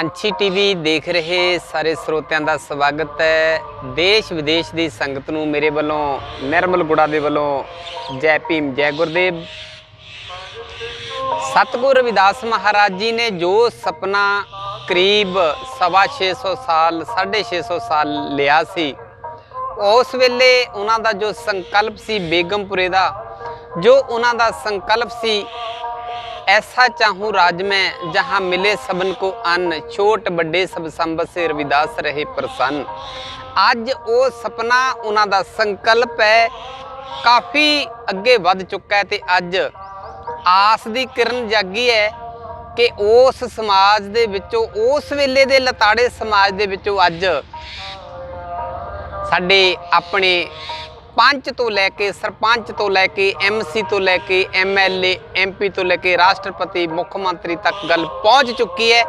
ਕਾਂਛੀ TV ਦੇਖ ਰਹੇ ਸਾਰੇ ਸਰੋਤਿਆਂ ਦਾ ਸਵਾਗਤ ਹੈ। ਦੇਸ਼ ਵਿਦੇਸ਼ ਦੀ ਸੰਗਤ ਨੂੰ ਮੇਰੇ ਵੱਲੋਂ ਨਿਰਮਲ ਗੁੜਾ ਦੇ ਵੱਲੋਂ ਜੈ ਭੀਮ ਜੈ ਗੁਰਦੇਵ। ਸਤਿਗੁਰੂ ਰਵਿਦਾਸ ਮਹਾਰਾਜ ਜੀ ਨੇ ਜੋ ਸੁਪਨਾ ਕਰੀਬ 650 ਸਾਲ 650 ਸਾਲ ਲਿਆ ਸੀ, ਉਸ ਵੇਲੇ ਉਹਨਾਂ ਦਾ ਜੋ ਸੰਕਲਪ ਸੀ ਬੇਗਮਪੁਰੇ ਦਾ, ਜੋ ਉਹਨਾਂ ਦਾ ਸੰਕਲਪ ਸੀ ऐसा चाहूँ राज में जहाँ मिले सबन को अन्न, छोट बड़े सब संबत से रविदास रहे प्रसन्न। अज वो सपना उन्हां दा संकल्प है काफ़ी अगे वध चुका है ते अज आस दी किरण जागी है कि उस समाज दे विचों, उस वेले दे लताड़े समाज दे विचों अज साडे अपने पंच तो लैके सरपंच तो लैके MC तो लैके MLA MP तो लैके राष्ट्रपति मुख्यमंत्री तक गल पहुँच चुकी है।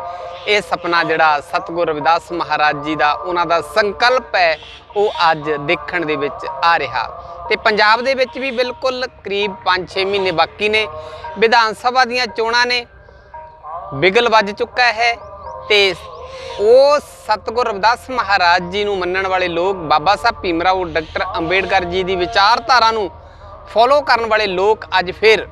ये सपना जिहड़ा सतगुरु रविदास महाराज जी का उन्हां दा संकल्प है वो अज देखण दे विच आ रहा। ते पंजाब दे विच भी बिल्कुल करीब 5-6 महीने बाकी ने, विधान सभा दीयां चोणां ने, बिगल वज चुका है। ते उस सतगुरु रविदास महाराज जी नूं मन्नण वाले लोग, बाबा साहब भीमराव डॉक्टर अंबेडकर जी की विचारधारा नूं फॉलो करने वाले लोग अज फिर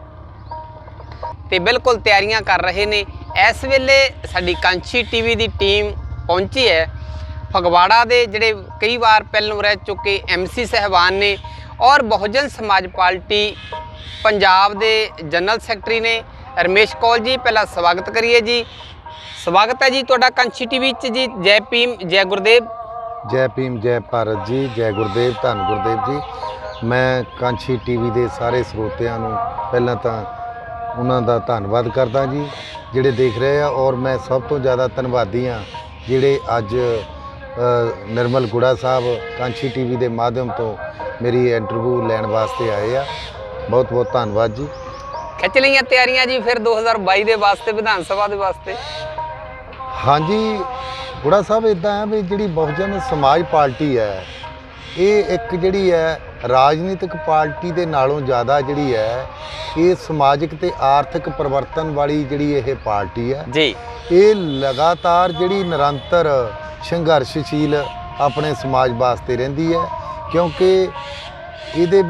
ते बिल्कुल तैयारियां कर रहे ने। इस वेले साडी कांछी टीवी की टीम पहुंची है फगवाड़ा दे जिहड़े कई बार पहलों रह चुके MC साहबान ने और बहुजन समाज पार्टी पंजाब दे जनरल सैकटरी ने रमेश कौल जी। पहला स्वागत करिए जी। स्वागत है जी तुहाडा कांछी टीवी च जी। जय भीम जय गुरदेव। जय भीम जय भारत जी, जय गुरदेव धन गुरदेव जी। मैं कांछी टीवी के सारे ਸਰੋਤਿਆਂ ਨੂੰ ਪਹਿਲਾਂ ਤਾਂ ਉਹਨਾਂ ਦਾ ਧੰਨਵਾਦ ਕਰਦਾ ਜੀ ਜਿਹੜੇ ਦੇਖ ਰਹੇ ਆ, ਔਰ ਮੈਂ ਸਭ ਤੋਂ ਜ਼ਿਆਦਾ ਧੰਨਵਾਦੀ ਹਾਂ ਜਿਹੜੇ ਅੱਜ ਨਿਰਮਲ ਗੁੜਾ ਸਾਹਿਬ ਕਾਂਛੀ टीवी ਦੇ ਮਾਧਿਅਮ ਤੋਂ ਮੇਰੀ ਇੰਟਰਵਿਊ ਲੈਣ ਵਾਸਤੇ ਆਏ ਆ। ਬਹੁਤ ਬਹੁਤ ਧੰਨਵਾਦ ਜੀ। खिच लईआं तैयारियां जी फिर 2022 ਦੇ ਵਾਸਤੇ ਵਿਧਾਨ ਸਭਾ ਦੇ ਵਾਸਤੇ? हाँ जी, गुड़ा साहब इदा है भी जी बहुजन समाज पार्टी है, ये एक जी है राजनीतिक पार्टी के नालों ज़्यादा जी है ये समाजिक ते आर्थिक परिवर्तन वाली जी ये पार्टी है जी। ये लगातार जी निरंतर संघर्षशील अपने समाज वास्ते रहिंदी है, क्योंकि ये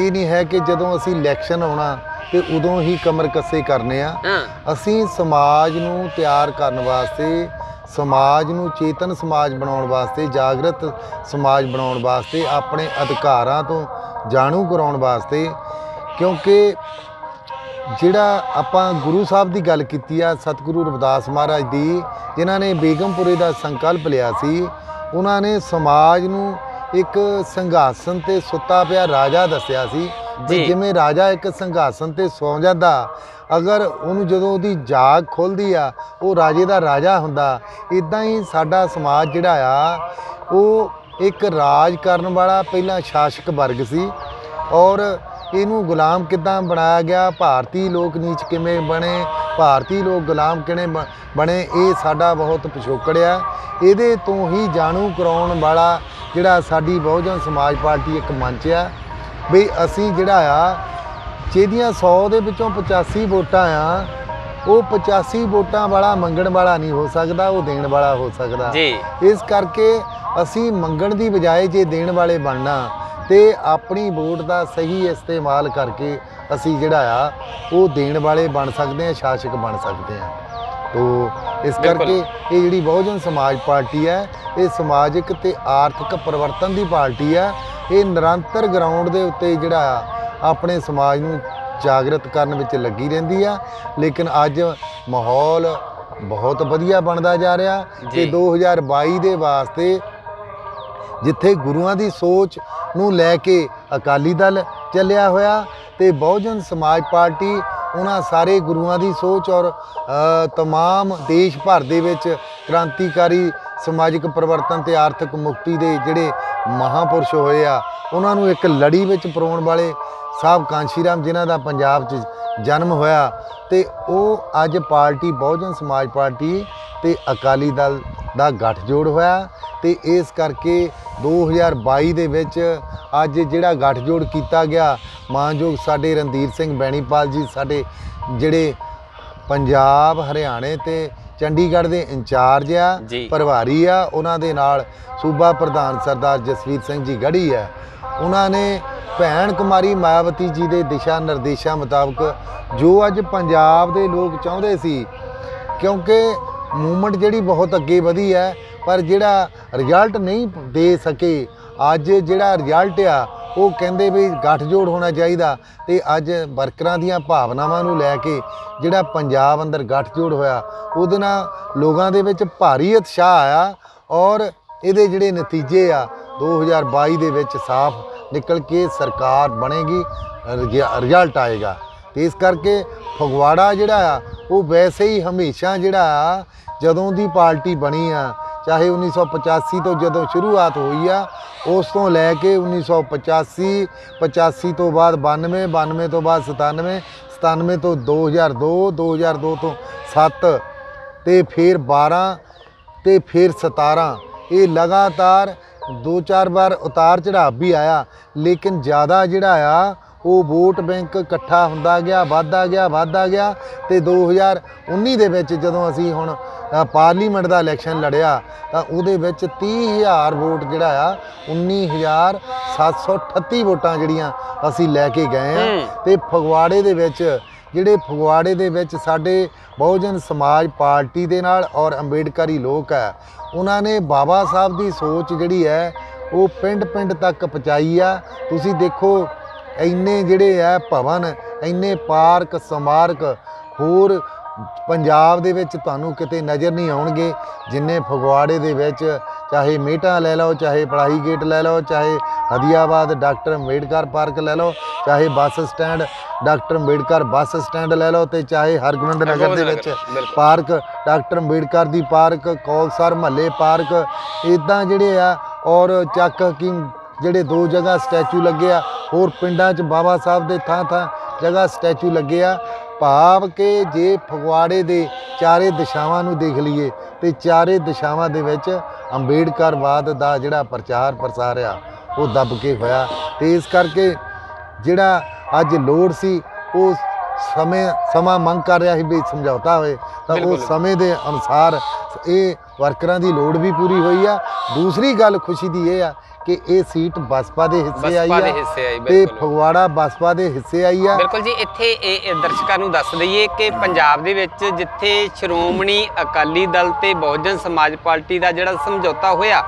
नहीं है कि जदों असी इलैक्शन आउणा तो उदों ही कमर कस्से करने असी समाज नूं तैयार करने वास्ते, समाज नूं चेतन समाज बनाउण वास्ते, जागृत समाज बनाउण वास्ते, अपने अधिकारां तो जाणू कराउण वास्ते। क्योंकि जिहड़ा आपां गुरु साहब की गल कीती आ, सतगुरु रविदास महाराज दी, जिन्हां ने बेगमपुरे का संकल्प लिया सी, उन्हां ने समाज नूं एक संघासन ते सुत्ता पिया राजा दस्सिया सी। जिमें राजा एक संघासन ते सौ जाता, अगर उन्होंने जदों उहदी जाग खुलदी आ वो राजे का राजा हुंदा। इदां ही साडा समाज जिहड़ा आ वो एक राज करन वाला पहला शासक वर्ग सी, और इनू गुलाम किदां बनाया गया, भारतीय लोक नीच किवें बने, भारतीय लोग गुलाम किवें बने, ये साडा बहुत पिछोकड़ आ। इहदे तो ही जाणू कराउण वाला जिहड़ा साडी बहुजन समाज पार्टी एक मंच आ भी असी जिहड़ा आ जिहदियां 100 ਦੇ ਵਿੱਚੋਂ 85 ਵੋਟਾਂ आ, वो 85 ਵੋਟਾਂ वाला मंगण वाला नहीं हो सकता, वो देण वाला हो सकता जी। इस करके असी मंगण की बजाय जे देण वाले बनना तो अपनी वोट का सही इस्तेमाल करके असी जिहड़ा आ वो देण वाले बन सकते हैं, शासक बन सकते हैं। तो इस करके ये जिहड़ी बहुजन समाज पार्टी है ये समाजिक ते आर्थिक परिवर्तन की पार्टी है। ये निरंतर ग्राउंड के उत्ते जिहड़ा अपने समाज नूं जागृत करन विच लगी रहिंदी आ, लेकिन अज माहौल बहुत वधिया बनदा जा रहा ते 2022 दे वास्ते जिथे गुरुआं दी सोच नूं लैके अकाली दल चलिया होया ते बहुजन समाज पार्टी उन्हां सारे गुरुआं दी सोच और तमाम देश भर दे विच क्रांतिकारी समाजिक परिवर्तन ते आर्थिक मुक्ति दे जिहड़े महापुरुष होए आ उन्हां नूं एक लड़ी विच परोण वाले साहब कांशी राम जिन्हां दा पंजाब च जन्म होया ते ओह अज पार्टी बहुजन समाज पार्टी ते अकाली दल दा गठजोड़ होया ते इस करके 2022 दे विच अज जिहड़ा गठजोड़ कीता गया मानयोग साडे रणधीर सिंह बैनीपाल जी साडे जिहड़े पंजाब हरियाणे ते ਚੰਡੀਗੜ੍ਹ ਦੇ ਇੰਚਾਰਜ ਆ, ਜੀ। ਪ੍ਰਭਾਰੀ ਆ, ਉਹਨਾਂ ਦੇ ਨਾਲ ਸੂਬਾ ਪ੍ਰਧਾਨ ਸਰਦਾਰ ਜਸਵੀਰ ਸਿੰਘ ਜੀ ਗੜ੍ਹੀ ਹੈ। ਉਹਨਾਂ ਨੇ ਭੈਣ ਕੁਮਾਰੀ ਮਾਇਆਵਤੀ ਜੀ ਦੇ ਦਿਸ਼ਾ ਨਿਰਦੇਸ਼ਾਂ ਮੁਤਾਬਕ ਜੋ ਅੱਜ ਪੰਜਾਬ ਦੇ ਲੋਕ ਚਾਹੁੰਦੇ ਸੀ, ਕਿਉਂਕਿ ਮੂਵਮੈਂਟ ਜਿਹੜੀ ਬਹੁਤ ਅੱਗੇ ਵਧੀ ਹੈ ਪਰ ਜਿਹੜਾ ਰਿਜ਼ਲਟ ਨਹੀਂ ਦੇ ਸਕੇ, ਅੱਜ ਜਿਹੜਾ ਰਿਜ਼ਲਟ ਆ ਉਹ ਕਹਿੰਦੇ ਵੀ ਗੱਠਜੋੜ ਹੋਣਾ ਚਾਹੀਦਾ। ਤੇ ਅੱਜ ਵਰਕਰਾਂ ਦੀਆਂ ਭਾਵਨਾਵਾਂ ਨੂੰ ਲੈ ਕੇ ਜਿਹੜਾ ਪੰਜਾਬ ਅੰਦਰ ਗੱਠਜੋੜ ਹੋਇਆ, ਉਹਦੇ ਨਾਲ ਲੋਕਾਂ ਦੇ ਵਿੱਚ ਭਾਰੀ ਉਤਸ਼ਾਹ ਆਇਆ ਔਰ ਇਹਦੇ ਜਿਹੜੇ ਨਤੀਜੇ ਆ 2022 ਦੇ ਵਿੱਚ ਸਾਫ਼ ਨਿਕਲ ਕੇ ਸਰਕਾਰ ਬਣੇਗੀ, ਰਿਜ਼ਲਟ ਆਏਗਾ। ਤੇ ਇਸ ਕਰਕੇ ਫਗਵਾੜਾ ਜਿਹੜਾ ਆ ਉਹ ਵੈਸੇ ਹੀ ਹਮੇਸ਼ਾ ਜਿਹੜਾ ਆ ਜਦੋਂ ਦੀ ਪਾਰਟੀ ਬਣੀ ਆ, ਚਾਹੇ 1985 ਤੋਂ ਜਦੋਂ ਸ਼ੁਰੂਆਤ ਹੋਈ ਆ, ਉਸ ਤੋਂ ਲੈ ਕੇ 1985 85 ਤੋਂ ਬਾਅਦ 92 92 ਤੋਂ ਬਾਅਦ 97 97 ਤੋਂ 2002 2002 ਤੋਂ 7 ਤੇ ਫਿਰ 12 ਤੇ ਫਿਰ 17, ਇਹ ਲਗਾਤਾਰ 2-4 ਵਾਰ ਉਤਾਰ ਚੜਾਵ ਵੀ ਆਇਆ, ਲੇਕਿਨ ਜ਼ਿਆਦਾ ਜਿਹੜਾ ਆ ਉਹ ਵੋਟ ਬੈਂਕ ਇਕੱਠਾ ਹੁੰਦਾ ਗਿਆ, ਵੱਧਦਾ ਗਿਆ। ਤੇ 2019 ਦੇ ਵਿੱਚ ਜਦੋਂ ਅਸੀਂ ਹੁਣ ਪਾਰਲੀਮੈਂਟ ਦਾ ਇਲੈਕਸ਼ਨ ਲੜਿਆ ਤਾਂ ਉਹਦੇ ਵਿੱਚ 30,000 ਵੋਟ ਜਿਹੜਾ ਆ 19,738 ਵੋਟਾਂ ਜਿਹੜੀਆਂ ਅਸੀਂ ਲੈ ਕੇ ਗਏ ਆ। ਤੇ ਫਗਵਾੜੇ ਦੇ ਵਿੱਚ ਸਾਡੇ ਬਹੁਜਨ ਸਮਾਜ ਪਾਰਟੀ ਦੇ ਨਾਲ ਔਰ ਅੰਬੇਡਕਰੀ ਲੋਕ ਹੈ, ਉਹਨਾਂ ਨੇ ਬਾਬਾ ਸਾਹਿਬ ਦੀ ਸੋਚ ਜਿਹੜੀ ਹੈ ਉਹ ਪਿੰਡ ਤੱਕ ਪਹੁੰਚਾਈ ਆ। ਤੁਸੀਂ ਦੇਖੋ ਇੰਨੇ ਜਿਹੜੇ ਆ ਭਵਨ, ਇੰਨੇ ਪਾਰਕ ਸਮਾਰਕ ਹੋਰ ਪੰਜਾਬ ਦੇ ਵਿੱਚ ਤੁਹਾਨੂੰ ਕਿਤੇ ਨਜ਼ਰ ਨਹੀਂ ਆਉਣਗੇ ਜਿੰਨੇ ਫਗਵਾੜੇ ਦੇ ਵਿੱਚ। ਚਾਹੇ ਮੇਟਾਂ ਲੈ ਲਓ, ਚਾਹੇ ਪੜਾਈ ਗੇਟ ਲੈ ਲਓ, ਚਾਹੇ ਹਦੀਆਬਾਦ ਡਾਕਟਰ ਅੰਬੇਡਕਰ ਪਾਰਕ ਲੈ ਲਓ, ਚਾਹੇ bus stand doctor Ambedkar bus stand ਲੈ ਲਓ, ਤੇ ਚਾਹੇ ਹਰਗੋਬਿੰਦ ਨਗਰ ਦੇ ਵਿੱਚ ਪਾਰਕ ਡਾਕਟਰ ਅੰਬੇਡਕਰ ਦੀ ਪਾਰਕ, ਕੌਲਸਰ ਮਹੱਲੇ ਪਾਰਕ, ਇੱਦਾਂ ਜਿਹੜੇ ਆ। ਔਰ ਚੱਕ ਹਕੀਮ ਜਿਹੜੇ 2 ਜਗ੍ਹਾ ਸਟੈਚੂ ਲੱਗੇ ਆ, ਹੋਰ ਪਿੰਡਾਂ 'ਚ ਬਾਬਾ ਸਾਹਿਬ ਦੇ ਥਾਂ ਜਗ੍ਹਾ ਸਟੈਚੂ ਲੱਗੇ ਆ। ਭਾਵ ਕਿ ਜੇ ਫਗਵਾੜੇ ਦੇ ਚਾਰੇ ਦਿਸ਼ਾਵਾਂ ਨੂੰ ਦੇਖ ਲਈਏ ਤੇ ਚਾਰੇ ਦਿਸ਼ਾਵਾਂ ਦੇ ਵਿੱਚ ਅੰਬੇਡਕਰਵਾਦ ਦਾ ਜਿਹੜਾ ਪ੍ਰਚਾਰ ਪ੍ਰਸਾਰ ਆ ਉਹ ਦੱਬ ਕੇ ਹੋਇਆ। ਤੇ ਇਸ ਕਰਕੇ ਜਿਹੜਾ ਅੱਜ ਲੋੜ ਸੀ ਉਹ ਸਮਾਂ ਮੰਗ ਕਰ ਰਿਹਾ ਸੀ ਵੀ ਸਮਝੌਤਾ ਹੋਏ, ਤਾਂ ਉਹ ਸਮੇਂ ਦੇ ਅਨੁਸਾਰ ਇਹ ਵਰਕਰਾਂ ਦੀ ਲੋੜ ਵੀ ਪੂਰੀ ਹੋਈ ਆ। ਦੂਸਰੀ ਗੱਲ ਖੁਸ਼ੀ ਦੀ ਇਹ ਆ ਕਿ ਇਹ ਸੀਟ ਬਸਪਾ ਦੇ ਹਿੱਸੇ ਆਈ ਆ ਤੇ ਫਗਵਾੜਾ ਬਸਪਾ ਦੇ ਹਿੱਸੇ ਆਈ ਆ। ਬਿਲਕੁਲ ਜੀ, ਇੱਥੇ ਇਹ ਦਰਸ਼ਕਾਂ ਨੂੰ ਦੱਸ ਦਈਏ ਕਿ ਪੰਜਾਬ ਦੇ ਵਿੱਚ ਜਿੱਥੇ ਸ਼੍ਰੋਮਣੀ ਅਕਾਲੀ ਦਲ ਤੇ ਬਹੁਜਨ ਸਮਾਜ ਪਾਰਟੀ ਦਾ ਜਿਹੜਾ ਸਮਝੌਤਾ ਹੋਇਆ,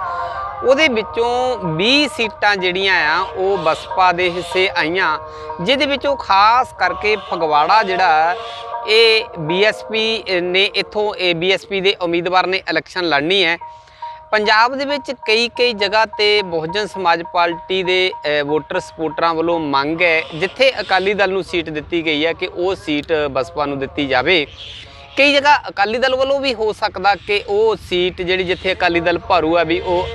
ਉਹਦੇ ਵਿੱਚੋਂ 20 ਸੀਟਾਂ ਜਿਹੜੀਆਂ ਆ ਉਹ ਬਸਪਾ ਦੇ ਹਿੱਸੇ ਆਈਆਂ, ਜਿਹਦੇ ਵਿੱਚੋਂ ਖਾਸ ਕਰਕੇ ਫਗਵਾੜਾ ਜਿਹੜਾ ਇਹ ਬੀਐਸਪੀ ਨੇ ਇੱਥੋਂ ਬੀਐਸਪੀ ਦੇ ਉਮੀਦਵਾਰ ਨੇ ਇਲੈਕਸ਼ਨ ਲੜਨੀ ਹੈ। ਪੰਜਾਬ ਦੇ ਵਿੱਚ ਕਈ ਜਗ੍ਹਾ ਤੇ ਬਹੁਜਨ ਸਮਾਜ ਪਾਰਟੀ ਦੇ ਵੋਟਰ ਸਪੋਰਟਰਾਂ ਵੱਲੋਂ ਮੰਗ ਹੈ, ਜਿੱਥੇ ਅਕਾਲੀ ਦਲ ਨੂੰ ਸੀਟ ਦਿੱਤੀ ਗਈ ਹੈ ਕਿ ਉਹ ਸੀਟ ਬਸਪਾ ਨੂੰ ਦਿੱਤੀ ਜਾਵੇ। ਕਈ ਜਗ੍ਹਾ ਅਕਾਲੀ ਦਲ ਵੱਲੋਂ ਵੀ ਹੋ ਸਕਦਾ ਕਿ ਉਹ ਸੀਟ ਜਿਹੜੀ ਜਿੱਥੇ ਅਕਾਲੀ ਦਲ ਭਾਰੂ ਹੈ ਵੀ ਉਹ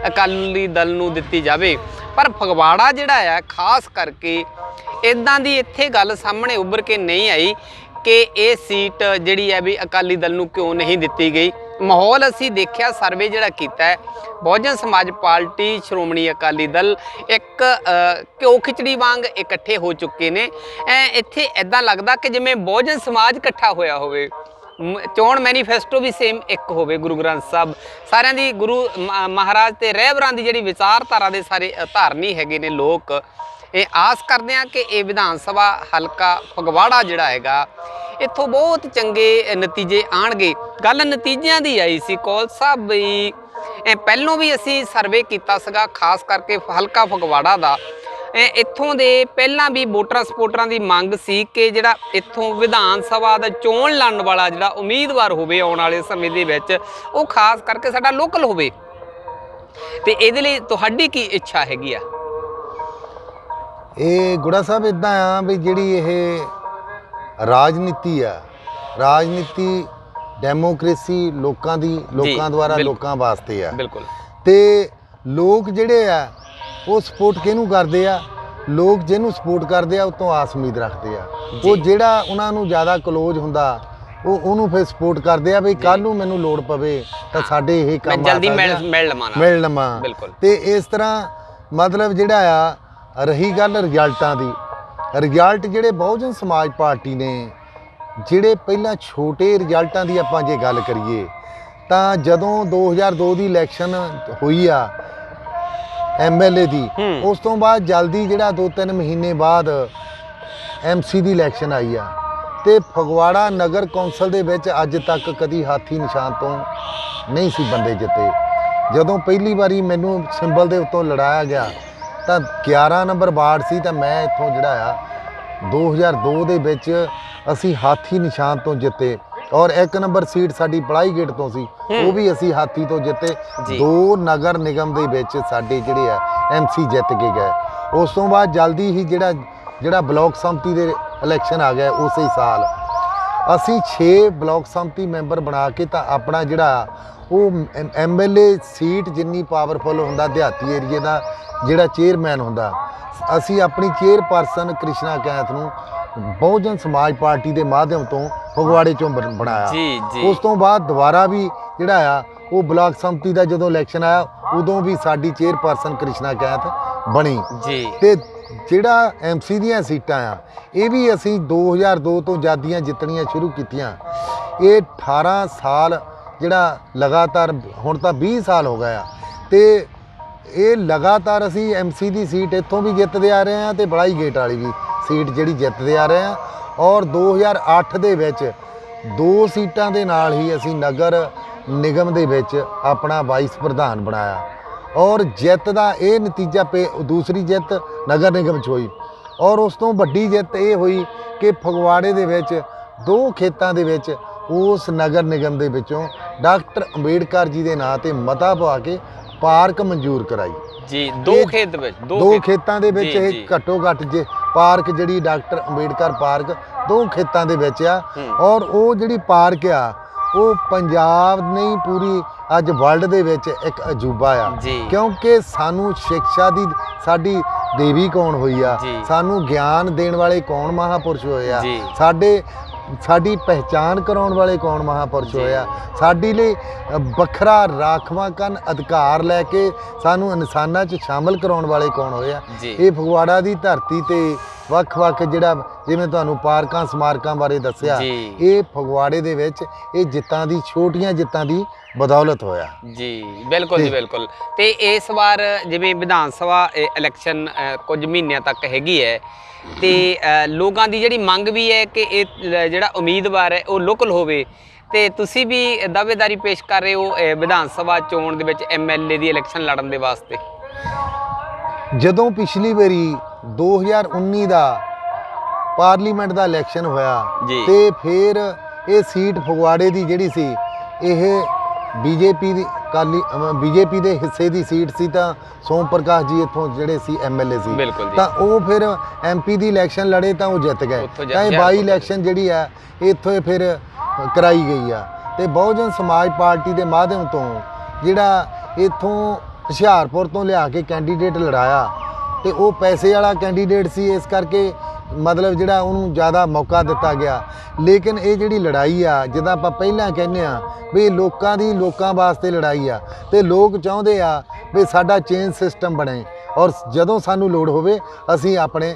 ਅਕਾਲੀ ਦਲ ਨੂੰ ਦਿੱਤੀ ਜਾਵੇ। ਪਰ ਫਗਵਾੜਾ ਜਿਹੜਾ ਆ ਖਾਸ ਕਰਕੇ ਇਦਾਂ ਦੀ ਇੱਥੇ ਗੱਲ ਸਾਹਮਣੇ ਉੱਭਰ ਕੇ ਨਹੀਂ ਆਈ ਕਿ ਇਹ ਸੀਟ ਜਿਹੜੀ ਹੈ ਵੀ ਅਕਾਲੀ ਦਲ ਨੂੰ ਕਿਉਂ ਨਹੀਂ ਦਿੱਤੀ ਗਈ। ਮਾਹੌਲ ਅਸੀਂ ਦੇਖਿਆ, ਸਰਵੇ ਜਿਹੜਾ ਕੀਤਾ ਹੈ, ਬਹੁਜਨ ਸਮਾਜ ਪਾਰਟੀ ਸ਼੍ਰੋਮਣੀ ਅਕਾਲੀ ਦਲ ਇੱਕ ਘਿਓ ਖਿਚੜੀ ਵਾਂਗ ਇਕੱਠੇ ਹੋ ਚੁੱਕੇ ਨੇ। ਇੱਥੇ ਇੱਦਾਂ ਲੱਗਦਾ ਕਿ ਜਿਵੇਂ ਬਹੁਜਨ ਸਮਾਜ ਇਕੱਠਾ ਹੋਇਆ ਹੋਵੇ, ਚੋਣ ਮੈਨੀਫੈਸਟੋ ਵੀ ਸੇਮ ਇੱਕ ਹੋਵੇ। ਗੁਰੂ ਗ੍ਰੰਥ ਸਾਹਿਬ ਸਾਰਿਆਂ ਦੀ, ਗੁਰੂ ਮਹਾਰਾਜ ਤੇ ਰਹਿਬਰਾਂ ਦੀ ਜਿਹੜੀ ਵਿਚਾਰਧਾਰਾ ਦੇ ਸਾਰੇ ਧਾਰਨੀ ਹੈਗੇ ਨੇ ਲੋਕ। ਇਹ ਆਸ ਕਰਦੇ ਹਾਂ ਕਿ ਇਹ ਵਿਧਾਨ ਸਭਾ ਹਲਕਾ ਫਗਵਾੜਾ ਜਿਹੜਾ ਹੈਗਾ ਇੱਥੋਂ ਬਹੁਤ ਚੰਗੇ ਨਤੀਜੇ ਆਉਣਗੇ। ਗੱਲ ਨਤੀਜਿਆਂ ਦੀ ਆਈ ਸੀ ਕੌਲ ਸਾਹਿਬ ਵੀ, ਪਹਿਲੋਂ ਵੀ ਅਸੀਂ ਸਰਵੇ ਕੀਤਾ ਸੀਗਾ ਖਾਸ ਕਰਕੇ ਹਲਕਾ ਫਗਵਾੜਾ ਦਾ। ਇੱਥੋਂ ਦੇ ਪਹਿਲਾਂ ਵੀ ਵੋਟਰਾਂ ਸਪੋਰਟਰਾਂ ਦੀ ਮੰਗ ਸੀ ਕਿ ਜਿਹੜਾ ਇੱਥੋਂ ਵਿਧਾਨ ਸਭਾ ਦਾ ਚੋਣ ਲੜਨ ਵਾਲਾ ਜਿਹੜਾ ਉਮੀਦਵਾਰ ਹੋਵੇ ਆਉਣ ਵਾਲੇ ਸਮੇਂ ਦੇ ਵਿੱਚ, ਉਹ ਖਾਸ ਕਰਕੇ ਸਾਡਾ ਲੋਕਲ ਹੋਵੇ। ਤੇ ਇਹਦੇ ਲਈ ਤੁਹਾਡੀ ਕੀ ਇੱਛਾ ਹੈਗੀ ਆ? ਇਹ ਗੁੜਾ ਸਾਹਿਬ ਇੱਦਾਂ ਆ ਵੀ ਜਿਹੜੀ ਇਹ ਰਾਜਨੀਤੀ ਆ, ਰਾਜਨੀਤੀ ਡੈਮੋਕ੍ਰੇਸੀ ਲੋਕਾਂ ਦੀ, ਲੋਕਾਂ ਦੁਆਰਾ ਲੋਕਾਂ ਵਾਸਤੇ ਆ। ਬਿਲਕੁਲ। ਤੇ ਲੋਕ ਜਿਹੜੇ ਆ ਉਹ ਸਪੋਰਟ ਕਿਹਨੂੰ ਕਰਦੇ ਆ? ਲੋਕ ਜਿਹਨੂੰ ਸਪੋਰਟ ਕਰਦੇ ਆ ਉਹ ਤੋਂ ਆਸ ਉਮੀਦ ਰੱਖਦੇ ਆ। ਉਹ ਜਿਹੜਾ ਉਹਨਾਂ ਨੂੰ ਜ਼ਿਆਦਾ ਕਲੋਜ਼ ਹੁੰਦਾ ਉਹਨੂੰ ਫਿਰ ਸਪੋਰਟ ਕਰਦੇ ਆ ਵੀ ਕੱਲ ਨੂੰ ਮੈਨੂੰ ਲੋੜ ਪਵੇ ਤਾਂ ਸਾਡੇ ਇਹ ਕੰਮ ਜਲਦੀ ਮਿਲ ਲਵਾਂ। ਬਿਲਕੁਲ। ਤੇ ਇਸ ਤਰ੍ਹਾਂ ਮਤਲਬ ਜਿਹੜਾ ਆ ਰਹੀ ਗੱਲ ਰਿਜ਼ਲਟਾਂ ਦੀ, ਰਿਜ਼ਲਟ ਜਿਹੜੇ ਬਹੁਜਨ ਸਮਾਜ ਪਾਰਟੀ ਨੇ ਜਿਹੜੇ ਪਹਿਲਾਂ ਛੋਟੇ ਰਿਜ਼ਲਟਾਂ ਦੀ ਆਪਾਂ ਜੇ ਗੱਲ ਕਰੀਏ ਤਾਂ ਜਦੋਂ 2002 ਦੀ ਇਲੈਕਸ਼ਨ ਹੋਈ ਆ MLA ਦੀ, ਉਸ ਤੋਂ ਬਾਅਦ ਜਲਦੀ ਜਿਹੜਾ 2-3 ਮਹੀਨੇ ਬਾਅਦ MC ਦੀ ਇਲੈਕਸ਼ਨ ਆਈ ਆ ਤੇ ਫਗਵਾੜਾ ਨਗਰ ਕੌਂਸਲ ਦੇ ਵਿੱਚ ਅੱਜ ਤੱਕ ਕਦੀ ਹਾਥੀ ਨਿਸ਼ਾਨ ਤੋਂ ਨਹੀਂ ਸੀ ਬੰਦੇ ਜਿੱਤੇ। ਜਦੋਂ ਪਹਿਲੀ ਵਾਰੀ ਮੈਨੂੰ ਸਿੰਬਲ ਦੇ ਉੱਤੋਂ ਲੜਾਇਆ ਗਿਆ ਤਾਂ 11 ਨੰਬਰ ਵਾਰਡ ਸੀ ਤਾਂ ਮੈਂ ਇੱਥੋਂ ਜਿਹੜਾ ਆ 2002 ਦੇ ਵਿੱਚ ਅਸੀਂ ਹਾਥੀ ਨਿਸ਼ਾਨ ਤੋਂ ਜਿੱਤੇ ਔਰ 1 ਨੰਬਰ ਸੀਟ ਸਾਡੀ ਪਲਾਈ ਗੇਟ ਤੋਂ ਸੀ, ਉਹ ਵੀ ਅਸੀਂ ਹਾਥੀ ਤੋਂ ਜਿੱਤੇ। 2 ਨਗਰ ਨਿਗਮ ਦੇ ਵਿੱਚ ਸਾਡੇ ਜਿਹੜੇ ਆ MC ਜਿੱਤ ਕੇ ਗਏ। ਉਸ ਤੋਂ ਬਾਅਦ ਜਲਦੀ ਹੀ ਜਿਹੜਾ ਬਲਾਕ ਸੰਮਤੀ ਦੇ ਇਲੈਕਸ਼ਨ ਆ ਗਿਆ ਉਸੇ ਸਾਲ ਅਸੀਂ 6 ਬਲਾਕ ਸੰਮਤੀ ਮੈਂਬਰ ਬਣਾ ਕੇ ਤਾਂ ਆਪਣਾ ਜਿਹੜਾ ਉਹ MLA ਸੀਟ ਜਿੰਨੀ ਪਾਵਰਫੁਲ ਹੁੰਦਾ ਦਿਹਾਤੀ ਏਰੀਏ ਦਾ ਜਿਹੜਾ ਚੇਅਰਮੈਨ ਹੁੰਦਾ, ਅਸੀਂ ਆਪਣੀ ਚੇਅਰਪਰਸਨ ਕ੍ਰਿਸ਼ਨਾ ਕੈਂਥ ਨੂੰ ਬਹੁਜਨ ਸਮਾਜ ਪਾਰਟੀ ਦੇ ਮਾਧਿਅਮ ਤੋਂ ਫਗਵਾੜੇ ਚੋਂ ਬਣਾਇਆ। ਉਸ ਤੋਂ ਬਾਅਦ ਦੁਬਾਰਾ ਵੀ ਜਿਹੜਾ ਆ ਉਹ ਬਲਾਕ ਸੰਮਤੀ ਦਾ ਜਦੋਂ ਇਲੈਕਸ਼ਨ ਆਇਆ ਉਦੋਂ ਵੀ ਸਾਡੀ ਚੇਅਰਪਰਸਨ ਕ੍ਰਿਸ਼ਨਾ ਕੈਂਥ ਬਣੀ ਤੇ ਜਿਹੜਾ MC ਦੀਆਂ ਸੀਟਾਂ ਆ ਇਹ ਵੀ ਅਸੀਂ 2002 ਤੋਂ ਆਜ਼ਾਦੀਆਂ ਜਿੱਤਣੀਆਂ ਸ਼ੁਰੂ ਕੀਤੀਆਂ। ਇਹ 18 ਸਾਲ ਜਿਹੜਾ ਲਗਾਤਾਰ, ਹੁਣ ਤਾਂ 20 ਸਾਲ ਹੋ ਗਏ ਆ ਤੇ ਇਹ ਲਗਾਤਾਰ ਅਸੀਂ MC ਦੀ ਸੀਟ ਇੱਥੋਂ ਵੀ ਜਿੱਤਦੇ ਆ ਰਹੇ ਹਾਂ ਤੇ ਬਲਾਈ ਗੇਟ ਵਾਲੀ ਵੀ ਸੀਟ ਜਿਹੜੀ ਜਿੱਤਦੇ ਆ ਰਹੇ ਹਾਂ ਔਰ 2008 ਦੇ ਵਿੱਚ 2 ਸੀਟਾਂ ਦੇ ਨਾਲ ਹੀ ਅਸੀਂ ਨਗਰ ਨਿਗਮ ਦੇ ਵਿੱਚ ਆਪਣਾ ਵਾਈਸ ਪ੍ਰਧਾਨ ਬਣਾਇਆ ਔਰ ਜਿੱਤ ਦਾ ਇਹ ਨਤੀਜਾ ਦੂਸਰੀ ਜਿੱਤ ਨਗਰ ਨਿਗਮ 'ਚ ਹੋਈ ਔਰ ਉਸ ਤੋਂ ਵੱਡੀ ਜਿੱਤ ਇਹ ਹੋਈ ਕਿ ਫਗਵਾੜੇ ਦੇ ਵਿੱਚ 2 ਖੇਤਾਂ ਦੇ ਵਿੱਚ ਉਸ ਨਗਰ ਨਿਗਮ ਦੇ ਵਿੱਚੋਂ ਡਾਕਟਰ ਅੰਬੇਡਕਰ ਜੀ ਦੇ ਨਾਂ ਤੇ ਮਤਾ ਪਵਾ ਕੇ ਪਾਰਕ ਮਨਜ਼ੂਰ ਕਰਾਈ। ਜੀ 2 ਖੇਤ ਵਿੱਚ 2 ਖੇਤਾਂ ਦੇ ਵਿੱਚ ਇਹ ਘੱਟੋ ਘੱਟ ਜੇ ਪਾਰਕ ਜਿਹੜੀ ਡਾਕਟਰ ਅੰਬੇਡਕਰ ਪਾਰਕ 2 ਖੇਤਾਂ ਦੇ ਵਿੱਚ ਆ ਔਰ ਉਹ ਜਿਹੜੀ ਪਾਰਕ ਆ ਉਹ ਪੰਜਾਬ ਨਹੀਂ ਪੂਰੀ ਅੱਜ ਵਰਲਡ ਦੇ ਵਿੱਚ ਇੱਕ ਅਜੂਬਾ ਆ ਕਿਉਂਕਿ ਸਾਨੂੰ ਸਿੱਖਿਆ ਦੀ ਸਾਡੀ ਦੇਵੀ ਕੌਣ ਹੋਈ ਆ, ਸਾਨੂੰ ਗਿਆਨ ਦੇਣ ਵਾਲੇ ਕੌਣ ਮਹਾਪੁਰਸ਼ ਹੋਏ ਆ, ਸਾਡੀ ਪਹਿਚਾਨ ਕਰਾਉਣ ਵਾਲੇ ਕੌਣ ਮਹਾਪੁਰਸ਼ ਹੋਏ ਆ, ਸਾਡੀ ਲਈ ਵੱਖਰਾ ਰਾਖਵਾਂਕਨ ਅਧਿਕਾਰ ਲੈ ਕੇ ਸਾਨੂੰ ਇਨਸਾਨਾਂ 'ਚ ਸ਼ਾਮਲ ਕਰਾਉਣ ਵਾਲੇ ਕੌਣ ਹੋਏ ਆ। ਇਹ ਫਗਵਾੜਾ ਦੀ ਧਰਤੀ ਤੇ ਵੱਖ-ਵੱਖ ਜਿਹੜਾ ਜਿਵੇਂ ਤੁਹਾਨੂੰ ਪਾਰਕਾਂ ਸਮਾਰਕਾਂ ਬਾਰੇ ਦੱਸਿਆ ਇਹ ਫਗਵਾੜੇ ਦੇ ਵਿੱਚ ਇਹ ਜਿੱਤਾਂ ਦੀ ਛੋਟੀਆਂ ਜਿੱਤਾਂ ਦੀ ਬਦੌਲਤ ਹੋਇਆ। ਜੀ ਬਿਲਕੁਲ ਜੀ ਬਿਲਕੁਲ। ਤੇ ਇਸ ਵਾਰ ਜਿਵੇਂ ਵਿਧਾਨ ਸਭਾ ਇਲੈਕਸ਼ਨ ਕੁਝ ਮਹੀਨਿਆਂ ਤੱਕ ਹੈਗੀ ਹੈ ਤੇ ਲੋਕਾਂ ਦੀ ਜਿਹੜੀ ਮੰਗ ਵੀ ਹੈ ਕਿ ਇਹ ਜਿਹੜਾ ਉਮੀਦਵਾਰ ਹੈ ਉਹ ਲੋਕਲ ਹੋਵੇ ਤੇ ਤੁਸੀਂ ਵੀ ਦਾਅਵੇਦਾਰੀ ਪੇਸ਼ ਕਰ ਰਹੇ ਹੋ ਵਿਧਾਨ ਸਭਾ ਚੋਣ ਦੇ ਵਿੱਚ MLA ਦੀ ਇਲੈਕਸ਼ਨ ਲੜਨ ਦੇ ਵਾਸਤੇ। ਜਦੋਂ ਪਿਛਲੀ ਵਾਰੀ 2019 ਦਾ ਪਾਰਲੀਮੈਂਟ ਦਾ ਇਲੈਕਸ਼ਨ ਹੋਇਆ ਤੇ ਫਿਰ ਇਹ ਸੀਟ ਫਗਵਾੜੇ ਦੀ ਜਿਹੜੀ ਸੀ ਇਹ BJP ਦੇ ਹਿੱਸੇ ਦੀ ਸੀਟ ਸੀ ਤਾਂ ਸੋਮ ਪ੍ਰਕਾਸ਼ ਜੀ ਇੱਥੋਂ ਜਿਹੜੇ ਸੀ MLA ਸੀ ਤਾਂ ਉਹ ਫਿਰ MP ਦੀ ਇਲੈਕਸ਼ਨ ਲੜੇ ਤਾਂ ਉਹ ਜਿੱਤ ਗਏ ਤਾਂ ਇਹ ਬਾਈ ਇਲੈਕਸ਼ਨ ਜਿਹੜੀ ਆ ਇੱਥੋਂ ਫਿਰ ਕਰਾਈ ਗਈ ਆ ਤੇ ਬਹੁਜਨ ਸਮਾਜ ਪਾਰਟੀ ਦੇ ਮਾਧਿਅਮ ਤੋਂ ਜਿਹੜਾ ਇੱਥੋਂ ਹੁਸ਼ਿਆਰਪੁਰ ਤੋਂ ਲਿਆ ਕੇ ਕੈਂਡੀਡੇਟ ਲੜਾਇਆ ਤੇ ਉਹ ਪੈਸੇ ਵਾਲਾ ਕੈਂਡੀਡੇਟ ਸੀ ਇਸ ਕਰਕੇ ਮਤਲਬ ਜਿਹੜਾ ਉਹਨੂੰ ਜ਼ਿਆਦਾ ਮੌਕਾ ਦਿੱਤਾ ਗਿਆ। ਲੇਕਿਨ ਇਹ ਜਿਹੜੀ ਲੜਾਈ ਆ ਜਿੱਦਾਂ ਆਪਾਂ ਪਹਿਲਾਂ ਕਹਿੰਦੇ ਆ ਵੀ ਲੋਕਾਂ ਵਾਸਤੇ ਲੜਾਈ ਆ ਤੇ ਲੋਕ ਚਾਹੁੰਦੇ ਆ ਵੀ ਸਾਡਾ ਚੇਂਜ ਸਿਸਟਮ ਬਣੇ ਔਰ ਜਦੋਂ ਸਾਨੂੰ ਲੋੜ ਹੋਵੇ ਅਸੀਂ ਆਪਣੇ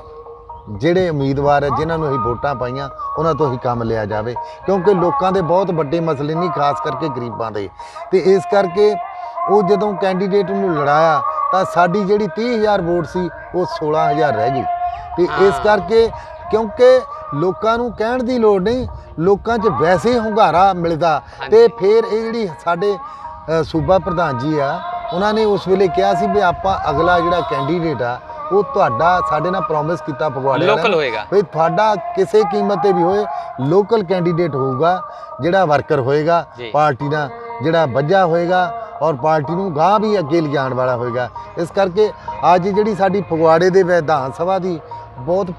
ਜਿਹੜੇ ਉਮੀਦਵਾਰ ਹੈ ਜਿਨ੍ਹਾਂ ਨੂੰ ਅਸੀਂ ਵੋਟਾਂ ਪਾਈਆਂ ਉਹਨਾਂ ਤੋਂ ਹੀ ਕੰਮ ਲਿਆ ਜਾਵੇ ਕਿਉਂਕਿ ਲੋਕਾਂ ਦੇ ਬਹੁਤ ਵੱਡੇ ਮਸਲੇ ਨਹੀਂ ਖਾਸ ਕਰਕੇ ਗਰੀਬਾਂ ਦੇ ਤੇ ਇਸ ਕਰਕੇ ਉਹ ਜਦੋਂ ਕੈਂਡੀਡੇਟ ਨੂੰ ਲੜਾਇਆ ਤਾਂ ਸਾਡੀ ਜਿਹੜੀ 30,000 ਵੋਟ ਸੀ ਉਹ 16,000 ਰਹਿ ਗਈ ਤੇ ਇਸ ਕਰਕੇ ਕਿਉਂਕਿ ਲੋਕਾਂ ਨੂੰ ਕਹਿਣ ਦੀ ਲੋੜ ਨਹੀਂ ਲੋਕਾਂ 'ਚ ਵੈਸੇ ਹੁੰਗਾਰਾ ਮਿਲਦਾ ਤੇ ਫਿਰ ਇਹ ਜਿਹੜੀ ਸਾਡੇ ਸੂਬਾ ਪ੍ਰਧਾਨ ਜੀ ਆ ਉਹਨਾਂ ਨੇ ਉਸ ਵੇਲੇ ਕਿਹਾ ਸੀ ਵੀ ਆਪਾਂ ਅਗਲਾ ਜਿਹੜਾ ਕੈਂਡੀਡੇਟ ਆ ਉਹ ਤੁਹਾਡਾ ਸਾਡੇ ਨਾਲ ਪ੍ਰੋਮਿਸ ਕੀਤਾ ਫਗਵਾੜੇ ਲੋਕਲ ਹੋਏਗਾ ਵੀ ਤੁਹਾਡਾ ਕਿਸੇ ਕੀਮਤ ਤੇ ਵੀ ਹੋਏ ਲੋਕਲ ਕੈਂਡੀਡੇਟ ਹੋਊਗਾ ਜਿਹੜਾ ਵਰਕਰ ਹੋਏਗਾ ਪਾਰਟੀ ਨਾਲ ਜਿਹੜਾ ਵੱਜਾ ਹੋਏਗਾ ਔਰ ਪਾਰਟੀ ਨੂੰ ਗਾਂਹ ਵੀ ਅੱਗੇ ਲਿਜਾਣ ਵਾਲਾ ਹੋਏਗਾ। ਇਸ ਕਰਕੇ ਅੱਜ ਜਿਹੜੀ ਸਾਡੀ ਫਗਵਾੜੇ ਦੇ ਵਿਧਾਨ ਸਭਾ ਦੀ ਬਹੁਤ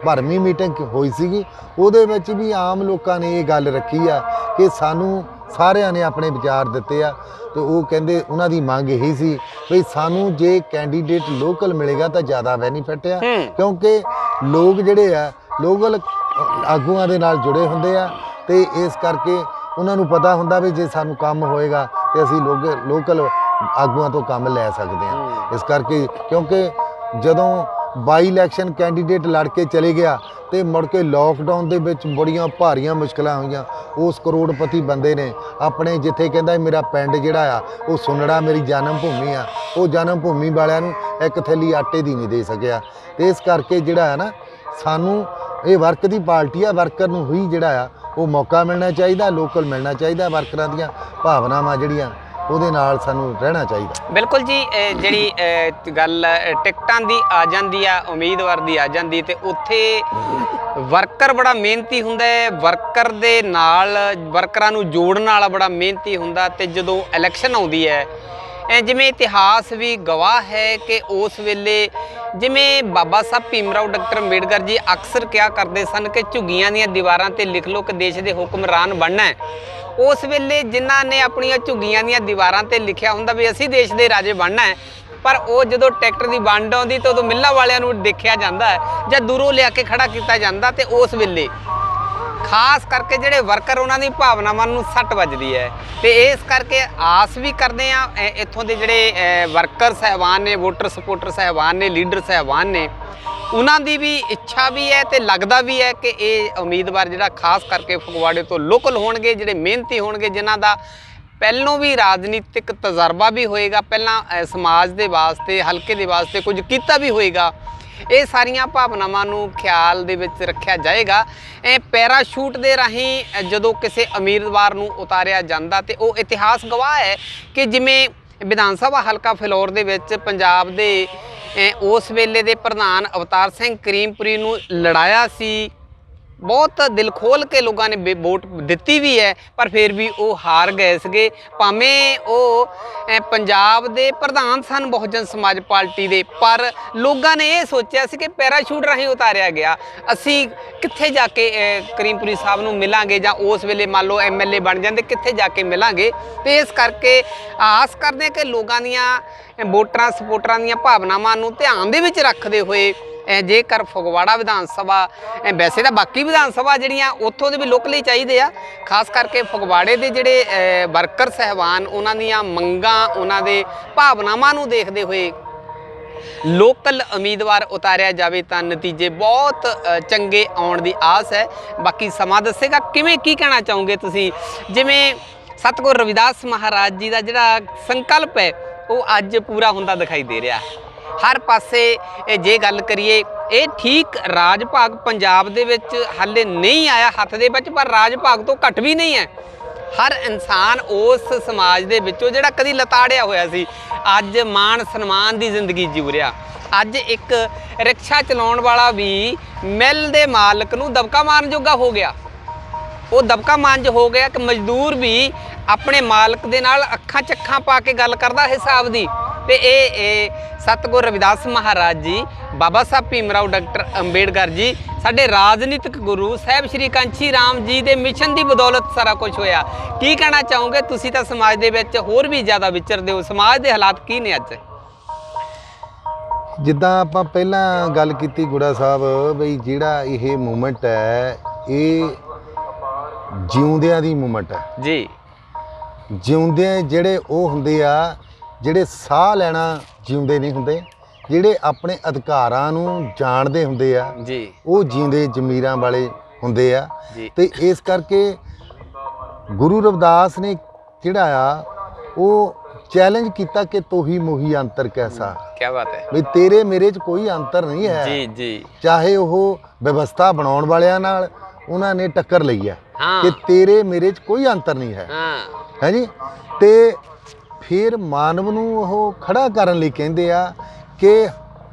ਭਰਵੀਂ ਮੀਟਿੰਗ ਹੋਈ ਸੀਗੀ ਉਹਦੇ ਵਿੱਚ ਵੀ ਆਮ ਲੋਕਾਂ ਨੇ ਇਹ ਗੱਲ ਰੱਖੀ ਆ ਕਿ ਸਾਨੂੰ ਸਾਰਿਆਂ ਨੇ ਆਪਣੇ ਵਿਚਾਰ ਦਿੱਤੇ ਆ ਤੇ ਉਹ ਕਹਿੰਦੇ ਉਹਨਾਂ ਦੀ ਮੰਗ ਇਹੀ ਸੀ ਵੀ ਸਾਨੂੰ ਜੇ ਕੈਂਡੀਡੇਟ ਲੋਕਲ ਮਿਲੇਗਾ ਤਾਂ ਜ਼ਿਆਦਾ ਬੈਨੀਫਿਟ ਆ ਕਿਉਂਕਿ ਲੋਕ ਜਿਹੜੇ ਆ ਲੋਕਲ ਆਗੂਆਂ ਦੇ ਨਾਲ ਜੁੜੇ ਹੁੰਦੇ ਆ ਤੇ ਇਸ ਕਰਕੇ ਉਹਨਾਂ ਨੂੰ ਪਤਾ ਹੁੰਦਾ ਵੀ ਜੇ ਸਾਨੂੰ ਕੰਮ ਹੋਏਗਾ ਤੇ ਅਸੀਂ ਲੋਕਲ ਆਗੂਆਂ ਤੋਂ ਕੰਮ ਲੈ ਸਕਦੇ ਹਾਂ। ਇਸ ਕਰਕੇ ਕਿਉਂਕਿ ਜਦੋਂ ਬਾਈ ਇਲੈਕਸ਼ਨ ਕੈਂਡੀਡੇਟ ਲੜ ਕੇ ਚਲੇ ਗਿਆ ਤੇ ਮੁੜ ਕੇ ਲੋਕਡਾਊਨ ਦੇ ਵਿੱਚ ਬੜੀਆਂ ਭਾਰੀਆਂ ਮੁਸ਼ਕਲਾਂ ਹੋਈਆਂ। ਉਸ ਕਰੋੜਪਤੀ ਬੰਦੇ ਨੇ ਆਪਣੇ ਜਿੱਥੇ ਕਹਿੰਦਾ ਮੇਰਾ ਪਿੰਡ ਜਿਹੜਾ ਆ ਉਹ ਸੁਨੜਾ ਮੇਰੀ ਜਨਮ ਭੂਮੀ ਆ, ਉਹ ਜਨਮ ਭੂਮੀ ਵਾਲਿਆਂ ਨੂੰ ਇੱਕ ਥੈਲੀ ਆਟੇ ਦੀ ਨਹੀਂ ਦੇ ਸਕਿਆ। ਤੇ ਇਸ ਕਰਕੇ ਜਿਹੜਾ ਹੈ ਨਾ ਸਾਨੂੰ ਇਹ ਵਰਕ ਦੀ ਪਾਰਟੀ ਆ, ਵਰਕਰ ਨੂੰ ਹੀ ਜਿਹੜਾ ਆ ਉਹ ਮੌਕਾ ਮਿਲਣਾ ਚਾਹੀਦਾ, ਲੋਕਲ ਮਿਲਣਾ ਚਾਹੀਦਾ, ਵਰਕਰਾਂ ਦੀਆਂ ਭਾਵਨਾਵਾਂ ਜਿਹੜੀਆਂ ਉਹਦੇ ਨਾਲ ਸਾਨੂੰ ਰਹਿਣਾ ਚਾਹੀਦਾ। ਬਿਲਕੁਲ ਜੀ, ਜਿਹੜੀ ਗੱਲ ਟਿਕਟਾਂ ਦੀ ਆ ਜਾਂਦੀ ਆ, ਉਮੀਦਵਾਰ ਦੀ ਆ ਜਾਂਦੀ, ਤੇ ਉੱਥੇ ਵਰਕਰ ਬੜਾ ਮਿਹਨਤੀ ਹੁੰਦਾ ਹੈ, ਵਰਕਰ ਦੇ ਨਾਲ ਵਰਕਰਾਂ ਨੂੰ ਜੋੜਨ ਵਾਲਾ ਬੜਾ ਮਿਹਨਤੀ ਹੁੰਦਾ। ਤੇ ਜਦੋਂ ਇਲੈਕਸ਼ਨ ਆਉਂਦੀ ਹੈ, ਜਿਵੇਂ ਇਤਿਹਾਸ ਵੀ ਗਵਾਹ ਹੈ ਕਿ ਉਸ ਵੇਲੇ ਜਿਵੇਂ ਬਾਬਾ ਸਾਹਿਬ ਭੀਮ ਰਾਓ ਡਾਕਟਰ ਅੰਬੇਡਕਰ ਜੀ ਅਕਸਰ ਕਿਹਾ ਕਰਦੇ ਸਨ ਕਿ ਝੁੱਗੀਆਂ ਦੀਆਂ ਦੀਵਾਰਾਂ ਤੇ ਲਿਖ ਲਓ ਕਿ ਦੇਸ਼ ਦੇ ਹੁਕਮਰਾਨ ਬਣਨਾ ਹੈ। ਉਸ ਵੇਲੇ ਜਿਨ੍ਹਾਂ ਨੇ ਆਪਣੀਆਂ ਝੁੱਗੀਆਂ ਦੀਆਂ ਦੀਵਾਰਾਂ ਤੇ ਲਿਖਿਆ ਹੁੰਦਾ ਵੀ ਅਸੀਂ ਦੇਸ਼ ਦੇ ਰਾਜੇ ਬਣਨਾ ਹੈ, ਪਰ ਉਹ ਜਦੋਂ ਟਿਕਟ ਦੀ ਵੰਡ ਆਉਂਦੀ ਤਾਂ ਉਦੋਂ ਮਿੱਲਾਂ ਵਾਲਿਆਂ ਨੂੰ ਦੇਖਿਆ ਜਾਂਦਾ ਹੈ ਜਾਂ ਦੂਰੋਂ ਲਿਆ ਕੇ ਖੜਾ ਕੀਤਾ ਜਾਂਦਾ। ਤੇ ਉਸ ਵੇਲੇ ਖਾਸ ਕਰਕੇ ਜਿਹੜੇ ਵਰਕਰ ਉਹਨਾਂ ਦੀ ਭਾਵਨਾਵਾਂ ਨੂੰ ਸੱਟ ਵੱਜਦੀ ਹੈ। ਤੇ ਇਸ ਕਰਕੇ ਆਸ ਵੀ ਕਰਦੇ ਆ ਇੱਥੋਂ ਦੇ ਜਿਹੜੇ ਵਰਕਰ ਸਹਿਬਾਨ ਨੇ, ਵੋਟਰ ਸਪੋਰਟਰ ਸਹਿਬਾਨ ਨੇ, ਲੀਡਰ ਸਹਿਬਾਨ ਨੇ, ਉਹਨਾਂ ਦੀ ਵੀ ਇੱਛਾ ਵੀ ਹੈ ਤੇ ਲੱਗਦਾ ਵੀ ਹੈ ਕਿ ਇਹ ਉਮੀਦਵਾਰ ਜਿਹੜਾ ਖਾਸ ਕਰਕੇ ਫਗਵਾੜੇ ਤੋਂ ਲੋਕਲ ਹੋਣਗੇ, ਜਿਹੜੇ ਮਿਹਨਤੀ ਹੋਣਗੇ, ਜਿਨ੍ਹਾਂ ਦਾ ਪਹਿਲੋਂ ਵੀ ਰਾਜਨੀਤਿਕ ਤਜਰਬਾ ਵੀ ਹੋਏਗਾ, ਪਹਿਲਾਂ ਸਮਾਜ ਦੇ ਵਾਸਤੇ, ਹਲਕੇ ਦੇ ਵਾਸਤੇ ਕੁਝ ਕੀਤਾ ਵੀ ਹੋਏਗਾ। ਇਹ ਸਾਰੀਆਂ ਭਾਵਨਾਵਾਂ ਨੂੰ ਖਿਆਲ ਦੇ ਵਿੱਚ ਰੱਖਿਆ ਜਾਏਗਾ। ਪੈਰਾਸ਼ੂਟ ਦੇ ਰਾਹੀਂ ਜਦੋਂ ਕਿਸੇ ਉਮੀਦਵਾਰ ਨੂੰ ਉਤਾਰਿਆ ਜਾਂਦਾ ਤੇ ਉਹ ਇਤਿਹਾਸ ਗਵਾਹ ਹੈ ਕਿ ਜਿਵੇਂ ਵਿਧਾਨ ਸਭਾ ਹਲਕਾ ਫਿਲੌਰ ਦੇ ਵਿੱਚ ਪੰਜਾਬ ਦੇ ਉਸ ਵੇਲੇ ਦੇ ਪ੍ਰਧਾਨ ਅਵਤਾਰ ਸਿੰਘ ਕਰੀਮਪੁਰੀ ਨੂੰ ਲੜਾਇਆ ਸੀ। ਬਹੁਤ ਦਿਲ ਖੋਲ ਕੇ ਲੋਕਾਂ ਨੇ ਵੋਟ ਦਿੱਤੀ ਵੀ ਹੈ, ਪਰ ਫਿਰ ਵੀ ਉਹ ਹਾਰ ਗਏ ਸੀਗੇ। ਭਾਵੇਂ ਉਹ ਪੰਜਾਬ ਦੇ ਪ੍ਰਧਾਨ ਸਨ ਬਹੁਜਨ ਸਮਾਜ ਪਾਰਟੀ ਦੇ, ਪਰ ਲੋਕਾਂ ਨੇ ਇਹ ਸੋਚਿਆ ਸੀ ਕਿ ਪੈਰਾਸ਼ੂਟ ਰਾਹੀਂ ਉਤਾਰਿਆ ਗਿਆ, ਅਸੀਂ ਕਿੱਥੇ ਜਾ ਕੇ ਕਰੀਮਪੁਰੀ ਸਾਹਿਬ ਨੂੰ ਮਿਲਾਂਗੇ, ਜਾਂ ਉਸ ਵੇਲੇ ਮੰਨ ਲਓ MLA ਬਣ ਜਾਂਦੇ ਕਿੱਥੇ ਜਾ ਕੇ ਮਿਲਾਂਗੇ। ਤੇ ਇਸ ਕਰਕੇ ਆਸ ਕਰਦੇ ਕਿ ਲੋਕਾਂ ਦੀਆਂ ਵੋਟਰਾਂ ਸਪੋਰਟਰਾਂ ਦੀਆਂ ਭਾਵਨਾਵਾਂ ਨੂੰ ਧਿਆਨ ਦੇ ਵਿੱਚ ਰੱਖਦੇ ਹੋਏ ਜੇਕਰ ਫਗਵਾੜਾ ਵਿਧਾਨ ਸਭਾ, ਵੈਸੇ ਤਾਂ ਬਾਕੀ ਵਿਧਾਨ ਸਭਾ ਜਿਹੜੀਆਂ ਉੱਥੋਂ ਦੇ ਵੀ ਲੋਕਲ ਹੀ ਚਾਹੀਦੇ ਆ, ਖਾਸ ਕਰਕੇ ਫਗਵਾੜੇ ਦੇ ਜਿਹੜੇ ਵਰਕਰ ਸਹਿਬਾਨ, ਉਹਨਾਂ ਦੀਆਂ ਮੰਗਾਂ, ਉਹਨਾਂ ਦੇ ਭਾਵਨਾਵਾਂ ਨੂੰ ਦੇਖਦੇ ਹੋਏ ਲੋਕਲ ਉਮੀਦਵਾਰ ਉਤਾਰਿਆ ਜਾਵੇ ਤਾਂ ਨਤੀਜੇ ਬਹੁਤ ਚੰਗੇ ਆਉਣ ਦੀ ਆਸ ਹੈ। ਬਾਕੀ ਸਮਾਂ ਦੱਸੇਗਾ। ਕਿਵੇਂ, ਕੀ ਕਹਿਣਾ ਚਾਹੋਗੇ ਤੁਸੀਂ? ਜਿਵੇਂ ਸਤਿਗੁਰੂ ਰਵਿਦਾਸ ਮਹਾਰਾਜ ਜੀ ਦਾ ਜਿਹੜਾ ਸੰਕਲਪ ਹੈ ਉਹ ਅੱਜ ਪੂਰਾ ਹੁੰਦਾ ਦਿਖਾਈ ਦੇ ਰਿਹਾ ਹਰ ਪਾਸੇ। ਜੇ ਗੱਲ ਕਰੀਏ, ਇਹ ਠੀਕ ਰਾਜ ਭਾਗ ਪੰਜਾਬ ਦੇ ਵਿੱਚ ਹਾਲੇ ਨਹੀਂ ਆਇਆ ਹੱਥ ਦੇ ਵਿੱਚ, ਪਰ ਰਾਜ ਭਾਗ ਤੋਂ ਘੱਟ ਵੀ ਨਹੀਂ ਹੈ। ਹਰ ਇਨਸਾਨ ਉਸ ਸਮਾਜ ਦੇ ਵਿੱਚੋਂ ਜਿਹੜਾ ਕਦੀ ਲਤਾੜਿਆ ਹੋਇਆ ਸੀ, ਅੱਜ ਮਾਣ ਸਨਮਾਨ ਦੀ ਜ਼ਿੰਦਗੀ ਜੀਉ ਰਿਹਾ। ਅੱਜ ਇੱਕ ਰਿਕਸ਼ਾ ਚਲਾਉਣ ਵਾਲਾ ਵੀ ਮਿੱਲ ਦੇ ਮਾਲਕ ਨੂੰ ਦਬਕਾ ਮਾਰਨ ਜੋਗਾ ਹੋ ਗਿਆ। ਉਹ ਦਬਕਾ ਮਾਂਜ ਹੋ ਗਿਆ ਕਿ ਮਜ਼ਦੂਰ ਵੀ ਆਪਣੇ ਮਾਲਕ ਦੇ ਨਾਲ ਅੱਖਾਂ ਚੱਖਾਂ ਪਾ ਕੇ ਗੱਲ ਕਰਦਾ ਹਿਸਾਬ ਦੀ। ਤੇ ਇਹ ਸਤਿਗੁਰੂ ਰਵਿਦਾਸ ਮਹਾਰਾਜ ਜੀ, ਬਾਬਾ ਸਾਹਿਬ ਭੀਮ ਰਾਓ ਡਾਕਟਰ ਅੰਬੇਡਕਰ ਜੀ, ਸਾਡੇ ਰਾਜਨੀਤਿਕ ਗੁਰੂ ਸਾਹਿਬ ਸ਼੍ਰੀ ਕਾਂਚੀ ਰਾਮ ਜੀ ਦੇ ਮਿਸ਼ਨ ਦੀ ਬਦੌਲਤ ਸਾਰਾ ਕੁਝ ਹੋਇਆ। ਕੀ ਕਹਿਣਾ ਚਾਹੋਗੇ? ਤੁਸੀਂ ਤਾਂ ਸਮਾਜ ਦੇ ਵਿੱਚ ਹੋਰ ਵੀ ਜ਼ਿਆਦਾ ਵਿਚਰਦੇ ਹੋ, ਸਮਾਜ ਦੇ ਹਾਲਾਤ ਕੀ ਨੇ ਅੱਜ? ਜਿੱਦਾਂ ਆਪਾਂ ਪਹਿਲਾਂ ਗੱਲ ਕੀਤੀ ਗੁੜਾ ਸਾਹਿਬ, ਬਈ ਜਿਹੜਾ ਇਹ ਮੂਵਮੈਂਟ ਹੈ ਇਹ ਜਿਉਂਦਿਆਂ ਦੀ ਮੂਵਮੈਂਟ ਹੈ ਜੀ। ਜਿਉਂਦੇ ਜਿਹੜੇ ਉਹ ਹੁੰਦੇ ਆ ਜਿਹੜੇ ਸਾਹ ਲੈਣਾ ਜਿਉਂਦੇ ਨਹੀਂ ਹੁੰਦੇ, ਜਿਹੜੇ ਆਪਣੇ ਅਧਿਕਾਰਾਂ ਨੂੰ ਜਾਣਦੇ ਹੁੰਦੇ ਆ ਜੀ, ਉਹ ਜਿਉਂਦੇ ਜ਼ਮੀਰਾਂ ਵਾਲੇ ਹੁੰਦੇ ਆ ਜੀ। ਤੇ ਇਸ ਕਰਕੇ ਗੁਰੂ ਰਵਿਦਾਸ ਨੇ ਜਿਹੜਾ ਆ ਉਹ ਚੈਲੰਜ ਕੀਤਾ ਕਿ ਤੋਹੀ ਮੋਹੀ ਅੰਤਰ ਕੈਸਾ। ਕੀ ਬਾਤ ਹੈ। ਵੀ ਤੇਰੇ ਮੇਰੇ 'ਚ ਕੋਈ ਅੰਤਰ ਨਹੀਂ ਹੈ। ਜੀ ਜੀ। ਚਾਹੇ ਉਹ ਵਿਵਸਥਾ ਬਣਾਉਣ ਵਾਲਿਆਂ ਨਾਲ ਉਹਨਾਂ ਨੇ ਟੱਕਰ ਲਈ ਹੈ ਹਾਂ, ਕਿ ਤੇਰੇ ਮੇਰੇ 'ਚ ਕੋਈ ਅੰਤਰ ਨਹੀਂ ਹੈ। ਹਾਂ, ਹੈ ਜੀ। ਤੇ ਫਿਰ ਮਾਨਵ ਨੂੰ ਉਹ ਖੜਾ ਕਰਨ ਲਈ ਕਹਿੰਦੇ ਆ ਕਿ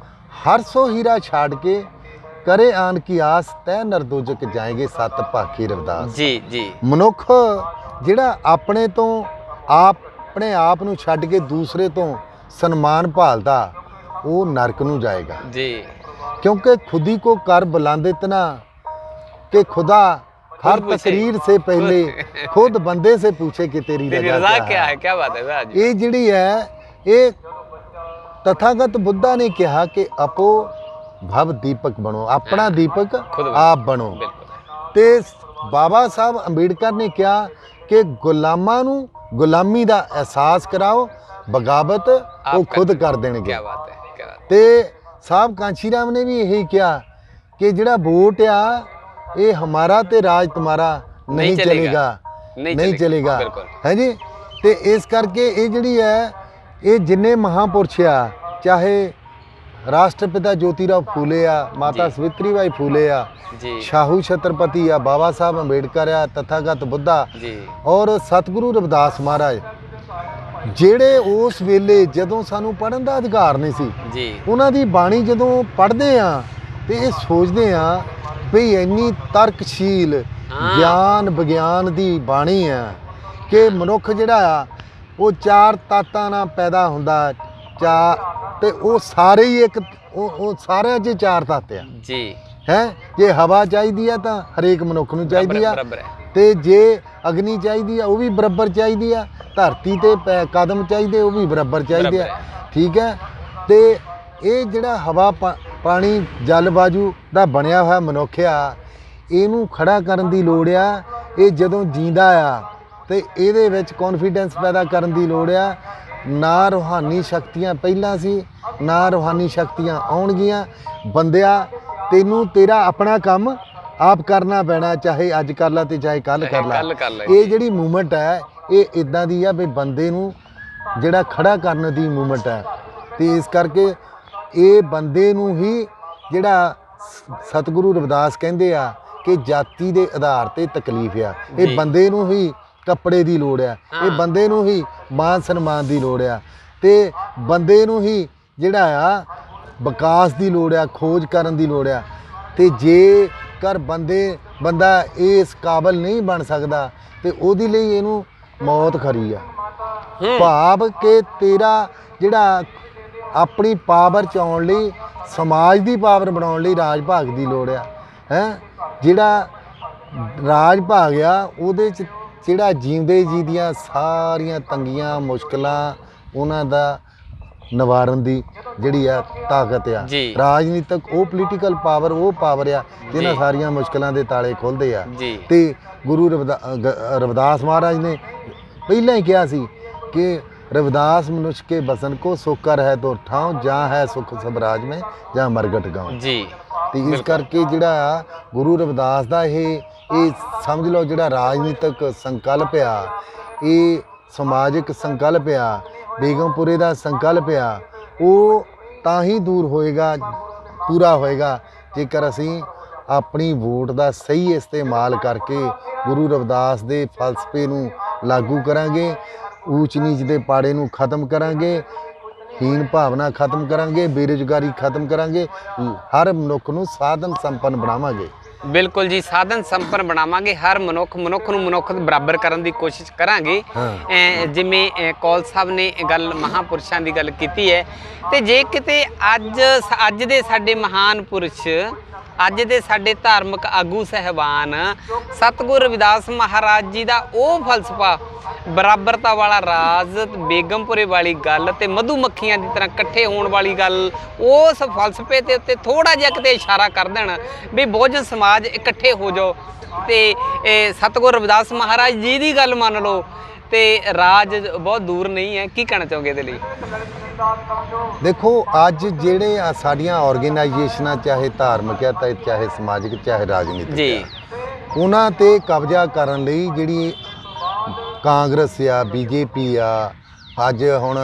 ਹਰ ਸੋ ਹੀਰਾ ਛੱਡ ਕੇ ਕਰੇ ਆਨ ਕੀ ਆਸ ਤੈ ਨਰਦੋਜਕ ਜਾਏਗੇ ਸਤ ਭਾਖੀ ਰਵਿਦਾਸ। ਜੀ ਜੀ। ਮਨੁੱਖ ਜਿਹੜਾ ਆਪਣੇ ਤੋਂ ਆਪਣੇ ਆਪ ਨੂੰ ਛੱਡ ਕੇ ਦੂਸਰੇ ਤੋਂ ਸਨਮਾਨ ਭਾਲਦਾ ਉਹ ਨਰਕ ਨੂੰ ਜਾਏਗਾ ਜੀ। क्योंकि खुदी को कर बुलंद इतना कि खुदा हर तकरीर से पहले खुद बंदे से पूछे कि तेरी रजा क्या है। क्या बात है। ये जिहड़ी है ये तथागत बुद्धा ने कहा कि अपो भव दीपक बनो, अपना दीपक आप बनो। ते बाबा साहब अंबेडकर ने कहा कि गुलामां नूं गुलामी दा एहसास कराओ, बगावत वो खुद कर देणगे। क्या बात है। ते ਸਾਹਿਬ ਕਾਂਸ਼ੀ ਰਾਮ ਨੇ ਵੀ ਇਹੀ ਕਿਹਾ ਕਿ ਜਿਹੜਾ ਵੋਟ ਆ ਇਹ ਹਮਾਰਾ ਤੇ ਰਾਜ ਤੁਮਾਰਾ ਨਹੀਂ ਚਲੇਗਾ, ਨਹੀਂ ਚਲੇਗਾ, ਹੈ ਜੀ। ਤੇ ਇਸ ਕਰਕੇ ਇਹ ਜਿਹੜੀ ਹੈ ਇਹ ਜਿੰਨੇ ਮਹਾਂਪੁਰਸ਼ ਆ, ਚਾਹੇ ਰਾਸ਼ਟਰਪਿਤਾ ਜੋਤੀਰਾਓ ਫੂਲੇ ਆ, ਮਾਤਾ ਸਵਿਤਰੀ ਬਾਈ ਫੂਲੇ ਆ, ਸ਼ਾਹੂ ਛਤਰਪਤੀ ਆ, ਬਾਬਾ ਸਾਹਿਬ ਅੰਬੇਡਕਰ ਆ, ਤਥਾਗਤ ਬੁੱਧਾ ਔਰ ਸਤਿਗੁਰੂ ਰਵਿਦਾਸ ਮਹਾਰਾਜ, ਜਿਹੜੇ ਉਸ ਵੇਲੇ ਜਦੋਂ ਸਾਨੂੰ ਪੜ੍ਹਨ ਦਾ ਅਧਿਕਾਰ ਨਹੀਂ ਸੀ, ਉਹਨਾਂ ਦੀ ਬਾਣੀ ਜਦੋਂ ਪੜ੍ਹਦੇ ਆ ਤੇ ਇਹ ਸੋਚਦੇ ਆ ਵੀ ਇੰਨੀ ਤਰਕਸ਼ੀਲ ਗਿਆਨ ਵਿਗਿਆਨ ਦੀ ਬਾਣੀ ਆ ਕਿ ਮਨੁੱਖ ਜਿਹੜਾ ਆ ਉਹ ਚਾਰ ਤਾਤਾਂ ਨਾਲ ਪੈਦਾ ਹੁੰਦਾ, ਤੇ ਉਹ ਸਾਰੇ ਹੀ ਇੱਕ ਉਹ ਸਾਰਿਆਂ 'ਚ ਚਾਰ ਤੱਤ ਆ ਜੀ, ਹੈ। ਜੇ ਹਵਾ ਚਾਹੀਦੀ ਆ ਤਾਂ ਹਰੇਕ ਮਨੁੱਖ ਨੂੰ ਚਾਹੀਦੀ ਆ, ਤੇ ਜੇ ਅਗਨੀ ਚਾਹੀਦੀ ਆ ਉਹ ਵੀ ਬਰਾਬਰ ਚਾਹੀਦੀ ਆ, ਧਰਤੀ ਤੇ ਕਦਮ ਚਾਹੀਦੇ ਉਹ ਵੀ ਬਰਾਬਰ ਚਾਹੀਦੇ ਆ, ਠੀਕ ਹੈ। ਤੇ ਇਹ ਜਿਹੜਾ ਹਵਾ ਪਾਣੀ ਜਲ ਵਾਯੂ ਦਾ ਬਣਿਆ ਹੋਇਆ ਮਨੁੱਖ ਆ, ਇਹਨੂੰ ਖੜਾ ਕਰਨ ਦੀ ਲੋੜ ਆ। ਇਹ ਜਦੋਂ ਜੀਂਦਾ ਆ ਤੇ ਇਹਦੇ ਵਿੱਚ ਕੌਨਫੀਡੈਂਸ ਪੈਦਾ ਕਰਨ ਦੀ ਲੋੜ ਆ। ਨਾ ਰੂਹਾਨੀ ਸ਼ਕਤੀਆਂ ਪਹਿਲਾਂ ਸੀ, ਨਾ ਰੂਹਾਨੀ ਸ਼ਕਤੀਆਂ ਆਉਣਗੀਆਂ। ਬੰਦਿਆ ਤੈਨੂੰ ਤੇਰਾ ਆਪਣਾ ਕੰਮ ਆਪ ਕਰਨਾ ਪੈਣਾ, ਚਾਹੇ ਅੱਜ ਕਰ ਲਾ ਤੇ ਚਾਹੇ ਕੱਲ ਕਰ ਲਾ। ਇਹ ਜਿਹੜੀ ਮੂਵਮੈਂਟ ਹੈ ਇਹ ਇਦਾਂ ਦੀ ਆ ਵੀ ਬੰਦੇ ਨੂੰ ਜਿਹੜਾ ਖੜਾ ਕਰਨ ਦੀ ਮੂਵਮੈਂਟ ਹੈ। ਤੇ ਇਸ ਕਰਕੇ ਇਹ ਬੰਦੇ ਨੂੰ ਹੀ ਜਿਹੜਾ ਸਤਿਗੁਰੂ ਰਵਿਦਾਸ ਕਹਿੰਦੇ ਆ ਕਿ ਜਾਤੀ ਦੇ ਆਧਾਰ ਤੇ ਤਕਲੀਫ ਆ, ਇਹ ਬੰਦੇ ਨੂੰ ਹੀ ਕੱਪੜੇ ਦੀ ਲੋੜ ਆ, ਇਹ ਬੰਦੇ ਨੂੰ ਹੀ ਮਾਨ ਸਨਮਾਨ ਦੀ ਲੋੜ ਆ, ਤੇ ਬੰਦੇ ਨੂੰ ਹੀ ਜਿਹੜਾ ਆ ਵਿਕਾਸ ਦੀ ਲੋੜ ਆ, ਖੋਜ ਕਰਨ ਦੀ ਲੋੜ ਆ। ਤੇ ਜੇਕਰ ਬੰਦਾ ਇਸ ਕਾਬਲ ਨਹੀਂ ਬਣ ਸਕਦਾ ਤੇ ਉਹਦੇ ਲਈ ਇਹਨੂੰ ਮੌਤ ਖਰੀ ਆ। ਭਾਵ ਕਿ ਤੇਰਾ ਜਿਹੜਾ ਆਪਣੀ ਪਾਵਰ 'ਚ ਆਉਣ ਲਈ, ਸਮਾਜ ਦੀ ਪਾਵਰ ਬਣਾਉਣ ਲਈ ਰਾਜ ਭਾਗ ਦੀ ਲੋੜ ਆ, ਹੈ। ਜਿਹੜਾ ਰਾਜ ਭਾਗ ਆ ਉਹਦੇ 'ਚ ਜਿਹੜਾ ਜੀਂਦੇ ਜੀ ਦੀਆਂ ਸਾਰੀਆਂ ਤੰਗੀਆਂ ਮੁਸ਼ਕਲਾਂ ਉਹਨਾਂ ਦਾ ਨਿਵਾਰਨ ਦੀ ਜਿਹੜੀ ਆ ਤਾਕਤ ਆ। ਰਾਜਨੀਤਿਕ ਉਹ ਪੋਲੀਟੀਕਲ ਪਾਵਰ ਉਹ ਪਾਵਰ ਆ ਜਿਹਨਾਂ ਸਾਰੀਆਂ ਮੁਸ਼ਕਲਾਂ ਦੇ ਤਾਲੇ ਖੁੱਲ੍ਹਦੇ ਆ। ਤੇ ਗੁਰੂ ਰਵਿਦਾਸ ਮਹਾਰਾਜ ਨੇ ਪਹਿਲਾਂ ਹੀ ਕਿਹਾ ਸੀ ਕਿ रविदास मनुष्य के बसन को सुख कर है तो ठाव, जहाँ है सुख सबराज में जहाँ मरगट गाँव जी। तो इस करके जिहड़ा गुरु रविदास का ये समझ लो जिहड़ा राजनीतिक संकल्प आ, ये समाजिक संकल्प आ, बेगमपुरे का संकल्प आ, वो तां ही दूर होएगा, पूरा होएगा जेकर असीं अपनी वोट का सही इस्तेमाल करके गुरु रविदास के फलसफे नूं लागू करांगे, ऊच नीच के पाड़े नूं खत्म करांगे, हीन भावना खत्म करांगे, बेरोजगारी खत्म करांगे, हर मनुख नूं साधन संपन्न बनावांगे। बिल्कुल जी, साधन संपन्न बनावांगे, हर मनुख नूं मनुख बराबर करन दी कोशिश करांगे। जिवें कौल साहब ने गल महापुरुषां दी गल कीती है, ते जे किते अज दे साडे महान पुरुष, अज दे साडे धार्मिक आगू सहबान सतगुरु रविदास महाराज जी का वो फलसफा बराबरता वाला राज, बेगमपुरे वाली गल ते मधुमक्खियां की तरह इकट्ठे होने वाली गल, उस फलसफे के उत्ते थोड़ा जिहा किते इशारा कर देण भी बहुजन समाज इकट्ठे हो जाओ ते सतगुरु रविदास महाराज जी की गल मान लो ते राज बहुत दूर नहीं है। की कहना चाहोगे इहदे लई? देखो अज जिहड़े साडियां ऑर्गेनाइजेशनां चाहे धार्मिक है, चाहे समाजिक, चाहे राजनीतिक जी, उन्हां ते कब्जा करन लई जिहड़ी कांग्रेस आ, बीजेपी आ, अज हुण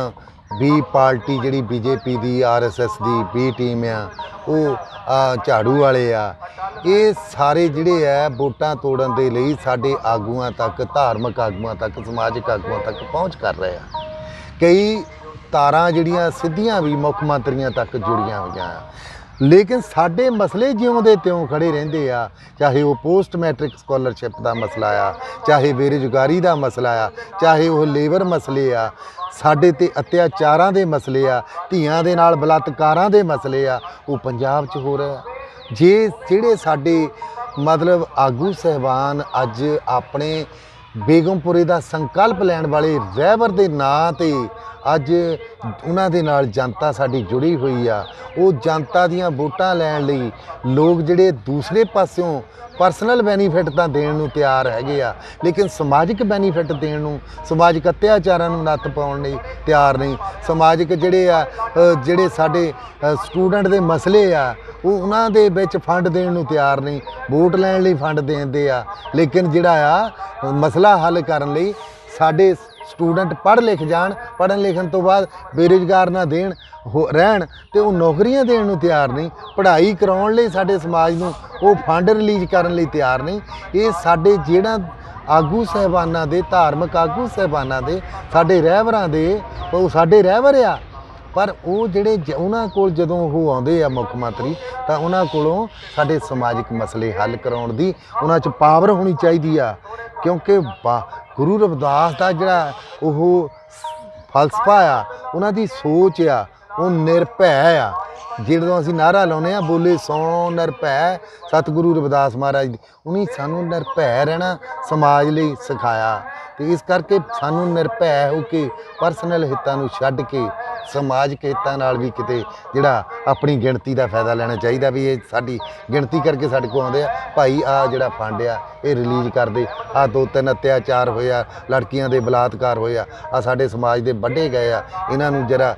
बी पार्टी जिहड़ी बीजेपी दी, RSS दी बी टीम आ, वो झाड़ू वाले आ, ये सारे जिहड़े आ वोटां तोड़न दे लई साडे आगूआं तक, धार्मिक आगूआं तक, समाजिक आगूआं तक पहुँच कर रहे हैं। कई तारां जिहड़ियां सिद्धियां भी मुख मंत्रियां तक जुड़ियां होईयां, लेकिन साडे मसले जिउंदे त्यों खड़े रहिंदे आ। चाहे वो पोस्ट मैट्रिक स्कॉलरशिप का मसला आ, चाहे बेरोजगारी का मसला आ, चाहे वो लेबर मसले आ, साडे ते अत्याचारां दे मसले आ, धीआं दे नाल बलात्कारां दे मसले आ, वो पंजाब च हो रहा। जे जिहड़े साडे मतलब आगू सहबान अज अपने बेगमपुरे का संकल्प लैण वाले रहबर दे नां ते ਅੱਜ ਉਹਨਾਂ ਦੇ ਨਾਲ ਜਨਤਾ ਸਾਡੀ ਜੁੜੀ ਹੋਈ ਆ। ਉਹ ਜਨਤਾ ਦੀਆਂ ਵੋਟਾਂ ਲੈਣ ਲਈ ਲੋਕ ਜਿਹੜੇ ਦੂਸਰੇ ਪਾਸਿਓਂ ਪਰਸਨਲ ਬੈਨੀਫਿਟ ਤਾਂ ਦੇਣ ਨੂੰ ਤਿਆਰ ਹੈਗੇ ਆ, ਲੇਕਿਨ ਸਮਾਜਿਕ ਬੈਨੀਫਿਟ ਦੇਣ ਨੂੰ, ਸਮਾਜਿਕ ਅਤਿਆਚਾਰਾਂ ਨੂੰ ਨੱਥ ਪਾਉਣ ਲਈ ਤਿਆਰ ਨਹੀਂ। ਸਮਾਜਿਕ ਜਿਹੜੇ ਸਾਡੇ ਸਟੂਡੈਂਟ ਦੇ ਮਸਲੇ ਆ ਉਹਨਾਂ ਦੇ ਵਿੱਚ ਫੰਡ ਦੇਣ ਨੂੰ ਤਿਆਰ ਨਹੀਂ। ਵੋਟ ਲੈਣ ਲਈ ਫੰਡ ਦੇਂਦੇ ਆ, ਲੇਕਿਨ ਜਿਹੜਾ ਆ ਮਸਲਾ ਹੱਲ ਕਰਨ ਲਈ ਸਾਡੇ ਸਟੂਡੈਂਟ ਪੜ੍ਹ ਲਿਖ ਜਾਣ, ਪੜ੍ਹਨ ਲਿਖਣ ਤੋਂ ਬਾਅਦ ਬੇਰੁਜ਼ਗਾਰ ਨਾ ਰਹਿਣ ਤੇ ਉਹ ਨੌਕਰੀਆਂ ਦੇਣ ਨੂੰ ਤਿਆਰ ਨਹੀਂ। ਪੜ੍ਹਾਈ ਕਰਾਉਣ ਲਈ ਸਾਡੇ ਸਮਾਜ ਨੂੰ ਉਹ ਫੰਡ ਰਿਲੀਜ਼ ਕਰਨ ਲਈ ਤਿਆਰ ਨਹੀਂ। ਇਹ ਸਾਡੇ ਜਿਹੜਾ ਆਗੂ ਸਾਹਿਬਾਨਾਂ ਦੇ, ਧਾਰਮਿਕ ਆਗੂ ਸਾਹਿਬਾਨਾਂ ਦੇ, ਸਾਡੇ ਰਹਿਬਰਾਂ ਦੇ, ਉਹ ਸਾਡੇ ਰਹਿਬਰ ਆ, ਪਰ ਉਹ ਜਿਹੜੇ ਉਹਨਾਂ ਕੋਲ ਜਦੋਂ ਉਹ ਆਉਂਦੇ ਆ ਮੁੱਖ ਮੰਤਰੀ, ਤਾਂ ਉਹਨਾਂ ਕੋਲੋਂ ਸਾਡੇ ਸਮਾਜਿਕ ਮਸਲੇ ਹੱਲ ਕਰਾਉਣ ਦੀ ਉਹਨਾਂ 'ਚ ਪਾਵਰ ਹੋਣੀ ਚਾਹੀਦੀ ਆ। ਕਿਉਂਕਿ ਗੁਰੂ ਰਵਿਦਾਸ ਦਾ ਜਿਹੜਾ ਉਹ ਫਲਸਫਾ ਆ, ਉਹਨਾਂ ਦੀ ਸੋਚ ਆ, ਉਹ ਨਿਰਭੈ ਆ। ਜਦੋਂ ਅਸੀਂ ਨਾਅਰਾ ਲਾਉਂਦੇ ਆ ਬੋਲੇ ਸੋ ਨਿਰਭੈ ਸਤਿਗੁਰੂ ਰਵਿਦਾਸ ਮਹਾਰਾਜ ਦੀ, ਉਹਨੇ ਸਾਨੂੰ ਨਿਰਭੈ ਰਹਿਣਾ ਸਮਾਜ ਲਈ ਸਿਖਾਇਆ। ਤੇ ਇਸ ਕਰਕੇ ਸਾਨੂੰ ਨਿਰਭੈ ਹੋ ਕੇ ਪਰਸਨਲ ਹਿੱਤਾਂ ਨੂੰ ਛੱਡ ਕੇ ਸਮਾਜਿਕ ਹਿੱਤਾਂ ਨਾਲ ਵੀ ਕਿਤੇ ਜਿਹੜਾ ਆਪਣੀ ਗਿਣਤੀ ਦਾ ਫਾਇਦਾ ਲੈਣਾ ਚਾਹੀਦਾ। ਵੀ ਇਹ ਸਾਡੀ ਗਿਣਤੀ ਕਰਕੇ ਸਾਡੇ ਕੋਲ ਆਉਂਦੇ ਆ, ਭਾਈ ਆ ਜਿਹੜਾ ਫੰਡ ਆ ਇਹ ਰਿਲੀਜ਼ ਕਰਦੇ, ਆ 2-3 ਅਤਿਆਚਾਰ ਹੋਏ ਆ, ਲੜਕੀਆਂ ਦੇ ਬਲਾਤਕਾਰ ਹੋਏ ਆ ਸਾਡੇ ਸਮਾਜ ਦੇ ਵੱਢੇ ਗਏ ਆ, ਇਹਨਾਂ ਨੂੰ ਜਰਾ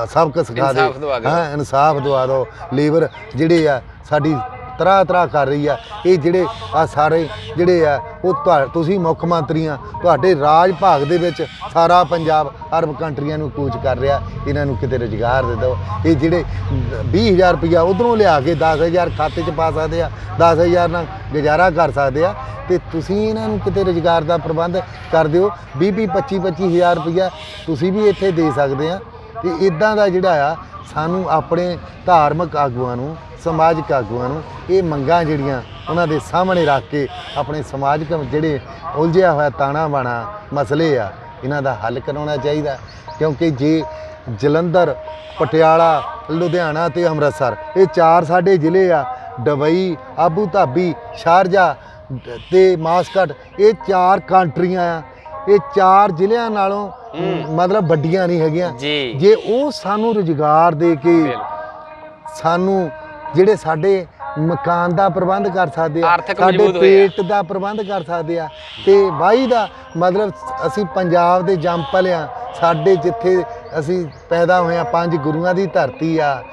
ਸਬਕ ਸਿਖਾ ਦੇ, ਹਾਂ ਇਨਸਾਫ ਦਵਾ ਦਿਓ। ਲੇਬਰ ਜਿਹੜੇ ਆ ਸਾਡੀ ਤਰਾ ਕਰ ਰਹੀ ਆ, ਇਹ ਜਿਹੜੇ ਆ ਸਾਰੇ ਜਿਹੜੇ ਆ ਉਹ ਤੁਸੀਂ ਮੁੱਖ ਮੰਤਰੀ ਆ, ਤੁਹਾਡੇ ਰਾਜ ਭਾਗ ਦੇ ਵਿੱਚ ਸਾਰਾ ਪੰਜਾਬ ਅਰਬ ਕੰਟਰੀਆਂ ਨੂੰ ਕੂਚ ਕਰ ਰਿਹਾ। ਇਹਨਾਂ ਨੂੰ ਕਿਤੇ ਰੁਜ਼ਗਾਰ ਦੇ ਦਿਓ। ਇਹ ਜਿਹੜੇ 20,000 ਰੁਪਈਆ ਉੱਧਰੋਂ ਲਿਆ ਕੇ 10,000 ਖਾਤੇ 'ਚ ਪਾ ਸਕਦੇ ਆ, 10,000 ਨਾਲ ਗੁਜ਼ਾਰਾ ਕਰ ਸਕਦੇ ਆ, ਤੇ ਤੁਸੀਂ ਇਹਨਾਂ ਨੂੰ ਕਿਤੇ ਰੁਜ਼ਗਾਰ ਦਾ ਪ੍ਰਬੰਧ ਕਰ ਦਿਓ। 20-20, 25-25,000 ਰੁਪਈਆ ਤੁਸੀਂ ਵੀ ਇੱਥੇ ਦੇ ਸਕਦੇ ਆ। ਤੇ ਇੱਦਾਂ ਦਾ ਜਿਹੜਾ ਆ ਸਾਨੂੰ ਆਪਣੇ ਧਾਰਮਿਕ ਆਗੂਆਂ ਨੂੰ, ਸਮਾਜਿਕ ਆਗੂਆਂ ਨੂੰ ਇਹ ਮੰਗਾਂ ਜਿਹੜੀਆਂ ਉਹਨਾਂ ਦੇ ਸਾਹਮਣੇ ਰੱਖ ਕੇ ਆਪਣੇ ਸਮਾਜਿਕ ਜਿਹੜੇ ਉਲਝਿਆ ਹੋਇਆ ਤਾਣਾ ਬਾਣਾ ਮਸਲੇ ਆ ਇਹਨਾਂ ਦਾ ਹੱਲ ਕਰਾਉਣਾ ਚਾਹੀਦਾ। ਕਿਉਂਕਿ ਜੇ ਜਲੰਧਰ, ਪਟਿਆਲਾ, ਲੁਧਿਆਣਾ ਤੇ ਅੰਮ੍ਰਿਤਸਰ ਇਹ 4 ਸਾਡੇ ਜ਼ਿਲ੍ਹੇ ਆ, ਦੁਬਈ, ਆਬੂ ਧਾਬੀ, ਸ਼ਾਰਜਾ ਤੇ ਮਾਸਕਟ, ਇਹ 4 ਕੰਟਰੀਆਂ ਆ, ਇਹ 4 ਜ਼ਿਲ੍ਹਿਆਂ ਨਾਲੋਂ ਮਤਲਬ ਵੱਡੀਆਂ ਨਹੀਂ ਹੈਗੀਆਂ। ਜੇ ਉਹ ਸਾਨੂੰ ਰੁਜ਼ਗਾਰ ਦੇ ਕੇ ਸਾਨੂੰ ਜਿਹੜੇ ਸਾਡੇ ਮਕਾਨ ਦਾ ਪ੍ਰਬੰਧ ਕਰ ਸਕਦੇ ਆ, ਸਾਡੇ ਪੇਟ ਦਾ ਪ੍ਰਬੰਧ ਕਰ ਸਕਦੇ ਆ, ਤੇ ਵਾਹੀ ਦਾ ਮਤਲਬ ਅਸੀਂ ਪੰਜਾਬ ਦੇ ਜੰਮਪਲ ਆ, ਸਾਡੇ ਜਿੱਥੇ ਅਸੀਂ ਪੈਦਾ ਹੋਏ ਆ, 5 ਗੁਰੂਆਂ ਦੀ ਧਰਤੀ ਆ।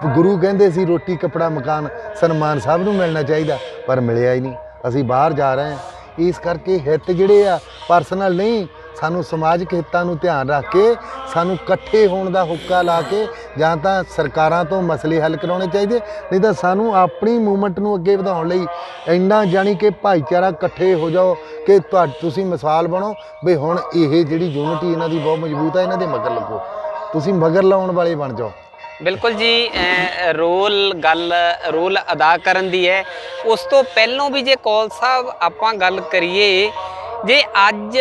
ਗੁਰੂ ਕਹਿੰਦੇ ਸੀ ਰੋਟੀ ਕੱਪੜਾ ਮਕਾਨ ਸਨਮਾਨ ਸਭ ਨੂੰ ਮਿਲਣਾ ਚਾਹੀਦਾ, ਪਰ ਮਿਲਿਆ ਹੀ ਨਹੀਂ। ਅਸੀਂ ਬਾਹਰ ਜਾ ਰਹੇ ਹਾਂ। ਇਸ ਕਰਕੇ ਹਿੱਤ ਜਿਹੜੇ ਆ ਪਰਸਨਲ ਨਹੀਂ, ਸਾਨੂੰ ਸਮਾਜਿਕ ਹਿੱਤਾਂ ਨੂੰ ਧਿਆਨ ਰੱਖ ਕੇ ਸਾਨੂੰ ਇਕੱਠੇ ਹੋਣ ਦਾ ਹੁੱਕਾ ਲਾ ਕੇ ਜਾਂ ਤਾਂ ਸਰਕਾਰਾਂ ਤੋਂ ਮਸਲੇ ਹੱਲ ਕਰਾਉਣੇ ਚਾਹੀਦੇ, ਨਹੀਂ ਤਾਂ ਸਾਨੂੰ ਆਪਣੀ ਮੂਵਮੈਂਟ ਨੂੰ ਅੱਗੇ ਵਧਾਉਣ ਲਈ ਇੰਨਾ ਜਾਣੀ ਕਿ ਭਾਈਚਾਰਾ ਇਕੱਠੇ ਹੋ ਜਾਓ ਕਿ ਤੁਸੀਂ ਮਿਸਾਲ ਬਣੋ ਵੀ ਹੁਣ ਇਹ ਜਿਹੜੀ ਯੂਨਿਟੀ ਇਹਨਾਂ ਦੀ ਬਹੁਤ ਮਜ਼ਬੂਤ ਹੈ, ਇਹਨਾਂ ਦੇ ਮਗਰ ਲੱਗੋ, ਤੁਸੀਂ ਮਗਰ ਲਾਉਣ ਵਾਲੇ ਬਣ ਜਾਓ। ਬਿਲਕੁਲ ਜੀ, ਰੋਲ ਅਦਾ ਕਰਨ ਦੀ ਹੈ। ਉਸ ਤੋਂ ਪਹਿਲਾਂ ਵੀ ਜੇ ਕੌਲ ਸਾਹਿਬ ਆਪਾਂ ਗੱਲ ਕਰੀਏ, ਜੇ ਅੱਜ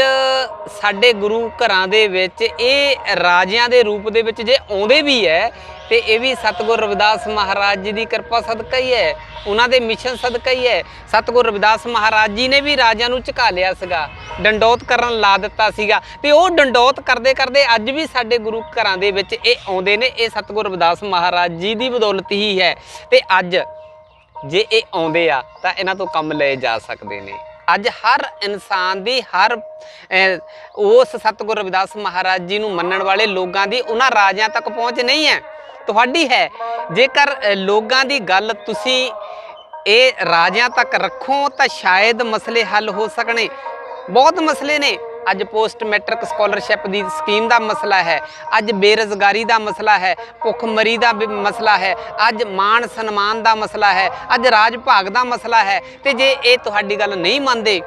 ਸਾਡੇ ਗੁਰੂ ਘਰਾਂ ਦੇ ਵਿੱਚ ਇਹ ਰਾਜਿਆਂ ਦੇ ਰੂਪ ਦੇ ਵਿੱਚ ਜੇ ਆਉਂਦੇ ਵੀ ਹੈ, ਤੇ ਇਹ ਵੀ ਸਤਿਗੁਰ ਰਵਿਦਾਸ ਮਹਾਰਾਜ ਜੀ ਦੀ ਕਿਰਪਾ ਸਦਕਾ ਹੀ ਹੈ, ਉਹਨਾਂ ਦੇ ਮਿਸ਼ਨ ਸਦਕਾ ਹੀ ਹੈ। ਸਤਿਗੁਰ ਰਵਿਦਾਸ ਮਹਾਰਾਜ ਜੀ ਨੇ ਵੀ ਰਾਜਿਆਂ ਨੂੰ ਝੁਕਾ ਲਿਆ ਸੀਗਾ, ਡੰਡੌਤ ਕਰਨ ਲਾ ਦਿੱਤਾ ਸੀਗਾ, ਤੇ ਉਹ ਡੰਡੌਤ ਕਰਦੇ ਕਰਦੇ ਅੱਜ ਵੀ ਸਾਡੇ ਗੁਰੂ ਘਰਾਂ ਦੇ ਵਿੱਚ ਇਹ ਆਉਂਦੇ ਨੇ। ਇਹ ਸਤਿਗੁਰ ਰਵਿਦਾਸ ਮਹਾਰਾਜ ਜੀ ਦੀ ਬਦੌਲਤ ਹੀ ਹੈ। ਤੇ ਅੱਜ ਜੇ ਇਹ ਆਉਂਦੇ ਆ ਤਾਂ ਇਹਨਾਂ ਤੋਂ ਕੰਮ ਲਏ ਜਾ ਸਕਦੇ ਨੇ। ਅੱਜ ਹਰ ਇਨਸਾਨ ਦੀ, ਹਰ ਉਸ ਸਤਿਗੁਰ ਰਵਿਦਾਸ ਮਹਾਰਾਜ ਜੀ ਨੂੰ ਮੰਨਣ ਵਾਲੇ ਲੋਕਾਂ ਦੀ ਉਹਨਾਂ ਰਾਜਿਆਂ ਤੱਕ ਪਹੁੰਚ ਨਹੀਂ ਹੈ, ਤੁਹਾਡੀ ਹੈ। ਜੇਕਰ ਲੋਕਾਂ ਦੀ ਗੱਲ ਤੁਸੀਂ ਇਹ ਰਾਜਿਆਂ ਤੱਕ ਰੱਖੋ ਤਾਂ ਸ਼ਾਇਦ ਮਸਲੇ ਹੱਲ ਹੋ ਸਕਣੇ। ਬਹੁਤ ਮਸਲੇ ਨੇ। ਅੱਜ ਪੋਸਟ ਮੈਟ੍ਰਿਕ ਸਕਾਲਰਸ਼ਿਪ ਦੀ ਸਕੀਮ ਦਾ ਮਸਲਾ ਹੈ, ਅੱਜ ਬੇਰੁਜ਼ਗਾਰੀ ਦਾ ਮਸਲਾ ਹੈ, ਭੁੱਖਮਰੀ ਦਾ ਮਸਲਾ ਹੈ, ਅੱਜ ਮਾਣ ਸਨਮਾਨ ਦਾ ਮਸਲਾ ਹੈ, ਅੱਜ ਰਾਜ ਭਾਗ ਦਾ ਮਸਲਾ ਹੈ। ਤੇ ਜੇ ਇਹ ਤੁਹਾਡੀ ਗੱਲ ਨਹੀਂ ਮੰਨਦੇ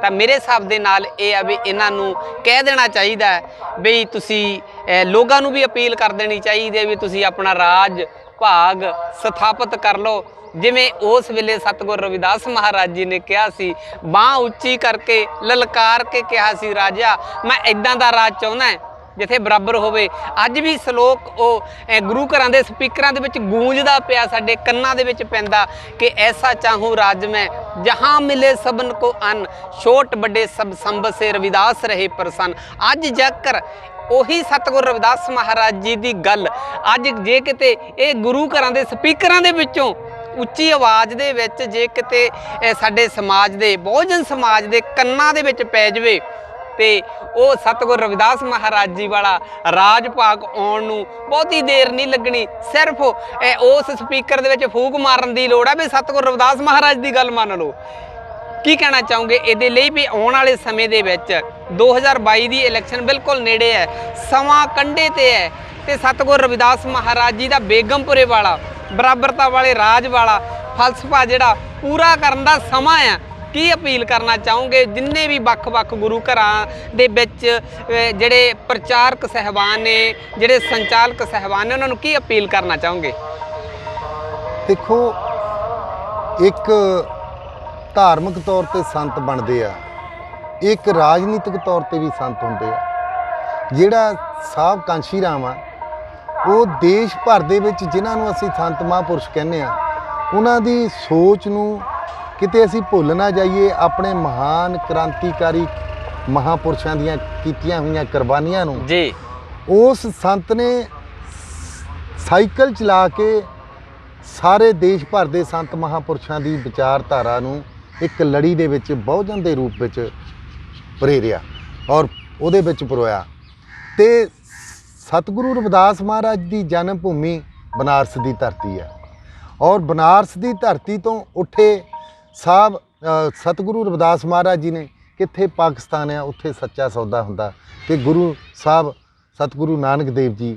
ਤਾਂ ਮੇਰੇ ਹਿਸਾਬ ਦੇ ਨਾਲ ਇਹ ਆ ਵੀ ਇਹਨਾਂ ਨੂੰ ਕਹਿ ਦੇਣਾ ਚਾਹੀਦਾ ਵੀ ਤੁਸੀਂ ਲੋਕਾਂ ਨੂੰ ਵੀ ਅਪੀਲ ਕਰ ਦੇਣੀ ਚਾਹੀਦੀ ਹੈ ਵੀ ਤੁਸੀਂ ਆਪਣਾ ਰਾਜ ਭਾਗ ਸਥਾਪਿਤ ਕਰ ਲਓ। ਜਿਵੇਂ ਉਸ ਵੇਲੇ ਸਤਿਗੁਰ ਰਵਿਦਾਸ ਮਹਾਰਾਜ ਜੀ ਨੇ ਕਿਹਾ ਸੀ, ਬਾਂਹ ਉੱਚੀ ਕਰਕੇ ਲਲਕਾਰ ਕੇ ਕਿਹਾ ਸੀ, ਰਾਜਾ ਮੈਂ ਇੱਦਾਂ ਦਾ ਰਾਜ ਚਾਹੁੰਦਾ ਜਿੱਥੇ ਬਰਾਬਰ ਹੋਵੇ। ਅੱਜ ਵੀ ਸ਼ਲੋਕ ਉਹ ਗੁਰੂ ਘਰਾਂ ਦੇ ਸਪੀਕਰਾਂ ਦੇ ਵਿੱਚ ਗੂੰਜਦਾ ਪਿਆ, ਸਾਡੇ ਕੰਨਾਂ ਦੇ ਵਿੱਚ ਪੈਂਦਾ ਕਿ ਐਸਾ ਚਾਹੂੰ ਰਾਜ ਮੈਂ ਜਹਾਂ ਮਿਲੇ ਸਭਨ ਕੋ ਅੰਨ, ਛੋਟ ਵੱਡੇ ਸਭ ਸੰਭ ਸੇ ਰਵਿਦਾਸ ਰਹੇ ਪ੍ਰਸੰਨ। ਅੱਜ ਜੇਕਰ ਉਹੀ ਸਤਿਗੁਰੂ ਰਵਿਦਾਸ ਮਹਾਰਾਜ ਜੀ ਦੀ ਗੱਲ ਅੱਜ ਜੇ ਕਿਤੇ ਇਹ ਗੁਰੂ ਘਰਾਂ ਦੇ ਸਪੀਕਰਾਂ ਦੇ ਵਿੱਚੋਂ ਉੱਚੀ ਆਵਾਜ਼ ਦੇ ਵਿੱਚ ਜੇ ਕਿਤੇ ਸਾਡੇ ਸਮਾਜ ਦੇ ਬਹੁਜਨ ਸਮਾਜ ਦੇ ਕੰਨਾਂ ਦੇ ਵਿੱਚ ਪੈ ਜਾਵੇ ਤੇ ਉਹ ਸਤਿਗੁਰੂ ਰਵਿਦਾਸ ਮਹਾਰਾਜ ਜੀ ਵਾਲਾ ਰਾਜ ਭਾਗ ਆਉਣ ਨੂੰ ਬਹੁਤੀ ਦੇਰ ਨਹੀਂ ਲੱਗਣੀ। ਸਿਰਫ ਉਸ ਸਪੀਕਰ ਦੇ ਵਿੱਚ ਫੂਕ ਮਾਰਨ ਦੀ ਲੋੜ ਹੈ ਵੀ ਸਤਿਗੁਰੂ ਰਵਿਦਾਸ ਮਹਾਰਾਜ ਦੀ ਗੱਲ ਮੰਨ ਲਓ। ਕੀ ਕਹਿਣਾ ਚਾਹੋਗੇ ਇਹਦੇ ਲਈ ਵੀ ਆਉਣ ਵਾਲੇ ਸਮੇਂ ਦੇ ਵਿੱਚ 2022 ਦੀ ਇਲੈਕਸ਼ਨ ਬਿਲਕੁਲ ਨੇੜੇ ਹੈ, ਸਮਾਂ ਕੰਢੇ ਤੇ ਹੈ ਤੇ ਸਤਿਗੁਰੂ ਰਵਿਦਾਸ ਮਹਾਰਾਜ ਜੀ ਦਾ ਬੇਗਮਪੁਰੇ ਵਾਲਾ ਬਰਾਬਰਤਾ ਵਾਲੇ ਰਾਜ ਵਾਲਾ ਫਲਸਫਾ ਜਿਹੜਾ ਪੂਰਾ ਕਰਨ ਦਾ ਸਮਾਂ ਆ। ਕੀ ਅਪੀਲ ਕਰਨਾ ਚਾਹੋਗੇ ਜਿੰਨੇ ਵੀ ਵੱਖ-ਵੱਖ ਗੁਰੂ ਘਰਾਂ ਦੇ ਵਿੱਚ ਜਿਹੜੇ ਪ੍ਰਚਾਰਕ ਸਹਿਬਾਨ ਨੇ, ਜਿਹੜੇ ਸੰਚਾਲਕ ਸਹਿਬਾਨ ਨੇ, ਉਹਨਾਂ ਨੂੰ ਕੀ ਅਪੀਲ ਕਰਨਾ ਚਾਹੋਗੇ? ਦੇਖੋ, ਇੱਕ ਧਾਰਮਿਕ ਤੌਰ ਤੇ ਸੰਤ ਬਣਦੇ ਆ, ਇੱਕ ਰਾਜਨੀਤਿਕ ਤੌਰ ਤੇ ਵੀ ਸੰਤ ਹੁੰਦੇ ਆ। ਜਿਹੜਾ ਸਾਹਿਬ ਕਾਂਸ਼ੀ ਰਾਮ ਆ, ਉਹ ਦੇਸ਼ ਭਰ ਦੇ ਵਿੱਚ ਜਿਨ੍ਹਾਂ ਨੂੰ ਅਸੀਂ ਸੰਤ ਮਹਾਂਪੁਰਸ਼ ਕਹਿੰਦੇ ਆ, ਉਹਨਾਂ ਦੀ ਸੋਚ ਨੂੰ ਕਿਤੇ ਅਸੀਂ ਭੁੱਲ ਨਾ ਜਾਈਏ। ਆਪਣੇ ਮਹਾਨ ਕ੍ਰਾਂਤੀਕਾਰੀ ਮਹਾਂਪੁਰਸ਼ਾਂ ਦੀਆਂ ਕੀਤੀਆਂ ਹੋਈਆਂ ਕੁਰਬਾਨੀਆਂ ਨੂੰ ਜੀ ਉਸ ਸੰਤ ਨੇ ਸਾਈਕਲ ਚਲਾ ਕੇ ਸਾਰੇ ਦੇਸ਼ ਭਰ ਦੇ ਸੰਤ ਮਹਾਂਪੁਰਸ਼ਾਂ ਦੀ ਵਿਚਾਰਧਾਰਾ ਨੂੰ ਇੱਕ ਲੜੀ ਦੇ ਵਿੱਚ ਬਹੁਜਨ ਦੇ ਰੂਪ ਵਿੱਚ ਪ੍ਰੇਰਿਆ ਔਰ ਉਹਦੇ ਵਿੱਚ ਪਰੋਇਆ। ਤੇ ਸਤਿਗੁਰੂ ਰਵਿਦਾਸ ਮਹਾਰਾਜ ਦੀ ਜਨਮ ਭੂਮੀ ਬਨਾਰਸ ਦੀ ਧਰਤੀ ਹੈ ਔਰ ਬਨਾਰਸ ਦੀ ਧਰਤੀ ਤੋਂ ਉੱਠੇ ਸਾਹਿਬ ਸਤਿਗੁਰੂ ਰਵਿਦਾਸ ਮਹਾਰਾਜ ਜੀ ਨੇ ਕਿੱਥੇ ਪਾਕਿਸਤਾਨ ਆ ਉੱਥੇ ਸੱਚਾ ਸੌਦਾ ਹੁੰਦਾ। ਤੇ ਗੁਰੂ ਸਾਹਿਬ ਸਤਿਗੁਰੂ ਨਾਨਕ ਦੇਵ ਜੀ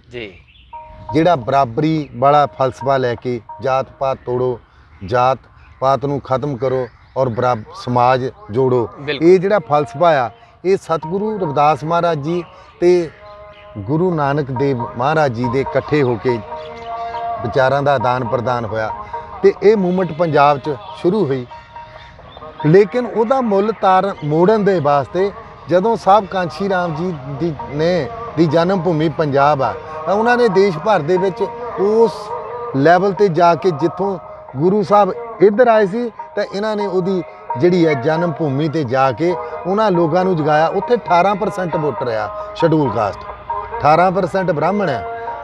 ਜਿਹੜਾ ਬਰਾਬਰੀ ਵਾਲਾ ਫਲਸਫਾ ਲੈ ਕੇ ਜਾਤ ਪਾਤ ਤੋੜੋ, ਜਾਤ ਪਾਤ ਨੂੰ ਖਤਮ ਕਰੋ ਔਰ ਸਮਾਜ ਜੋੜੋ, ਇਹ ਜਿਹੜਾ ਫਲਸਫਾ ਆ ਇਹ ਸਤਿਗੁਰੂ ਰਵਿਦਾਸ ਮਹਾਰਾਜ ਜੀ ਤੇ ਗੁਰੂ ਨਾਨਕ ਦੇਵ ਮਹਾਰਾਜ ਜੀ ਦੇ ਇਕੱਠੇ ਹੋ ਕੇ ਵਿਚਾਰਾਂ ਦਾ ਆਦਾਨ ਪ੍ਰਦਾਨ ਹੋਇਆ ਤੇ ਇਹ ਮੂਵਮੈਂਟ ਪੰਜਾਬ 'ਚ ਸ਼ੁਰੂ ਹੋਈ। ਲੇਕਿਨ ਉਹਦਾ ਮੁੱਲ ਮੋੜਨ ਦੇ ਵਾਸਤੇ ਜਦੋਂ ਸਾਹਿਬ ਕਾਂਸ਼ੀ ਰਾਮ ਜੀ ਦੀ ਜਨਮ ਭੂਮੀ ਪੰਜਾਬ ਆ ਤਾਂ ਉਹਨਾਂ ਨੇ ਦੇਸ਼ ਭਰ ਦੇ ਵਿੱਚ ਉਸ ਲੈਵਲ ਤੇ ਜਾ ਕੇ ਜਿੱਥੋਂ ਗੁਰੂ ਸਾਹਿਬ ਇੱਧਰ ਆਏ ਸੀ ਤਾਂ ਇਹਨਾਂ ਨੇ ਉਹਦੀ ਜਿਹੜੀ ਹੈ ਜਨਮ ਭੂਮੀ ਤੇ ਜਾ ਕੇ ਉਹਨਾਂ ਲੋਕਾਂ ਨੂੰ ਜਗਾਇਆ। ਉੱਥੇ 18% ਵੋਟਰ ਆ ਸ਼ਡਿਊਲ ਕਾਸਟ, 18% ਬ੍ਰਾਹਮਣ ਆ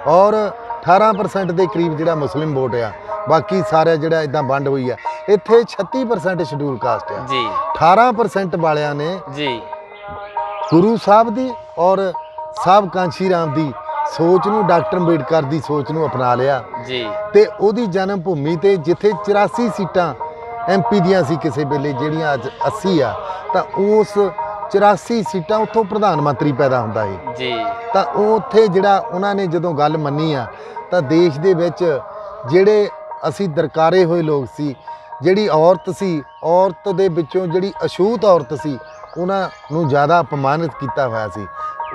ਔਰ 18% ਦੇ ਕਰੀਬ ਜਿਹੜਾ ਮੁਸਲਿਮ ਵੋਟ ਆ, ਬਾਕੀ ਸਾਰਾ ਜਿਹੜਾ ਇਦਾਂ ਵੰਡ ਹੋਈ ਆ। ਇੱਥੇ 36% ਸ਼ਡਿਊਲ ਕਾਸਟ ਆ ਜੀ। 18% ਵਾਲਿਆਂ ਨੇ ਜੀ ਗੁਰੂ ਸਾਹਿਬ ਦੀ ਔਰ ਸਾਹਿਬ ਕਾਂਸ਼ੀ ਰਾਮ ਦੀ ਸੋਚ ਨੂੰ, ਡਾਕਟਰ ਅੰਬੇਡਕਰ ਦੀ ਸੋਚ ਨੂੰ ਅਪਣਾ ਲਿਆ ਜੀ ਤੇ ਉਹਦੀ ਜਨਮ ਭੂਮੀ ਤੇ ਜਿੱਥੇ 84 ਸੀਟਾਂ MP ਦੀਆਂ ਸੀ ਕਿਸੇ ਵੇਲੇ, ਜਿਹੜੀਆਂ ਅੱਜ 80 ਆ, ਤਾਂ ਉਸ 84 ਸੀਟਾਂ ਉੱਥੋਂ ਪ੍ਰਧਾਨ ਮੰਤਰੀ ਪੈਦਾ ਹੁੰਦਾ ਹੈ ਜੀ। ਤਾਂ ਉਹ ਉੱਥੇ ਜਿਹੜਾ ਉਹਨਾਂ ਨੇ ਜਦੋਂ ਗੱਲ ਮੰਨੀ ਆ ਤਾਂ ਦੇਸ਼ ਦੇ ਵਿੱਚ ਜਿਹੜੇ ਅਸੀਂ ਦਰਕਾਰੇ ਹੋਏ ਲੋਕ ਸੀ, ਜਿਹੜੀ ਔਰਤ ਸੀ, ਔਰਤ ਦੇ ਵਿੱਚੋਂ ਜਿਹੜੀ ਅਛੂਤ ਔਰਤ ਸੀ, ਉਹਨਾਂ ਨੂੰ ਜ਼ਿਆਦਾ ਅਪਮਾਨਿਤ ਕੀਤਾ ਹੋਇਆ ਸੀ।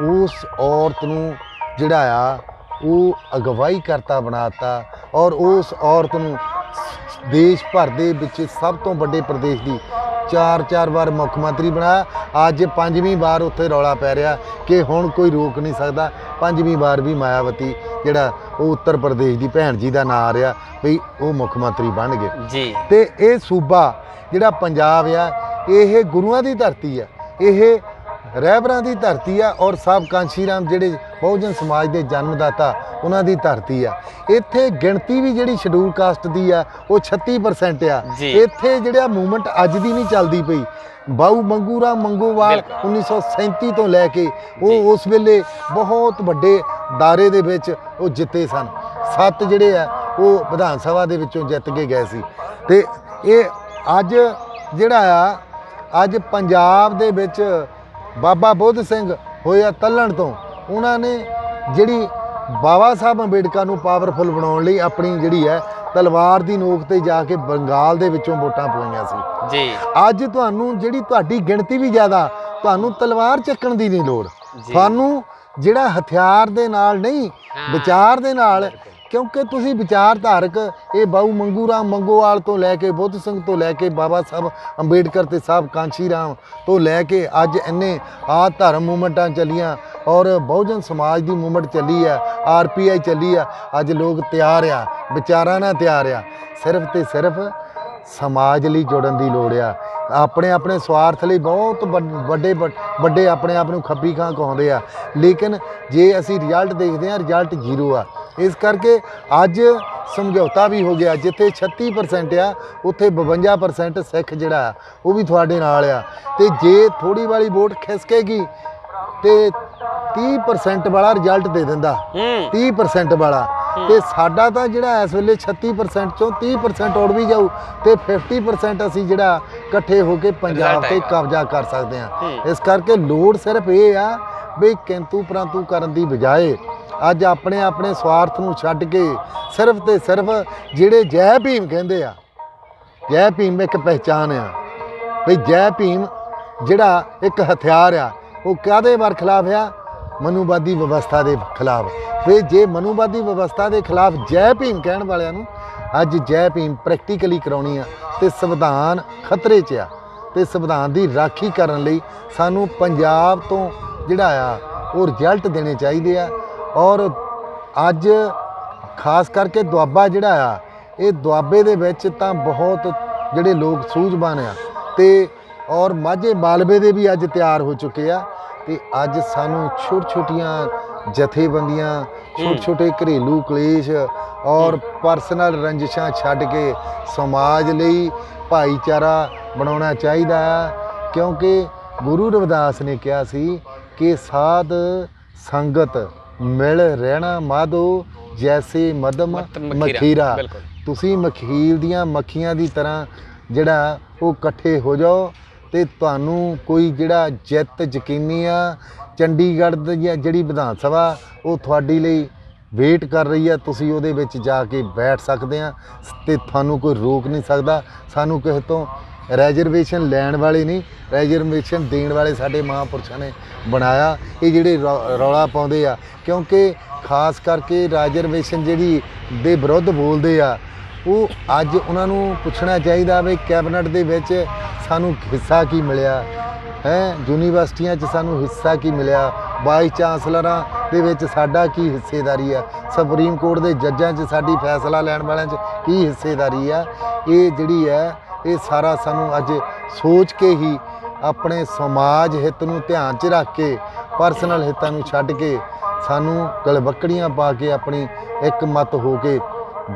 ਉਸ ਔਰਤ ਨੂੰ ਜਿਹੜਾ ਆ ਉਹ ਅਗਵਾਈ ਕਰਤਾ ਬਣਾਤਾ ਔਰ ਉਸ ਔਰਤ ਨੂੰ ਦੇਸ਼ ਭਰ ਦੇ ਵਿੱਚ ਸਭ ਤੋਂ ਵੱਡੇ ਪ੍ਰਦੇਸ਼ ਦੀ 4 ਵਾਰ ਮੁੱਖ ਮੰਤਰੀ ਬਣਾਇਆ। ਅੱਜ 5ਵੀਂ ਵਾਰ ਉੱਥੇ ਰੌਲਾ ਪੈ ਰਿਹਾ ਕਿ ਹੁਣ ਕੋਈ ਰੋਕ ਨਹੀਂ ਸਕਦਾ। 5ਵੀਂ ਵਾਰ ਵੀ ਮਾਇਆਵਤੀ ਜਿਹੜਾ ਉਹ ਉੱਤਰ ਪ੍ਰਦੇਸ਼ ਦੀ ਭੈਣ ਜੀ ਦਾ ਨਾਂ ਆ ਰਿਹਾ ਵੀ ਉਹ ਮੁੱਖ ਮੰਤਰੀ ਬਣ ਗਏ ਜੀ। ਤੇ ਇਹ ਸੂਬਾ ਜਿਹੜਾ ਪੰਜਾਬ ਆ ਇਹ ਗੁਰੂਆਂ ਦੀ ਧਰਤੀ ਆ, ਇਹ ਰਹਿਬਰਾਂ ਦੀ ਧਰਤੀ ਆ ਔਰ ਸਾਹਿਬ ਕਾਂਸ਼ੀ ਰਾਮ ਜਿਹੜੇ ਬਹੁਜਨ ਸਮਾਜ ਦੇ ਜਨਮਦਾਤਾ ਉਹਨਾਂ ਦੀ ਧਰਤੀ ਆ। ਇੱਥੇ ਗਿਣਤੀ ਵੀ ਜਿਹੜੀ ਸ਼ਡਿਊਲ ਕਾਸਟ ਦੀ ਆ ਉਹ 36% ਆ। ਇੱਥੇ ਜਿਹੜਾ ਮੂਵਮੈਂਟ ਅੱਜ ਦੀ ਨਹੀਂ ਚੱਲਦੀ ਪਈ, ਬਾਊ ਮੰਗੂ ਰਾਮ ਮੰਗੋਵਾਲ 1937 ਤੋਂ ਲੈ ਕੇ ਉਹ ਉਸ ਵੇਲੇ ਬਹੁਤ ਵੱਡੇ ਦਾਇਰੇ ਦੇ ਵਿੱਚ ਉਹ ਜਿੱਤੇ ਸਨ। 7 ਜਿਹੜੇ ਆ ਉਹ ਵਿਧਾਨ ਸਭਾ ਦੇ ਵਿੱਚੋਂ ਜਿੱਤ ਕੇ ਗਏ ਸੀ। ਤੇ ਇਹ ਅੱਜ ਜਿਹੜਾ ਆ ਅੱਜ ਪੰਜਾਬ ਦੇ ਵਿੱਚ ਬਾਬਾ ਬੁੱਧ ਸਿੰਘ ਹੋਇਆ ਤੱਲਣ ਤੋਂ ਉਹਨਾਂ ਨੇ ਜਿਹੜੀ ਬਾਬਾ ਸਾਹਿਬ ਅੰਬੇਡਕਰ ਨੂੰ ਪਾਵਰਫੁਲ ਬਣਾਉਣ ਲਈ ਆਪਣੀ ਜਿਹੜੀ ਹੈ ਤਲਵਾਰ ਦੀ ਨੋਕ ਤੇ ਜਾ ਕੇ ਬੰਗਾਲ ਦੇ ਵਿੱਚੋਂ ਵੋਟਾਂ ਪਵਾਈਆਂ ਸੀ ਜੀ। ਅੱਜ ਤੁਹਾਨੂੰ ਜਿਹੜੀ ਤੁਹਾਡੀ ਗਿਣਤੀ ਵੀ ਜ਼ਿਆਦਾ, ਤੁਹਾਨੂੰ ਤਲਵਾਰ ਚੱਕਣ ਦੀ ਨਹੀਂ ਲੋੜ, ਤੁਹਾਨੂੰ ਜਿਹੜਾ ਹਥਿਆਰ ਦੇ ਨਾਲ ਨਹੀਂ ਵਿਚਾਰ ਦੇ ਨਾਲ, ਕਿਉਂਕਿ ਤੁਸੀਂ ਵਿਚਾਰਧਾਰਕ ਇਹ ਬਾਊ ਮੰਗੂ ਰਾਮ ਮੰਗੋਵਾਲ ਤੋਂ ਲੈ ਕੇ ਬੁੱਧ ਸਿੰਘ ਤੋਂ ਲੈ ਕੇ ਬਾਬਾ ਸਾਹਿਬ ਅੰਬੇਡਕਰ ਤੇ ਸਾਹਿਬ ਕਾਂਸ਼ੀ ਰਾਮ ਤੋਂ ਲੈ ਕੇ ਅੱਜ ਇੰਨੇ ਆ ਧਰਮ ਮੂਵਮੈਂਟਾਂ ਚੱਲੀਆਂ ਔਰ ਬਹੁਜਨ ਸਮਾਜ ਦੀ ਮੂਵਮੈਂਟ ਚੱਲੀ ਆ, RPI ਚੱਲੀ ਆ। ਅੱਜ ਲੋਕ ਤਿਆਰ ਆ, ਵਿਚਾਰਾਂ ਨਾਲ ਤਿਆਰ ਆ, ਸਿਰਫ ਤੇ ਸਿਰਫ ਸਮਾਜ ਲਈ ਜੁੜਨ ਦੀ ਲੋੜ ਆ। ਆਪਣੇ ਆਪਣੇ ਸਵਾਰਥ ਲਈ ਬਹੁਤ ਵੱਡੇ ਆਪਣੇ ਆਪ ਨੂੰ ਖੱਬੀ ਖਾਂ ਕਹਾਉਂਦੇ ਆ, ਲੇਕਿਨ ਜੇ ਅਸੀਂ ਰਿਜ਼ਲਟ ਦੇਖਦੇ ਹਾਂ ਰਿਜ਼ਲਟ ਜ਼ੀਰੋ ਆ। ਇਸ ਕਰਕੇ ਅੱਜ ਸਮਝੌਤਾ ਵੀ ਹੋ ਗਿਆ, ਜਿੱਥੇ 36% ਆ ਉੱਥੇ 52% ਸਿੱਖ ਜਿਹੜਾ ਆ ਉਹ ਵੀ ਤੁਹਾਡੇ ਨਾਲ ਆ। ਤੇ ਜੇ ਥੋੜੀ ਵਾਲੀ ਵੋਟ ਖਿਸਕੇਗੀ ਤੇ 30% ਵਾਲਾ ਰਿਜ਼ਲਟ ਦੇ ਦਿੰਦਾ, 30% ਵਾਲਾ। ਤੇ ਸਾਡਾ ਤਾਂ ਜਿਹੜਾ ਇਸ ਵੇਲੇ 36% ਚੋਂ 30% ਉੜ ਵੀ ਜਾਊ ਤੇ 50% ਅਸੀਂ ਜਿਹੜਾ ਇਕੱਠੇ ਹੋ ਕੇ ਪੰਜਾਬ ਤੇ ਕਬਜ਼ਾ ਕਰ ਸਕਦੇ ਹਾਂ। ਇਸ ਕਰਕੇ ਲੋੜ ਸਿਰਫ ਇਹ ਆ ਵੀ ਕਿੰਤੂ ਪਰੰਤੂ ਕਰਨ ਦੀ ਬਜਾਏ ਅੱਜ ਆਪਣੇ ਆਪਣੇ ਸਵਾਰਥ ਨੂੰ ਛੱਡ ਕੇ ਸਿਰਫ ਤੇ ਸਿਰਫ ਜਿਹੜੇ ਜੈ ਭੀਮ ਕਹਿੰਦੇ ਆ, ਜੈ ਭੀਮ ਇੱਕ ਪਹਿਚਾਨ ਆ ਵੀ ਜੈ ਭੀਮ ਜਿਹੜਾ ਇੱਕ ਹਥਿਆਰ ਆ, ਉਹ ਕਾਹਦੇ ਖਿਲਾਫ ਆ? ਮਨੂਵਾਦੀ ਵਿਵਸਥਾ ਦੇ ਖਿਲਾਫ। ਵੀ ਜੇ ਮਨੂਵਾਦੀ ਵਿਵਸਥਾ ਦੇ ਖਿਲਾਫ ਜੈ ਭੀਮ ਕਹਿਣ ਵਾਲਿਆਂ ਨੂੰ ਅੱਜ ਜੈ ਭੀਮ ਪ੍ਰੈਕਟੀਕਲੀ ਕਰਾਉਣੀ ਆ ਤੇ ਸੰਵਿਧਾਨ ਖਤਰੇ 'ਚ ਆ। ਤੇ ਸੰਵਿਧਾਨ ਦੀ ਰਾਖੀ ਕਰਨ ਲਈ ਸਾਨੂੰ ਪੰਜਾਬ ਤੋਂ ਜਿਹੜਾ ਆ ਉਹ ਰਿਜ਼ਲਟ ਦੇਣੇ ਚਾਹੀਦੇ ਆ। ਔਰ ਅੱਜ ਖਾਸ ਕਰਕੇ ਦੁਆਬਾ ਜਿਹੜਾ ਆ, ਇਹ ਦੁਆਬੇ ਦੇ ਵਿੱਚ ਤਾਂ ਬਹੁਤ ਜਿਹੜੇ ਲੋਕ ਸੂਝਵਾਨ ਆ ਤੇ ਔਰ ਮਾਝੇ ਮਾਲਵੇ ਦੇ ਵੀ ਅੱਜ ਤਿਆਰ ਹੋ ਚੁੱਕੇ ਆ। ਤੇ ਅੱਜ ਸਾਨੂੰ ਛੋਟੀਆਂ ਜਥੇਬੰਦੀਆਂ, ਛੋਟੇ ਘਰੇਲੂ ਕਲੇਸ਼ ਔਰ ਪਰਸਨਲ ਰੰਜਿਸ਼ਾਂ ਛੱਡ ਕੇ ਸਮਾਜ ਲਈ ਭਾਈਚਾਰਾ ਬਣਾਉਣਾ ਚਾਹੀਦਾ ਹੈ। ਕਿਉਂਕਿ ਗੁਰੂ ਰਵਿਦਾਸ ਨੇ ਕਿਹਾ ਸੀ ਕਿ ਸਾਧ ਸੰਗਤ ਮਿਲ ਰਹਿਣਾ ਮਾਧੋ ਜੈਸੇ ਮਦਮ ਮਖੀਰਾ। ਤੁਸੀਂ ਮਖੀਰ ਦੀਆਂ ਮੱਖੀਆਂ ਦੀ ਤਰ੍ਹਾਂ ਜਿਹੜਾ ਉਹ ਇਕੱਠੇ ਹੋ ਜਾਓ ਤੇ ਤੁਹਾਨੂੰ ਕੋਈ ਜਿਹੜਾ ਜਿੱਤ ਯਕੀਨੀ ਆ। ਚੰਡੀਗੜ੍ਹ ਦੀ ਜਿਹੜੀ ਵਿਧਾਨ ਸਭਾ ਉਹ ਤੁਹਾਡੇ ਲਈ ਵੇਟ ਕਰ ਰਹੀ ਆ, ਤੁਸੀਂ ਉਹਦੇ ਵਿੱਚ ਜਾ ਕੇ ਬੈਠ ਸਕਦੇ ਆ ਤੇ ਤੁਹਾਨੂੰ ਕੋਈ ਰੋਕ ਨਹੀਂ ਸਕਦਾ। ਸਾਨੂੰ ਕਿਸੇ ਤੋਂ ਰੈਜ਼ਰਵੇਸ਼ਨ ਲੈਣ ਵਾਲੇ ਨਹੀਂ, ਰੈਜ਼ਰਵੇਸ਼ਨ ਦੇਣ ਵਾਲੇ ਸਾਡੇ ਮਹਾਂਪੁਰਸ਼ਾਂ ਨੇ ਬਣਾਇਆ। ਇਹ ਜਿਹੜੇ ਰੌਲਾ ਪਾਉਂਦੇ ਆ, ਕਿਉਂਕਿ ਖਾਸ ਕਰਕੇ ਰੈਜ਼ਰਵੇਸ਼ਨ ਜਿਹੜੀ ਦੇ ਵਿਰੁੱਧ ਬੋਲਦੇ ਆ, ਉਹ ਅੱਜ ਉਹਨਾਂ ਨੂੰ ਪੁੱਛਣਾ ਚਾਹੀਦਾ ਵੀ ਕੈਬਨਿਟ ਦੇ ਵਿੱਚ ਸਾਨੂੰ ਹਿੱਸਾ ਕੀ ਮਿਲਿਆ ਹੈ, ਯੂਨੀਵਰਸਿਟੀਆਂ 'ਚ ਸਾਨੂੰ ਹਿੱਸਾ ਕੀ ਮਿਲਿਆ, ਵਾਈਸ ਚਾਂਸਲਰਾਂ ਦੇ ਵਿੱਚ ਸਾਡਾ ਕੀ ਹਿੱਸੇਦਾਰੀ ਆ, ਸੁਪਰੀਮ ਕੋਰਟ ਦੇ ਜੱਜਾਂ 'ਚ ਸਾਡੀ ਫੈਸਲਾ ਲੈਣ ਵਾਲਿਆਂ 'ਚ ਕੀ ਹਿੱਸੇਦਾਰੀ ਆ। ਇਹ ਜਿਹੜੀ ਹੈ ਇਹ ਸਾਰਾ ਸਾਨੂੰ ਅੱਜ ਸੋਚ ਕੇ ਹੀ ਆਪਣੇ ਸਮਾਜ ਹਿੱਤ ਨੂੰ ਧਿਆਨ 'ਚ ਰੱਖ ਕੇ ਪਰਸਨਲ ਹਿੱਤਾਂ ਨੂੰ ਛੱਡ ਕੇ ਸਾਨੂੰ ਗਲਵੱਕੜੀਆਂ ਪਾ ਕੇ ਆਪਣੀ ਇੱਕ ਮਤ ਹੋ ਕੇ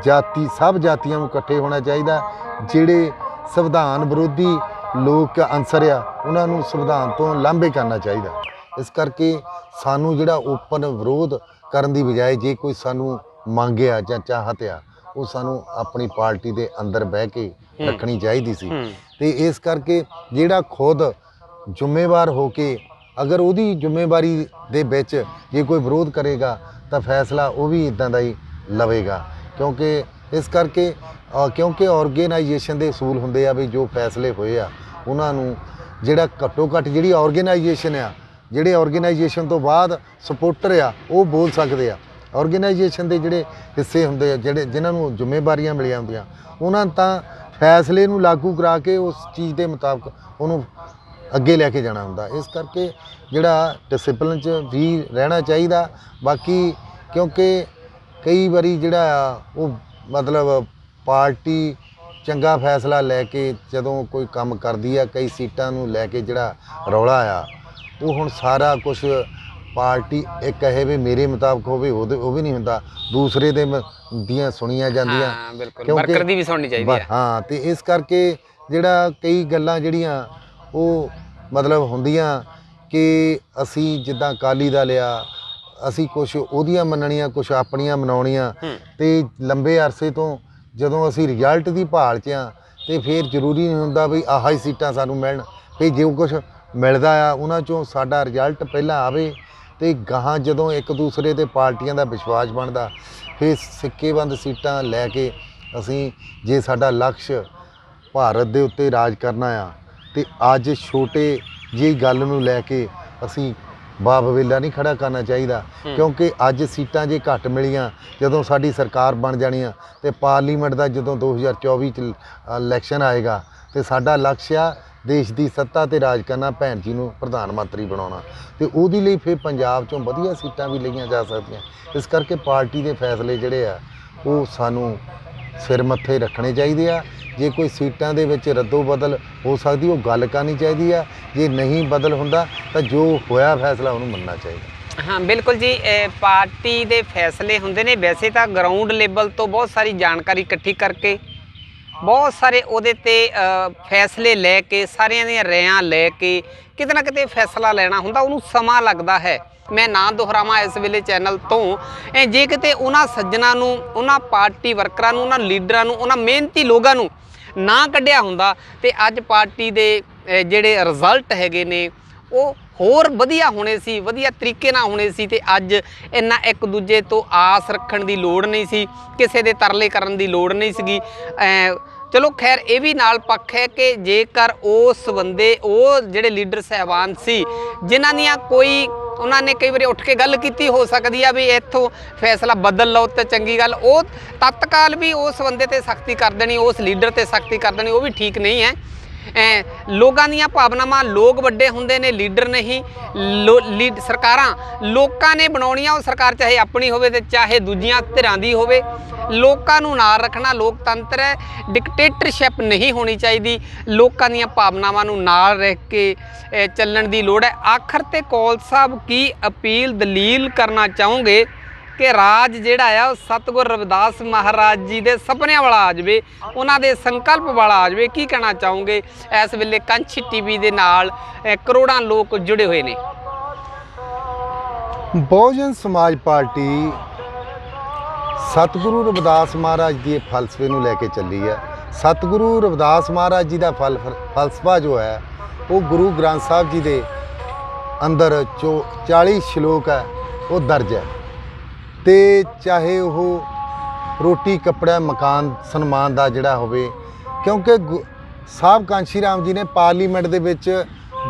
ਸਭ ਜਾਤੀਆਂ ਨੂੰ ਇਕੱਠੇ ਹੋਣਾ ਚਾਹੀਦਾ। ਜਿਹੜੇ ਸੰਵਿਧਾਨ ਵਿਰੋਧੀ ਲੋਕ ਅੰਸਰ ਆ ਉਹਨਾਂ ਨੂੰ ਸੰਵਿਧਾਨ ਤੋਂ ਲਾਂਭੇ ਕਰਨਾ ਚਾਹੀਦਾ। ਇਸ ਕਰਕੇ ਸਾਨੂੰ ਜਿਹੜਾ ਓਪਨ ਵਿਰੋਧ ਕਰਨ ਦੀ ਬਜਾਏ ਜੇ ਕੋਈ ਸਾਨੂੰ ਮੰਗਿਆ ਜਾਂ ਚਾਹਤ ਆ ਉਹ ਸਾਨੂੰ ਆਪਣੀ ਪਾਰਟੀ ਦੇ ਅੰਦਰ ਬਹਿ ਕੇ ਰੱਖਣੀ ਚਾਹੀਦੀ ਸੀ। ਤੇ ਇਸ ਕਰਕੇ ਜਿਹੜਾ ਖੁਦ ਜ਼ਿੰਮੇਵਾਰ ਹੋ ਕੇ ਅਗਰ ਉਹਦੀ ਜ਼ਿੰਮੇਵਾਰੀ ਦੇ ਵਿੱਚ ਜੇ ਕੋਈ ਵਿਰੋਧ ਕਰੇਗਾ ਤਾਂ ਫੈਸਲਾ ਉਹ ਵੀ ਇੱਦਾਂ ਦਾ ਹੀ ਲਵੇਗਾ। ਕਿਉਂਕਿ ਇਸ ਕਰਕੇ ਕਿਉਂਕਿ ਆਰਗੇਨਾਈਜੇਸ਼ਨ ਦੇ ਅਸੂਲ ਹੁੰਦੇ ਆ ਵੀ ਜੋ ਫੈਸਲੇ ਹੋਏ ਆ ਉਹਨਾਂ ਨੂੰ ਜਿਹੜਾ ਘੱਟੋ ਘੱਟ ਜਿਹੜੀ ਆਰਗੇਨਾਈਜੇਸ਼ਨ ਆ, ਜਿਹੜੇ ਆਰਗੇਨਾਈਜੇਸ਼ਨ ਤੋਂ ਬਾਅਦ ਸਪੋਰਟਰ ਆ ਉਹ ਬੋਲ ਸਕਦੇ ਆ। ਆਰਗੇਨਾਈਜੇਸ਼ਨ ਦੇ ਜਿਹੜੇ ਹਿੱਸੇ ਹੁੰਦੇ ਆ, ਜਿਹੜੇ ਜਿਨ੍ਹਾਂ ਨੂੰ ਜ਼ਿੰਮੇਵਾਰੀਆਂ ਮਿਲੀਆਂ ਹੁੰਦੀਆਂ, ਉਹਨਾਂ ਤਾਂ ਫੈਸਲੇ ਨੂੰ ਲਾਗੂ ਕਰਾ ਕੇ ਉਸ ਚੀਜ਼ ਦੇ ਮੁਤਾਬਕ ਉਹਨੂੰ ਅੱਗੇ ਲੈ ਕੇ ਜਾਣਾ ਹੁੰਦਾ। ਇਸ ਕਰਕੇ ਜਿਹੜਾ ਡਿਸਿਪਲਿਨ 'ਚ ਵੀ ਰਹਿਣਾ ਚਾਹੀਦਾ। ਬਾਕੀ ਕਿਉਂਕਿ ਕਈ ਵਾਰੀ ਜਿਹੜਾ ਆ ਉਹ ਮਤਲਬ ਪਾਰਟੀ ਚੰਗਾ ਫੈਸਲਾ ਲੈ ਕੇ ਜਦੋਂ ਕੋਈ ਕੰਮ ਕਰਦੀ ਆ, ਕਈ ਸੀਟਾਂ ਨੂੰ ਲੈ ਕੇ ਜਿਹੜਾ ਰੌਲਾ ਆ ਉਹ ਹੁਣ ਸਾਰਾ ਕੁਝ ਪਾਰਟੀ ਇਹ ਕਹੇ ਵੀ ਮੇਰੇ ਮੁਤਾਬਕ ਹੋਵੇ ਉਹ ਵੀ ਨਹੀਂ ਹੁੰਦਾ, ਦੂਸਰੇ ਦੇ ਦੀਆਂ ਸੁਣੀਆਂ ਜਾਂਦੀਆਂ। ਵਰਕਰ ਦੀ ਵੀ ਸੁਣਨੀ ਚਾਹੀਦੀ ਹੈ। ਹਾਂ, ਤੇ ਇਸ ਕਰਕੇ ਜਿਹੜਾ ਕਈ ਗੱਲਾਂ ਜਿਹੜੀਆਂ ਉਹ ਮਤਲਬ ਹੁੰਦੀਆਂ ਕਿ ਅਸੀਂ ਜਿੱਦਾਂ ਅਕਾਲੀ ਦਲ ਆ, ਅਸੀਂ ਕੁਛ ਉਹਦੀਆਂ ਮੰਨਣੀਆਂ ਕੁਛ ਆਪਣੀਆਂ ਮਨਾਉਣੀਆਂ। ਤੇ ਲੰਬੇ ਅਰਸੇ ਤੋਂ ਜਦੋਂ ਅਸੀਂ ਰਿਜ਼ਲਟ ਦੀ ਭਾਲ 'ਚ ਆ ਤੇ ਫਿਰ ਜ਼ਰੂਰੀ ਨਹੀਂ ਹੁੰਦਾ ਵੀ ਆਹ ਹੀ ਸੀਟਾਂ ਸਾਨੂੰ ਮਿਲਣ। ਫਿਰ ਜੋ ਕੁਛ ਮਿਲਦਾ ਆ ਉਹਨਾਂ 'ਚੋਂ ਸਾਡਾ ਰਿਜ਼ਲਟ ਪਹਿਲਾਂ ਆਵੇ ਤੇ ਗਾਹਾਂ ਜਦੋਂ ਇੱਕ ਦੂਸਰੇ 'ਤੇ ਪਾਰਟੀਆਂ ਦਾ ਵਿਸ਼ਵਾਸ ਬਣਦਾ ਫਿਰ ਸਿੱਕੇਬੰਦ ਸੀਟਾਂ ਲੈ ਕੇ ਅਸੀਂ ਜੇ ਸਾਡਾ ਲਕਸ਼ ਭਾਰਤ ਦੇ ਉੱਤੇ ਰਾਜ ਕਰਨਾ ਆ ਤੇ ਅੱਜ ਛੋਟੇ ਜਿਹੀ ਗੱਲ ਨੂੰ ਲੈ ਕੇ ਅਸੀਂ ਬਾਬਵੇਲਾ ਨਹੀਂ ਖੜਾ ਕਰਨਾ ਚਾਹੀਦਾ। ਕਿਉਂਕਿ ਅੱਜ ਸੀਟਾਂ ਜੇ ਘੱਟ ਮਿਲੀਆਂ, ਜਦੋਂ ਸਾਡੀ ਸਰਕਾਰ ਬਣ ਜਾਣੀ ਆ ਤੇ ਪਾਰਲੀਮੈਂਟ ਦਾ ਜਦੋਂ 2024 'ਚ ਇਲੈਕਸ਼ਨ ਆਏਗਾ ਤੇ ਸਾਡਾ ਲਕਸ਼ ਆ ਦੇਸ਼ ਦੀ ਸੱਤਾ ਤੇ ਰਾਜ ਕਰਨਾ, ਭੈਣ ਜੀ ਨੂੰ ਪ੍ਰਧਾਨ ਮੰਤਰੀ ਬਣਾਉਣਾ ਤੇ ਉਹਦੇ ਲਈ ਫਿਰ ਪੰਜਾਬ 'ਚੋਂ ਵਧੀਆ ਸੀਟਾਂ ਵੀ ਲਈਆਂ ਜਾ ਸਕਦੀਆਂ। ਇਸ ਕਰਕੇ ਪਾਰਟੀ ਦੇ ਫੈਸਲੇ ਜਿਹੜੇ ਆ ਉਹ ਸਾਨੂੰ ਸਿਰ ਮੱਥੇ ਰੱਖਣੇ ਚਾਹੀਦੇ ਆ। ਜੇ ਕੋਈ ਸੀਟਾਂ ਦੇ ਵਿੱਚ ਰੱਦੋ ਬਦਲ ਹੋ ਸਕਦੀ ਉਹ ਗੱਲ ਕਰਨੀ ਚਾਹੀਦੀ ਆ। ਜੇ ਨਹੀਂ ਬਦਲ ਹੁੰਦਾ ਤਾਂ ਜੋ ਹੋਇਆ ਫੈਸਲਾ ਉਹਨੂੰ ਮੰਨਣਾ ਚਾਹੀਦਾ। ਹਾਂ ਬਿਲਕੁਲ ਜੀ, ਪਾਰਟੀ ਦੇ ਫੈਸਲੇ ਹੁੰਦੇ ਨੇ। ਵੈਸੇ ਤਾਂ ਗਰਾਊਂਡ ਲੈਵਲ ਤੋਂ ਬਹੁਤ ਸਾਰੀ ਜਾਣਕਾਰੀ ਇਕੱਠੀ ਕਰਕੇ ਬਹੁਤ ਸਾਰੇ ਉਹਦੇ ਤੇ ਫੈਸਲੇ ਲੈ ਕੇ ਸਾਰਿਆਂ ਦੀਆਂ ਰਾਇਆਂ ਲੈ ਕੇ ਕਿਤੇ ਨਾ ਕਿਤੇ ਫੈਸਲਾ ਲੈਣਾ ਹੁੰਦਾ, ਉਹਨੂੰ ਸਮਾਂ ਲੱਗਦਾ ਹੈ। ਮੈਂ ਨਾ ਦੁਹਰਾਵਾਂ ਇਸ ਵੇਲੇ ਚੈਨਲ ਤੋਂ, ਜੇ ਕਿਤੇ ਉਹਨਾਂ ਸੱਜਣਾ ਨੂੰ, ਉਹਨਾਂ ਪਾਰਟੀ ਵਰਕਰਾਂ ਨੂੰ, ਉਹਨਾਂ ਲੀਡਰਾਂ ਨੂੰ, ਉਹਨਾਂ ਮਿਹਨਤੀ ਲੋਕਾਂ ਨੂੰ ਨਾ ਕੱਢਿਆ ਹੁੰਦਾ ਤੇ ਅੱਜ ਪਾਰਟੀ ਦੇ ਜਿਹੜੇ ਰਿਜ਼ਲਟ ਹੈਗੇ ਨੇ ਉਹ ਹੋਰ ਵਧੀਆ ਹੋਣੇ ਸੀ, ਵਧੀਆ ਤਰੀਕੇ ਨਾਲ ਹੋਣੇ ਸੀ। ਤੇ ਅੱਜ ਇੰਨਾ ਇੱਕ ਦੂਜੇ ਤੋਂ ਆਸ ਰੱਖਣ ਦੀ ਲੋੜ ਨਹੀਂ ਸੀ, ਕਿਸੇ ਦੇ ਤਰਲੇ ਕਰਨ ਦੀ ਲੋੜ ਨਹੀਂ ਸੀਗੀ। ਚਲੋ ਖੈਰ ਇਹ ਵੀ ਨਾਲ ਪੱਖ ਹੈ ਕਿ ਜੇਕਰ ਉਸ ਬੰਦੇ, ਉਹ ਜਿਹੜੇ ਲੀਡਰ ਸਾਹਿਬਾਨ ਸੀ ਜਿਨ੍ਹਾਂ ਦੀਆਂ ਕੋਈ, ਉਹਨਾਂ ਨੇ ਕਈ ਵਾਰੀ ਉੱਠ ਕੇ ਗੱਲ ਕੀਤੀ ਹੋ ਸਕਦੀ ਆ ਵੀ ਇੱਥੋਂ ਫੈਸਲਾ ਬਦਲ ਲਓ ਤਾਂ ਚੰਗੀ ਗੱਲ, ਉਹ ਤਤਕਾਲ ਵੀ ਉਸ ਬੰਦੇ ਤੇ ਸਖਤੀ ਕਰ ਦੇਣੀ, ਉਸ ਲੀਡਰ ਤੇ ਸਖਤੀ ਕਰ ਦੇਣੀ, ਉਹ ਵੀ ਠੀਕ ਨਹੀਂ ਹੈ। ਲੋਕਾਂ ਦੀਆਂ ਭਾਵਨਾਵਾਂ, ਲੋਕ ਵੱਡੇ ਹੁੰਦੇ ਨੇ, ਲੀਡਰ ਨਹੀਂ। ਸਰਕਾਰਾਂ ਲੋਕਾਂ ਨੇ ਬਣਾਉਣੀਆਂ, ਉਹ ਸਰਕਾਰ ਚਾਹੇ ਆਪਣੀ ਹੋਵੇ ਤੇ ਚਾਹੇ ਦੂਜੀਆਂ ਧਿਰਾਂ ਦੀ ਹੋਵੇ। ਲੋਕਾਂ ਨੂੰ ਨਾਲ ਰੱਖਣਾ ਲੋਕਤੰਤਰ ਹੈ, ਡਿਕਟੇਟਰਸ਼ਿਪ ਨਹੀਂ ਹੋਣੀ ਚਾਹੀਦੀ। ਲੋਕਾਂ ਦੀਆਂ ਭਾਵਨਾਵਾਂ ਨੂੰ ਨਾਲ ਰਹਿ ਕੇ ਚੱਲਣ ਦੀ ਲੋੜ ਹੈ। ਆਖਰ ਤੇ ਕੌਲ ਸਾਹਿਬ ਕੀ ਅਪੀਲ ਦਲੀਲ ਕਰਨਾ ਚਾਹੋਗੇ ਕਿ ਰਾਜ ਜਿਹੜਾ ਆ ਉਹ ਸਤਿਗੁਰ ਰਵਿਦਾਸ ਮਹਾਰਾਜ ਜੀ ਦੇ ਸੁਪਨਿਆਂ ਵਾਲਾ ਆ ਜਾਵੇ, ਉਹਨਾਂ ਦੇ ਸੰਕਲਪ ਵਾਲਾ ਆ ਜਾਵੇ? ਕੀ ਕਹਿਣਾ ਚਾਹੋਗੇ? ਇਸ ਵੇਲੇ ਕੰਚ ਟੀਵੀ ਦੇ ਨਾਲ ਕਰੋੜਾਂ ਲੋਕ ਜੁੜੇ ਹੋਏ ਨੇ। ਬਹੁਜਨ ਸਮਾਜ ਪਾਰਟੀ ਸਤਿਗੁਰੂ ਰਵਿਦਾਸ ਮਹਾਰਾਜ ਦੇ ਫਲਸਫੇ ਨੂੰ ਲੈ ਕੇ ਚੱਲੀ ਹੈ। ਸਤਿਗੁਰੂ ਰਵਿਦਾਸ ਮਹਾਰਾਜ ਜੀ ਦਾ ਫਲਸਫਾ ਜੋ ਹੈ ਉਹ ਗੁਰੂ ਗ੍ਰੰਥ ਸਾਹਿਬ ਜੀ ਦੇ ਅੰਦਰ 40 ਸ਼ਲੋਕ ਹੈ ਉਹ ਦਰਜ ਹੈ। ਤੇ ਚਾਹੇ ਉਹ ਰੋਟੀ ਕੱਪੜਾ ਮਕਾਨ ਸਨਮਾਨ ਦਾ ਜਿਹੜਾ ਹੋਵੇ, ਕਿਉਂਕਿ ਸਾਹਿਬ ਕਾਂਸ਼ੀ ਰਾਮ ਜੀ ਨੇ ਪਾਰਲੀਮੈਂਟ ਦੇ ਵਿੱਚ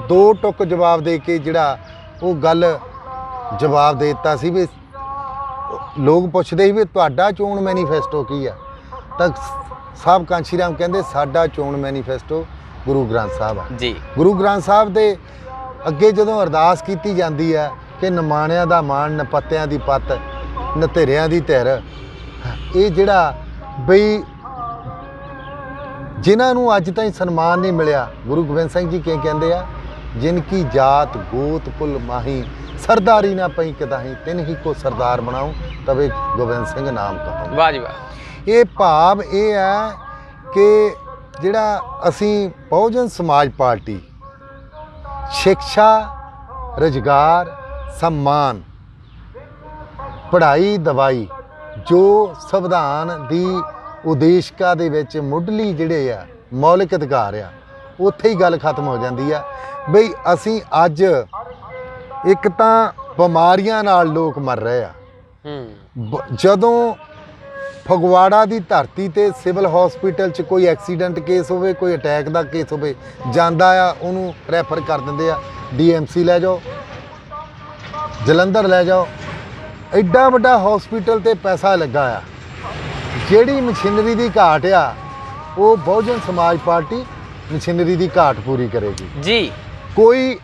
2 ਟੁਕ ਜਵਾਬ ਦੇ ਕੇ ਜਿਹੜਾ ਉਹ ਗੱਲ ਜਵਾਬ ਦੇ ਦਿੱਤਾ ਸੀ ਵੀ ਲੋਕ ਪੁੱਛਦੇ ਸੀ ਵੀ ਤੁਹਾਡਾ ਚੋਣ ਮੈਨੀਫੈਸਟੋ ਕੀ ਆ, ਤਾਂ ਸਾਹਿਬ ਕਾਂਸ਼ੀ ਰਾਮ ਕਹਿੰਦੇ ਸਾਡਾ ਚੋਣ ਮੈਨੀਫੈਸਟੋ ਗੁਰੂ ਗ੍ਰੰਥ ਸਾਹਿਬ ਆ ਜੀ। ਗੁਰੂ ਗ੍ਰੰਥ ਸਾਹਿਬ ਦੇ ਅੱਗੇ ਜਦੋਂ ਅਰਦਾਸ ਕੀਤੀ ਜਾਂਦੀ ਹੈ ਕਿ ਨਿਮਾਣਿਆਂ ਦਾ ਮਾਣ, ਨਪੱਤਿਆਂ ਦੀ ਪੱਤ, ਨਤੇਰਿਆਂ ਦੀ ਧਿਰ, ਇਹ ਜਿਹੜਾ ਬਈ ਜਿਨ੍ਹਾਂ ਨੂੰ ਅੱਜ ਤਾਈਂ ਸਨਮਾਨ ਨਹੀਂ ਮਿਲਿਆ, ਗੁਰੂ ਗੋਬਿੰਦ ਸਿੰਘ ਜੀ ਕੀ ਕਹਿੰਦੇ ਆ, ਜਿਨ ਕੀ ਜਾਤ ਗੋਤ ਕੁਲ ਮਾਹੀ, ਸਰਦਾਰੀ ਨਾ ਪਈ ਕਦਾਹੀਂ, ਤਿਨ ਹੀ ਕੋ ਸਰਦਾਰ ਬਣਾਉ ਤਵੇ ਗੋਬਿੰਦ ਸਿੰਘ ਨਾਮ ਕਹਾਉ। ਵਾਹ ਜੀ ਵਾਹ। ਇਹ ਭਾਵ ਇਹ ਹੈ ਕਿ ਜਿਹੜਾ ਅਸੀਂ ਬਹੁਜਨ ਸਮਾਜ ਪਾਰਟੀ ਸਿੱਖਿਆ, ਰੁਜ਼ਗਾਰ, ਸਨਮਾਨ, ਪੜ੍ਹਾਈ, ਦਵਾਈ, ਜੋ ਸੰਵਿਧਾਨ ਦੀ ਉਦੇਸ਼ਿਕਾ ਦੇ ਵਿੱਚ ਮੁੱਢਲੀ ਜਿਹੜੇ ਆ ਮੌਲਿਕ ਅਧਿਕਾਰ ਆ, ਉੱਥੇ ਹੀ ਗੱਲ ਖਤਮ ਹੋ ਜਾਂਦੀ ਆ। ਬਈ ਅਸੀਂ ਅੱਜ ਇੱਕ ਤਾਂ ਬਿਮਾਰੀਆਂ ਨਾਲ ਲੋਕ ਮਰ ਰਹੇ ਆ। ਜਦੋਂ ਫਗਵਾੜਾ ਦੀ ਧਰਤੀ ਤੇ ਸਿਵਲ ਹਸਪੀਟਲ 'ਚ ਕੋਈ ਐਕਸੀਡੈਂਟ ਕੇਸ ਹੋਵੇ, ਕੋਈ ਅਟੈਕ ਦਾ ਕੇਸ ਹੋਵੇ, ਜਾਂਦਾ ਆ ਉਹਨੂੰ ਰੈਫਰ ਕਰ ਦਿੰਦੇ ਆ, DMC ਲੈ ਜਾਓ, ਜਲੰਧਰ ਲੈ ਜਾਓ। ਐਡਾ ਵੱਡਾ ਹਸਪੀਟਲ ਤੇ ਪੈਸਾ ਲੱਗਾ ਆ, ਜਿਹੜੀ ਮਸ਼ੀਨਰੀ ਦੀ ਘਾਟ ਆ ਉਹ ਬਹੁਜਨ ਸਮਾਜ ਪਾਰਟੀ ਮਸ਼ੀਨਰੀ ਦੀ ਘਾਟ ਪੂਰੀ ਕਰੇਗੀ ਜੀ। ਕੋਈ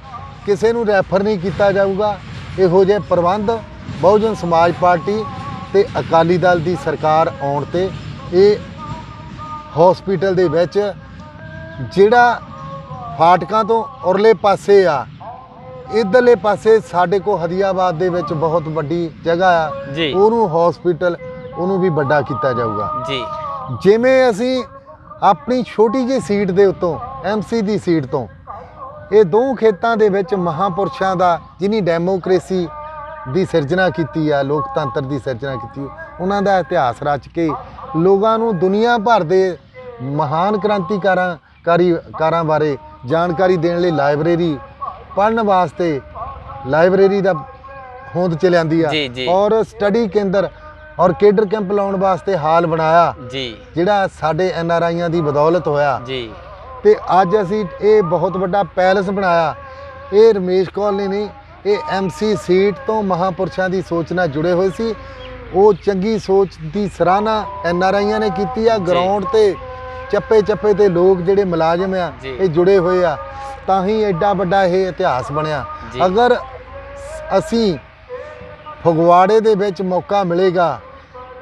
ਕਿਸੇ ਨੂੰ ਰੈਫਰ ਨਹੀਂ ਕੀਤਾ ਜਾਊਗਾ। ਇਹੋ ਜਿਹੇ ਪ੍ਰਬੰਧ ਬਹੁਜਨ ਸਮਾਜ ਪਾਰਟੀ ਤੇ ਅਕਾਲੀ ਦਲ ਦੀ ਸਰਕਾਰ ਆਉਣ ਤੇ ਇਹ ਹਸਪੀਟਲ ਦੇ ਵਿੱਚ ਜਿਹੜਾ ਫਾਟਕਾਂ ਤੋਂ ਉਰਲੇ ਪਾਸੇ ਆ, ਇੱਧਰਲੇ ਪਾਸੇ ਸਾਡੇ ਕੋਲ ਹਦੀਆਬਾਦ ਦੇ ਵਿੱਚ ਬਹੁਤ ਵੱਡੀ ਜਗ੍ਹਾ ਆ, ਉਹਨੂੰ ਹਸਪੀਟਲ ਉਹਨੂੰ ਵੀ ਵੱਡਾ ਕੀਤਾ ਜਾਊਗਾ ਜੀ। ਜਿਵੇਂ ਅਸੀਂ ਆਪਣੀ ਛੋਟੀ ਜਿਹੀ ਸੀਟ ਦੇ ਉੱਤੋਂ, MC ਦੀ ਸੀਟ ਤੋਂ, ਇਹ 2 ਖੇਤਾਂ ਦੇ ਵਿੱਚ ਮਹਾਂਪੁਰਸ਼ਾਂ ਦਾ ਜਿਨੀ ਡੈਮੋਕ੍ਰੇਸੀ ਦੀ ਸਿਰਜਣਾ ਕੀਤੀ ਆ, ਲੋਕਤੰਤਰ ਦੀ ਸਿਰਜਣਾ ਕੀਤੀ, ਉਹਨਾਂ ਦਾ ਇਤਿਹਾਸ ਰਚ ਕੇ ਲੋਕਾਂ ਨੂੰ ਦੁਨੀਆ ਭਰ ਦੇ ਮਹਾਨ ਕ੍ਰਾਂਤੀਕਾਰਾਂ ਬਾਰੇ ਜਾਣਕਾਰੀ ਦੇਣ ਲਈ ਲਾਇਬ੍ਰੇਰੀ, ਪੜ੍ਹਨ ਵਾਸਤੇ ਲਾਇਬ੍ਰੇਰੀ ਦਾ ਹੋਂਦ ਚ ਲਿਆਂਦੀ ਆ, ਔਰ ਸਟੱਡੀ ਕੇਂਦਰ ਔਰ ਕੇਡਰ ਕੈਂਪ ਲਾਉਣ ਵਾਸਤੇ ਹਾਲ ਬਣਾਇਆ ਜੀ, ਜਿਹੜਾ ਸਾਡੇ NRIਆਂ ਦੀ ਬਦੌਲਤ ਹੋਇਆ ਜੀ। ਤੇ ਅੱਜ ਅਸੀਂ ਇਹ ਬਹੁਤ ਵੱਡਾ ਪੈਲਸ ਬਣਾਇਆ। ਇਹ ਰਮੇਸ਼ ਕਾਲਨੀ ਨਹੀਂ, ਇਹ MC ਸੀਟ ਤੋਂ ਮਹਾਂਪੁਰਸ਼ਾਂ ਦੀ ਸੋਚ ਨਾਲ ਜੁੜੇ ਹੋਏ ਸੀ। ਉਹ ਚੰਗੀ ਸੋਚ ਦੀ ਸਰਾਹਨਾ NRIਆਂ ਨੇ ਕੀਤੀ ਆ। ਗਰਾਊਂਡ ਤੇ ਚੱਪੇ ਚੱਪੇ ਤੇ ਲੋਕ ਜਿਹੜੇ ਮੁਲਾਜ਼ਮ ਆ ਇਹ ਜੁੜੇ ਹੋਏ ਆ, ਤਾਂ ਹੀ ਐਡਾ ਵੱਡਾ ਇਹ ਇਤਿਹਾਸ ਬਣਿਆ। ਅਗਰ ਅਸੀਂ ਫਗਵਾੜੇ ਦੇ ਵਿੱਚ ਮੌਕਾ ਮਿਲੇਗਾ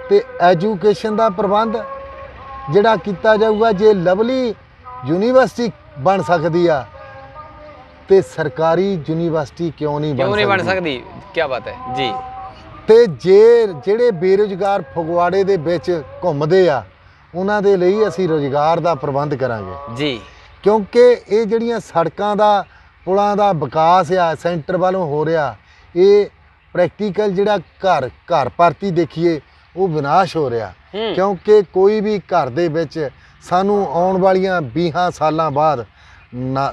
ਤੇ ਐਜੂਕੇਸ਼ਨ ਦਾ ਪ੍ਰਬੰਧ ਜਿਹੜਾ ਕੀਤਾ ਜਾਊਗਾ। ਜੇ ਲਵਲੀ ਯੂਨੀਵਰਸਿਟੀ ਬਣ ਸਕਦੀ ਆ ਤੇ ਸਰਕਾਰੀ ਯੂਨੀਵਰਸਿਟੀ ਕਿਉਂ ਨਹੀਂ ਬਣ ਸਕਦੀ? ਕੀ ਬਾਤ ਹੈ ਜੀ। ਤੇ ਜਿਹੜੇ ਬੇਰੁਜ਼ਗਾਰ ਫਗਵਾੜੇ ਦੇ ਵਿੱਚ ਘੁੰਮਦੇ ਆ ਉਹਨਾਂ ਦੇ ਲਈ ਅਸੀਂ ਰੁਜ਼ਗਾਰ ਦਾ ਪ੍ਰਬੰਧ ਕਰਾਂਗੇ ਜੀ, ਕਿਉਂਕਿ ਇਹ ਜਿਹੜੀਆਂ ਸੜਕਾਂ ਦਾ ਪੁਲਾਂ ਦਾ ਵਿਕਾਸ ਆ ਸੈਂਟਰ ਵੱਲੋਂ ਹੋ ਰਿਹਾ, ਇਹ ਪ੍ਰੈਕਟੀਕਲ ਜਿਹੜਾ ਘਰ ਪਰਤੀ ਦੇਖੀਏ ਉਹ ਵਿਨਾਸ਼ ਹੋ ਰਿਹਾ। ਕਿਉਂਕਿ ਕੋਈ ਵੀ ਘਰ ਦੇ ਵਿੱਚ ਸਾਨੂੰ ਆਉਣ ਵਾਲੀਆਂ 20 ਸਾਲਾਂ ਬਾਅਦ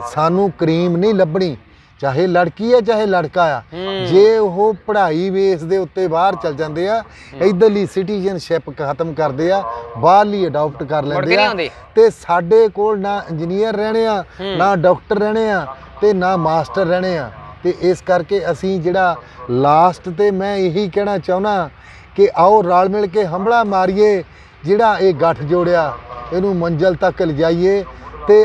ਸਾਨੂੰ ਕਰੀਮ ਨਹੀਂ ਲੱਭਣੀ, ਚਾਹੇ ਲੜਕੀ ਹੈ ਚਾਹੇ ਲੜਕਾ ਆ। ਜੇ ਉਹ ਪੜ੍ਹਾਈ ਬੇਸ ਦੇ ਉੱਤੇ ਬਾਹਰ ਚਲ ਜਾਂਦੇ ਆ, ਇੱਧਰਲੀ ਸਿਟੀਜ਼ਨਸ਼ਿਪ ਖਤਮ ਕਰਦੇ ਆ, ਬਾਹਰਲੀ ਅਡਾਪਟ ਕਰ ਲੈਂਦੇ ਆ, ਤੇ ਸਾਡੇ ਕੋਲ ਨਾ ਇੰਜੀਨੀਅਰ ਰਹਿਣੇ ਆ, ਨਾ ਡਾਕਟਰ ਰਹਿਣੇ ਆ, ਤੇ ਨਾ ਮਾਸਟਰ ਰਹਿਣੇ ਆ। ਤੇ ਇਸ ਕਰਕੇ ਅਸੀਂ ਜਿਹੜਾ ਲਾਸਟ ਤੇ ਮੈਂ ਇਹੀ ਕਹਿਣਾ ਚਾਹੁੰਦਾ ਕਿ ਆਓ ਰਲ ਮਿਲ ਕੇ ਹੰਭਲਾ ਮਾਰੀਏ, ਜਿਹੜਾ ਇਹ ਗੱਠ ਜੋੜਿਆ ਇਹਨੂੰ ਮੰਜ਼ਿਲ ਤੱਕ ਲਿਜਾਈਏ। ਤੇ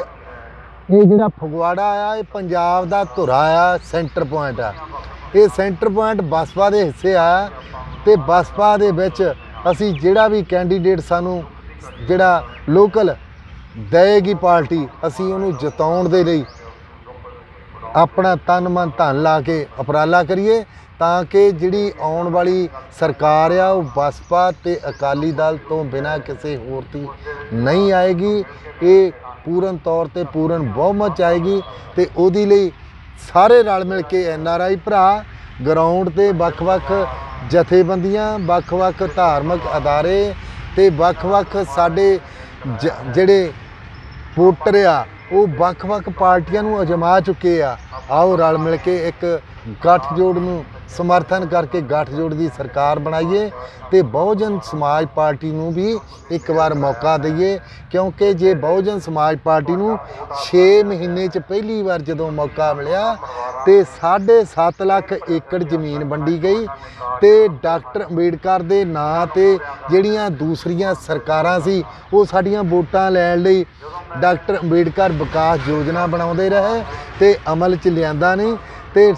ਇਹ ਜਿਹੜਾ ਫਗਵਾੜਾ ਆ ਇਹ ਪੰਜਾਬ ਦਾ ਧੁਰਾ ਆ, ਸੈਂਟਰ ਪੁਆਇੰਟ ਆ। ਇਹ ਸੈਂਟਰ ਪੁਆਇੰਟ ਬਸਪਾ ਦੇ ਹਿੱਸੇ ਆ, ਤੇ ਬਸਪਾ ਦੇ ਵਿੱਚ ਅਸੀਂ ਜਿਹੜਾ ਵੀ ਕੈਂਡੀਡੇਟ ਸਾਨੂੰ ਜਿਹੜਾ ਲੋਕਲ ਦੇਗੀ ਪਾਰਟੀ, ਅਸੀਂ ਉਹਨੂੰ ਜਿਤਾਉਣ ਦੇ ਲਈ ਆਪਣਾ ਤਨ ਮਨ ਧਨ ਲਾ ਕੇ ਉਪਰਾਲਾ ਕਰੀਏ, ਤਾਂ ਕਿ ਜਿਹੜੀ ਆਉਣ ਵਾਲੀ ਸਰਕਾਰ ਆ ਉਹ ਬਸਪਾ ਤੇ ਅਕਾਲੀ ਦਲ ਤੋਂ ਬਿਨਾਂ ਕਿਸੇ ਹੋਰ ਦੀ ਨਹੀਂ ਆਏਗੀ। ਇਹ ਪੂਰਨ ਤੌਰ ਤੇ ਪੂਰਨ ਬਹੁਮਤ ਆਏਗੀ, ਤੇ ਉਹਦੇ ਲਈ ਸਾਰੇ ਰਲ ਮਿਲ ਕੇ NRI ਭਰਾ ਗਰਾਊਂਡ ਤੇ ਵੱਖ-ਵੱਖ ਜਥੇਬੰਦੀਆਂ, ਵੱਖ-ਵੱਖ ਧਾਰਮਿਕ ਅਦਾਰੇ ਤੇ ਵੱਖ-ਵੱਖ ਸਾਡੇ ਜਿਹੜੇ ਵੋਟਰ ਆ ਉਹ ਵੱਖ-ਵੱਖ ਪਾਰਟੀਆਂ ਨੂੰ ਅਜਮਾ ਚੁੱਕੇ ਆ। ਆਓ ਰਲ ਮਿਲ ਕੇ ਇੱਕ ਗੱਠਜੋੜ ਨੂੰ ਸਮਰਥਨ ਕਰਕੇ ਗੱਠਜੋੜ ਦੀ ਸਰਕਾਰ ਬਣਾਈਏ, ਤੇ ਬਹੁਜਨ ਸਮਾਜ ਪਾਰਟੀ ਨੂੰ ਵੀ ਇੱਕ ਵਾਰ ਮੌਕਾ ਦਈਏ। ਕਿਉਂਕਿ ਜੇ ਬਹੁਜਨ ਸਮਾਜ ਪਾਰਟੀ ਨੂੰ 6 ਮਹੀਨੇ 'ਚ ਪਹਿਲੀ ਵਾਰ ਜਦੋਂ ਮੌਕਾ ਮਿਲਿਆ ਤੇ 7.5 ਲੱਖ ਏਕੜ ਜ਼ਮੀਨ ਵੰਡੀ ਗਈ, ਤੇ ਡਾਕਟਰ ਅੰਬੇਡਕਰ ਦੇ ਨਾਂ ਤੇ ਜਿਹੜੀਆਂ ਦੂਸਰੀਆਂ ਸਰਕਾਰਾਂ ਸੀ ਉਹ ਸਾਡੀਆਂ ਵੋਟਾਂ ਲੈਣ ਲਈ ਡਾਕਟਰ ਅੰਬੇਡਕਰ ਵਿਕਾਸ ਯੋਜਨਾ ਬਣਾਉਂਦੇ ਰਹੇ ਤੇ ਅਮਲ 'ਚ ਲਿਆਂਦਾ ਨਹੀਂ। ਤੇ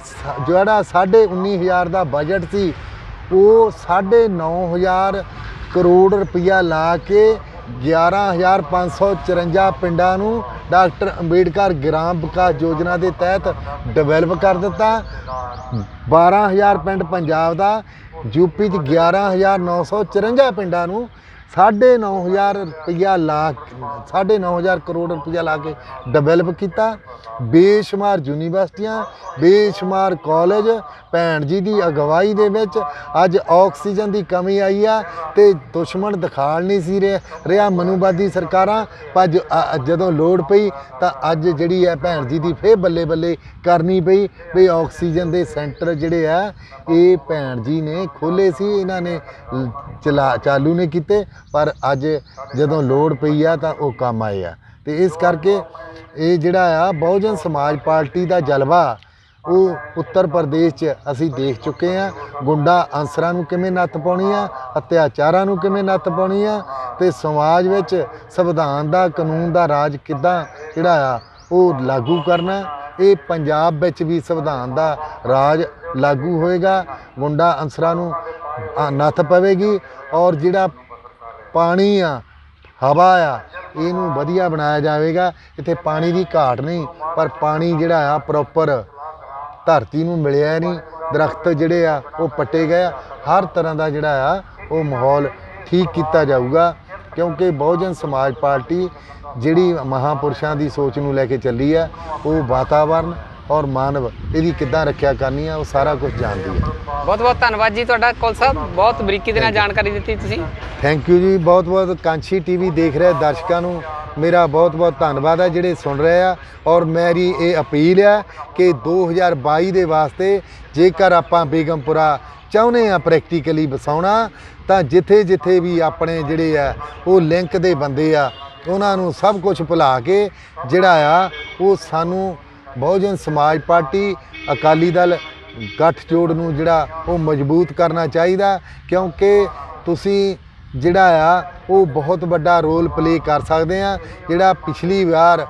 ਜਿਹੜਾ 19,500 ਦਾ ਬਜਟ ਸੀ ਉਹ 9,500 ਕਰੋੜ ਰੁਪਈਆ ਲਾ ਕੇ 11,554 ਪਿੰਡਾਂ ਨੂੰ ਡਾਕਟਰ ਅੰਬੇਡਕਰ ਗ੍ਰਾਮ ਵਿਕਾਸ ਯੋਜਨਾ ਦੇ ਤਹਿਤ ਡਿਵੈਲਪ ਕਰ ਦਿੱਤਾ। 12,000 ਪਿੰਡ ਪੰਜਾਬ ਦਾ, ਯੂਪੀ 'ਚ 11,954 ਪਿੰਡਾਂ ਨੂੰ 9,500 ਰੁਪਈਆ ਲਾ 9,500 ਕਰੋੜ ਰੁਪਈਆ ਲਾ ਕੇ ਡਿਵੈਲਪ ਕੀਤਾ। ਬੇਸ਼ੁਮਾਰ ਯੂਨੀਵਰਸਿਟੀਆਂ, ਬੇਸ਼ੁਮਾਰ ਕਾਲਜ ਭੈਣ ਜੀ ਦੀ ਅਗਵਾਈ ਦੇ ਵਿੱਚ ਅੱਜ ਆਕਸੀਜਨ ਦੀ ਕਮੀ ਆਈ ਆ, ਤੇ ਦੁਸ਼ਮਣ ਦਿਖਾਲ ਨਹੀਂ ਸੀ ਰਿਹਾ ਮਨੂਵਾਦੀ ਸਰਕਾਰਾਂ। ਪਰ ਜਦੋਂ ਲੋੜ ਪਈ ਤਾਂ ਅੱਜ ਜਿਹੜੀ ਹੈ ਭੈਣ ਜੀ ਦੀ ਫੇਰ ਬੱਲੇ ਬੱਲੇ ਕਰਨੀ ਪਈ ਵੀ ਆਕਸੀਜਨ ਦੇ ਸੈਂਟਰ ਜਿਹੜੇ ਆ ਇਹ ਭੈਣ ਜੀ ਨੇ ਖੋਲ੍ਹੇ ਸੀ, ਇਹਨਾਂ ਨੇ ਚਾਲੂ ਨਹੀਂ ਕੀਤੇ, ਪਰ ਅੱਜ ਜਦੋਂ ਲੋੜ ਪਈ ਆ ਤਾਂ ਉਹ ਕੰਮ ਆਏ ਆ। ਤੇ ਇਸ ਕਰਕੇ ਇਹ ਜਿਹੜਾ ਆ ਬਹੁਜਨ ਸਮਾਜ ਪਾਰਟੀ ਦਾ ਜਲਵਾ ਉਹ ਉੱਤਰ ਪ੍ਰਦੇਸ਼ 'ਚ ਅਸੀਂ ਦੇਖ ਚੁੱਕੇ ਹਾਂ। ਗੁੰਡਾ ਅਨਸਰਾਂ ਨੂੰ ਕਿਵੇਂ ਨੱਥ ਪਾਉਣੀ ਆ, ਅਤਿਆਚਾਰਾਂ ਨੂੰ ਕਿਵੇਂ ਨੱਥ ਪਾਉਣੀ ਆ, ਤੇ ਸਮਾਜ ਵਿੱਚ ਸੰਵਿਧਾਨ ਦਾ ਕਾਨੂੰਨ ਦਾ ਰਾਜ ਕਿੱਦਾਂ ਜਿਹੜਾ ਆ ਉਹ ਲਾਗੂ ਕਰਨਾ। ਇਹ ਪੰਜਾਬ ਵਿੱਚ ਵੀ ਸੰਵਿਧਾਨ ਦਾ ਰਾਜ ਲਾਗੂ ਹੋਏਗਾ, ਗੁੰਡਾ ਅਨਸਰਾਂ ਨੂੰ ਨੱਥ ਪਵੇਗੀ, ਔਰ ਜਿਹੜਾ ਪਾਣੀ ਆ ਹਵਾ ਆ ਇਹਨੂੰ ਵਧੀਆ ਬਣਾਇਆ ਜਾਵੇਗਾ। ਇੱਥੇ ਪਾਣੀ ਦੀ ਘਾਟ ਨਹੀਂ, ਪਰ ਪਾਣੀ ਜਿਹੜਾ ਆ ਪ੍ਰੋਪਰ ਧਰਤੀ ਨੂੰ ਮਿਲਿਆ ਨਹੀਂ, ਦਰਖਤ ਜਿਹੜੇ ਆ ਉਹ ਪੱਟੇ ਗਏ ਆ। ਹਰ ਤਰ੍ਹਾਂ ਦਾ ਜਿਹੜਾ ਆ ਉਹ ਮਾਹੌਲ ਠੀਕ ਕੀਤਾ ਜਾਊਗਾ, ਕਿਉਂਕਿ ਬਹੁਜਨ ਸਮਾਜ ਪਾਰਟੀ ਜਿਹੜੀ ਮਹਾਂਪੁਰਸ਼ਾਂ ਦੀ ਸੋਚ ਨੂੰ ਲੈ ਕੇ ਚੱਲੀ ਆ, ਉਹ ਵਾਤਾਵਰਨ ਔਰ ਮਾਨਵ ਇਹਦੀ ਕਿੱਦਾਂ ਰੱਖਿਆ ਕਰਨੀ ਆ ਉਹ ਸਾਰਾ ਕੁਝ ਜਾਣਦੀ ਹੈ। ਬਹੁਤ ਬਹੁਤ ਧੰਨਵਾਦ ਜੀ ਤੁਹਾਡਾ ਕੌਲ ਸਾਹਿਬ, ਬਹੁਤ ਬਰੀਕੀ ਦੇ ਨਾਲ ਜਾਣਕਾਰੀ ਦਿੱਤੀ ਤੁਸੀਂ। ਥੈਂਕ ਯੂ ਜੀ। ਬਹੁਤ ਬਹੁਤ ਕਾਂਛੀ ਟੀਵੀ ਦੇਖ ਰਹੇ ਦਰਸ਼ਕਾਂ ਨੂੰ ਮੇਰਾ ਬਹੁਤ ਬਹੁਤ ਧੰਨਵਾਦ ਹੈ ਜਿਹੜੇ ਸੁਣ ਰਹੇ ਆ। ਔਰ ਮੇਰੀ ਇਹ ਅਪੀਲ ਆ ਕਿ 2022 ਦੇ ਵਾਸਤੇ ਜੇਕਰ ਆਪਾਂ ਬੇਗਮਪੁਰਾ ਚਾਹੁੰਦੇ ਆ ਪ੍ਰੈਕਟੀਕਲੀ ਵਸਾਉਣਾ, ਤਾਂ ਜਿੱਥੇ ਜਿੱਥੇ ਵੀ ਆਪਣੇ ਜਿਹੜੇ ਆ ਉਹ ਲਿੰਕ ਦੇ ਬੰਦੇ ਆ ਉਹਨਾਂ ਨੂੰ ਸਭ ਕੁਝ ਭੁਲਾ ਕੇ ਜਿਹੜਾ ਆ ਉਹ ਸਾਨੂੰ ਬਹੁਜਨ ਸਮਾਜ ਪਾਰਟੀ ਅਕਾਲੀ ਦਲ ਗੱਠਜੋੜ ਨੂੰ ਜਿਹੜਾ ਉਹ ਮਜ਼ਬੂਤ ਕਰਨਾ ਚਾਹੀਦਾ, ਕਿਉਂਕਿ ਤੁਸੀਂ ਜਿਹੜਾ ਆ ਉਹ ਬਹੁਤ ਵੱਡਾ ਰੋਲ ਪਲੇ ਕਰ ਸਕਦੇ ਆ। ਜਿਹੜਾ ਪਿਛਲੀ ਵਾਰ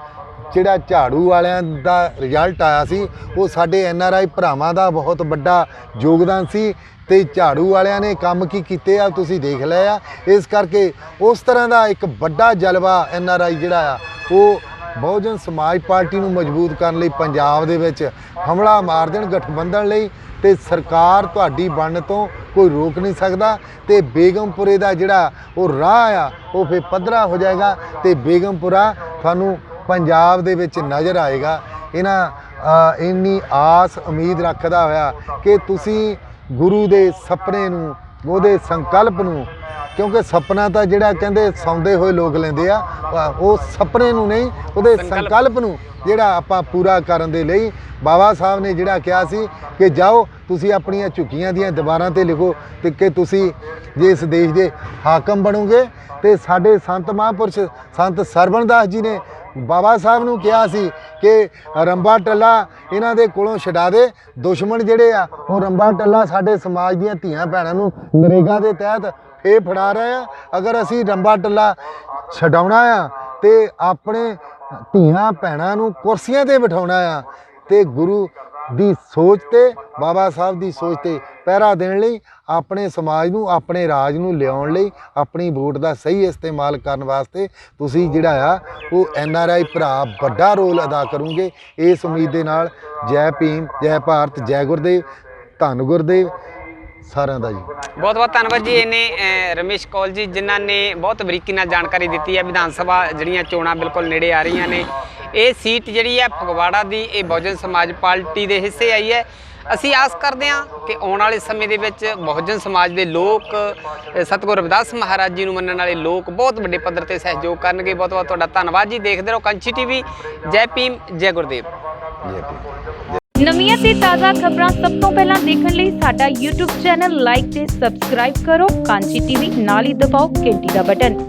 ਜਿਹੜਾ ਝਾੜੂ ਵਾਲਿਆਂ ਦਾ ਰਿਜ਼ਲਟ ਆਇਆ ਸੀ ਉਹ ਸਾਡੇ NRI ਭਰਾਵਾਂ ਦਾ ਬਹੁਤ ਵੱਡਾ ਯੋਗਦਾਨ ਸੀ ਤੇ ਝਾੜੂ ਵਾਲਿਆਂ ਨੇ ਕੰਮ ਕੀ ਕੀਤੇ ਆ ਤੁਸੀਂ ਦੇਖ ਲਿਆ ਆ। ਇਸ ਕਰਕੇ ਉਸ ਤਰ੍ਹਾਂ ਦਾ ਇੱਕ ਵੱਡਾ ਜਲਵਾ NRI ਜਿਹੜਾ ਆ ਉਹ ਬਹੁਜਨ ਸਮਾਜ ਪਾਰਟੀ ਨੂੰ ਮਜ਼ਬੂਤ ਕਰਨ ਲਈ ਪੰਜਾਬ ਦੇ ਵਿੱਚ ਹਮਲਾ ਮਾਰ ਦੇਣ ਗਠਬੰਧਨ ਲਈ, ਤੇ ਸਰਕਾਰ ਤੁਹਾਡੀ ਬਣਨ ਤੋਂ ਕੋਈ ਰੋਕ ਨਹੀਂ ਸਕਦਾ। ਤੇ ਬੇਗਮਪੁਰੇ ਦਾ ਜਿਹੜਾ ਉਹ ਰਾਹ ਆ ਉਹ ਫਿਰ ਪੱਧਰਾ ਹੋ ਜਾਏਗਾ ਤੇ ਬੇਗਮਪੁਰਾ ਤੁਹਾਨੂੰ ਪੰਜਾਬ ਦੇ ਵਿੱਚ ਨਜ਼ਰ ਆਏਗਾ। ਇੰਨੀ ਆਸ ਉਮੀਦ ਰੱਖਦਾ ਹੋਇਆ ਕਿ ਤੁਸੀਂ ਗੁਰੂ ਦੇ ਸੁਪਨੇ ਨੂੰ, ਉਹਦੇ ਸੰਕਲਪ ਨੂੰ, ਕਿਉਂਕਿ ਸੁਪਨਾ ਤਾਂ ਜਿਹੜਾ ਕਹਿੰਦੇ ਸੌਂਦੇ ਹੋਏ ਲੋਕ ਲੈਂਦੇ ਆ, ਉਹ ਸੁਪਨੇ ਨੂੰ ਨਹੀਂ, ਉਹਦੇ ਸੰਕਲਪ ਨੂੰ ਜਿਹੜਾ ਆਪਾਂ ਪੂਰਾ ਕਰਨ ਦੇ ਲਈ ਬਾਬਾ ਸਾਹਿਬ ਨੇ ਜਿਹੜਾ ਕਿਹਾ ਸੀ ਕਿ ਜਾਓ ਤੁਸੀਂ ਆਪਣੀਆਂ ਝੁੱਗੀਆਂ ਦੀਆਂ ਦੀਵਾਰਾਂ ਤੇ ਲਿਖੋ ਤੇ ਕਿ ਤੁਸੀਂ ਜੇ ਇਸ ਦੇਸ਼ ਦੇ ਹਾਕਮ ਬਣੋਗੇ। ਤੇ ਸਾਡੇ ਸੰਤ ਮਹਾਂਪੁਰਸ਼ ਸੰਤ ਸਰਵਣਦਾਸ ਜੀ ਨੇ ਬਾਬਾ ਸਾਹਿਬ ਨੂੰ ਕਿਹਾ ਸੀ ਕਿ ਰੰਬਾ ਟੱਲਾ ਇਹਨਾਂ ਦੇ ਕੋਲੋਂ ਛਡਾ ਦੇ, ਦੁਸ਼ਮਣ ਜਿਹੜੇ ਆ ਉਹ ਰੰਬਾ ਟੱਲਾ ਸਾਡੇ ਸਮਾਜ ਦੀਆਂ ਧੀਆਂ ਭੈਣਾਂ ਨੂੰ ਨਰੇਗਾ ਦੇ ਤਹਿਤ ਫੇਰ ਫੜਾ ਰਹੇ ਆ। ਅਗਰ ਅਸੀਂ ਰੰਬਾ ਟੱਲਾ ਛਡਾਉਣਾ ਆ ਤੇ ਆਪਣੇ ਧੀਆਂ ਭੈਣਾਂ ਨੂੰ ਕੁਰਸੀਆਂ ਤੇ ਬਿਠਾਉਣਾ ਆ ਤੇ ਗੁਰੂ ਦੀ ਸੋਚ ਤੇ ਬਾਬਾ ਸਾਹਿਬ ਦੀ ਸੋਚ ਤੇ ਪਹਿਰਾ ਦੇਣ ਲਈ, ਆਪਣੇ ਸਮਾਜ ਨੂੰ, ਆਪਣੇ ਰਾਜ ਨੂੰ ਲਿਆਉਣ ਲਈ, ਆਪਣੀ ਵੋਟ ਦਾ ਸਹੀ ਇਸਤੇਮਾਲ ਕਰਨ ਵਾਸਤੇ ਤੁਸੀਂ ਜਿਹੜਾ ਆ ਉਹ NRI ਭਰਾ ਵੱਡਾ ਰੋਲ ਅਦਾ ਕਰੋਗੇ। ਇਸ ਉਮੀਦ ਦੇ ਨਾਲ ਜੈ ਭੀਮ, ਜੈ ਭਾਰਤ, ਜੈ ਗੁਰਦੇਵ, ਧੰਨ ਗੁਰਦੇਵ ਸਾਰਿਆਂ ਦਾ ਜੀ। ਬਹੁਤ ਬਹੁਤ ਧੰਨਵਾਦ ਜੀ। ਇਹਨੇ ਰਮੇਸ਼ ਕੌਲ ਜੀ ਜਿਨ੍ਹਾਂ ਨੇ ਬਹੁਤ ਬਰੀਕੀ ਨਾਲ ਜਾਣਕਾਰੀ ਦਿੱਤੀ ਹੈ। ਵਿਧਾਨ ਸਭਾ ਜਿਹੜੀਆਂ ਚੋਣਾਂ ਬਿਲਕੁਲ ਨੇੜੇ ਆ ਰਹੀਆਂ ਨੇ, ਇਹ ਸੀਟ ਜਿਹੜੀ ਹੈ ਫਗਵਾੜਾ ਦੀ ਇਹ ਬਹੁਜਨ ਸਮਾਜ ਪਾਰਟੀ ਦੇ ਹਿੱਸੇ ਆਈ ਹੈ। ਅਸੀਂ ਆਸ ਕਰਦੇ ਹਾਂ ਕਿ ਆਉਣ ਵਾਲੇ ਸਮੇਂ ਦੇ ਵਿੱਚ ਬਹੁਜਨ ਸਮਾਜ ਦੇ ਲੋਕ ਸਤਿਗੁਰੂ ਰਵਿਦਾਸ ਮਹਾਰਾਜ ਜੀ ਨੂੰ ਮੰਨਣ ਵਾਲੇ ਲੋਕ ਬਹੁਤ ਵੱਡੇ ਪੱਧਰ ਤੇ ਸਹਿਯੋਗ ਕਰਨਗੇ। ਬਹੁਤ ਬਹੁਤ ਤੁਹਾਡਾ ਧੰਨਵਾਦ ਜੀ। ਦੇਖਦੇ ਰਹੋ ਕਾਂਚੀ TV। ਜੈ ਭੀਮ, ਜੈ ਗੁਰਦੇਵ। ਜੈ ਭੀਮ। ਨਵੀਆਂ ਤੇ ਤਾਜ਼ਾ ਖਬਰਾਂ ਸਭ ਤੋਂ ਪਹਿਲਾਂ ਦੇਖਣ ਲਈ ਸਾਡਾ YouTube ਚੈਨਲ ਲਾਈਕ ਤੇ ਸਬਸਕ੍ਰਾਈਬ ਕਰੋ। ਕਾਂਚੀ TV ਨਾਲ ਹੀ ਦਬਾਓ ਘੰਟੀ ਦਾ ਬਟਨ।